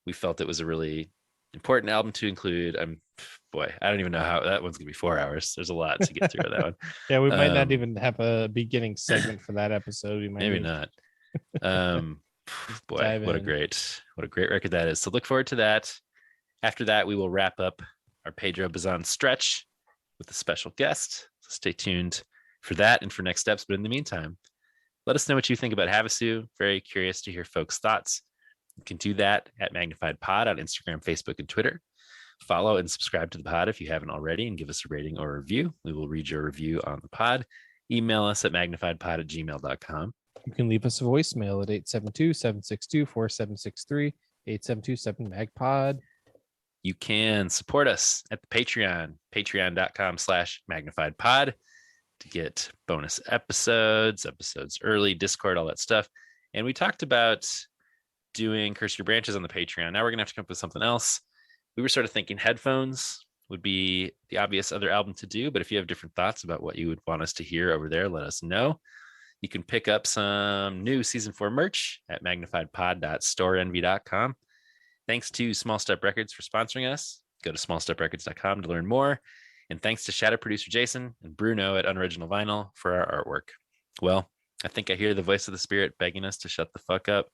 we felt it was a really important album to include. I don't even know how that one's gonna be 4 hours. There's a lot to get through that one. Yeah, we might not even have a beginning segment for that episode. We might maybe not. What a great record that is. So look forward to that. After that, we will wrap up our Pedro Bazan stretch with a special guest. So stay tuned for that and for next steps. But in the meantime, let us know what you think about Havasu. Very curious to hear folks' thoughts. You can do that at Magnified Pod on Instagram, Facebook, and Twitter. Follow and subscribe to the pod if you haven't already, and give us a rating or a review. We will read your review on the pod. Email us at magnifiedpod@gmail.com. You can leave us a voicemail at 872-762-4763, 8727-MAGPOD. You can support us at the Patreon, patreon.com/magnifiedpod, to get bonus episodes early, Discord, all that stuff. And we talked about doing Curse Your Branches on the Patreon. Now we're going to have to come up with something else. We were sort of thinking headphones would be the obvious other album to do, but if you have different thoughts about what you would want us to hear over there, let us know. You can pick up some new season 4 merch at magnifiedpod.storeenvy.com. Thanks to Small Step Records for sponsoring us. Go to smallsteprecords.com to learn more. And thanks to shadow producer Jason and Bruno at Unoriginal Vinyl for our artwork. Well, I think I hear the voice of the spirit begging us to shut the fuck up.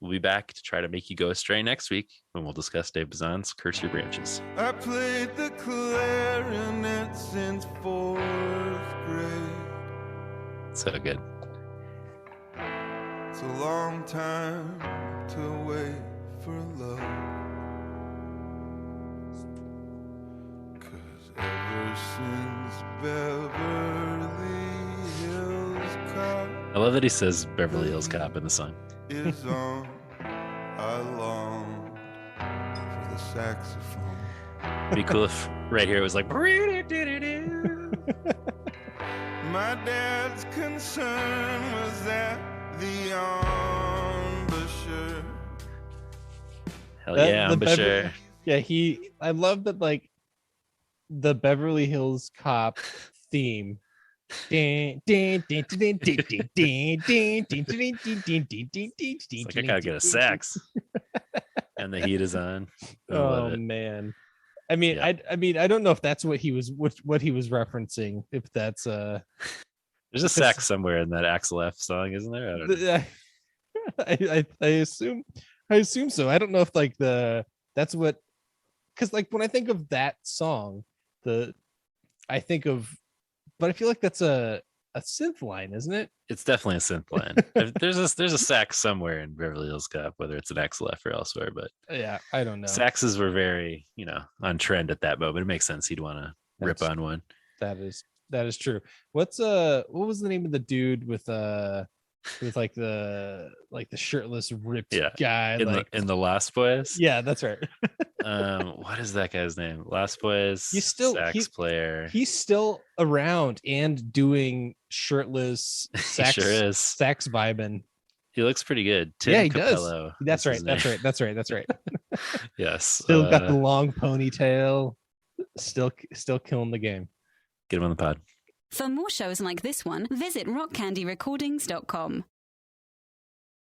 We'll be back to try to make you go astray next week when we'll discuss Dave Bazan's Curse Your Branches. I played the clarinet since 4th grade. So good. It's a long time to wait for love. 'Cause ever since Beverly Hills Cop I love that he says Beverly Hills Cop in the song. is on, I long for the saxophone. It'd be cool if right here it was like. My dad's concern was that the embouchure. Hell yeah, embouchure. I love that, like, the Beverly Hills Cop theme. It's like, I gotta get a sax. And the heat is on. Oh man. I mean, yeah. I don't know if that's what he was referencing. If that's there's a sax somewhere in that Axel F song, isn't there? I don't know. I assume so. I don't know if like that's what, because like when I think of that song, I think of, but I feel like that's a synth line, isn't it? It's definitely a synth line. There's a sax somewhere in Beverly Hills Cop, whether it's an Axel F or elsewhere, but yeah, I don't know. Saxes were very, on trend at that moment. It makes sense he'd want to rip on one. That is true. What was the name of the dude with like the shirtless ripped guy in the Lost Boys? Yeah, that's right. What is that guy's name? Lost Boys. He's still sax player. He's still around and doing shirtless sax. He sure is. Sax vibing. He looks pretty good. Tim he Capello, does. That's right. Yes. Still got the long ponytail. Still killing the game. Get him on the pod. For more shows like this one, visit rockcandyrecordings.com.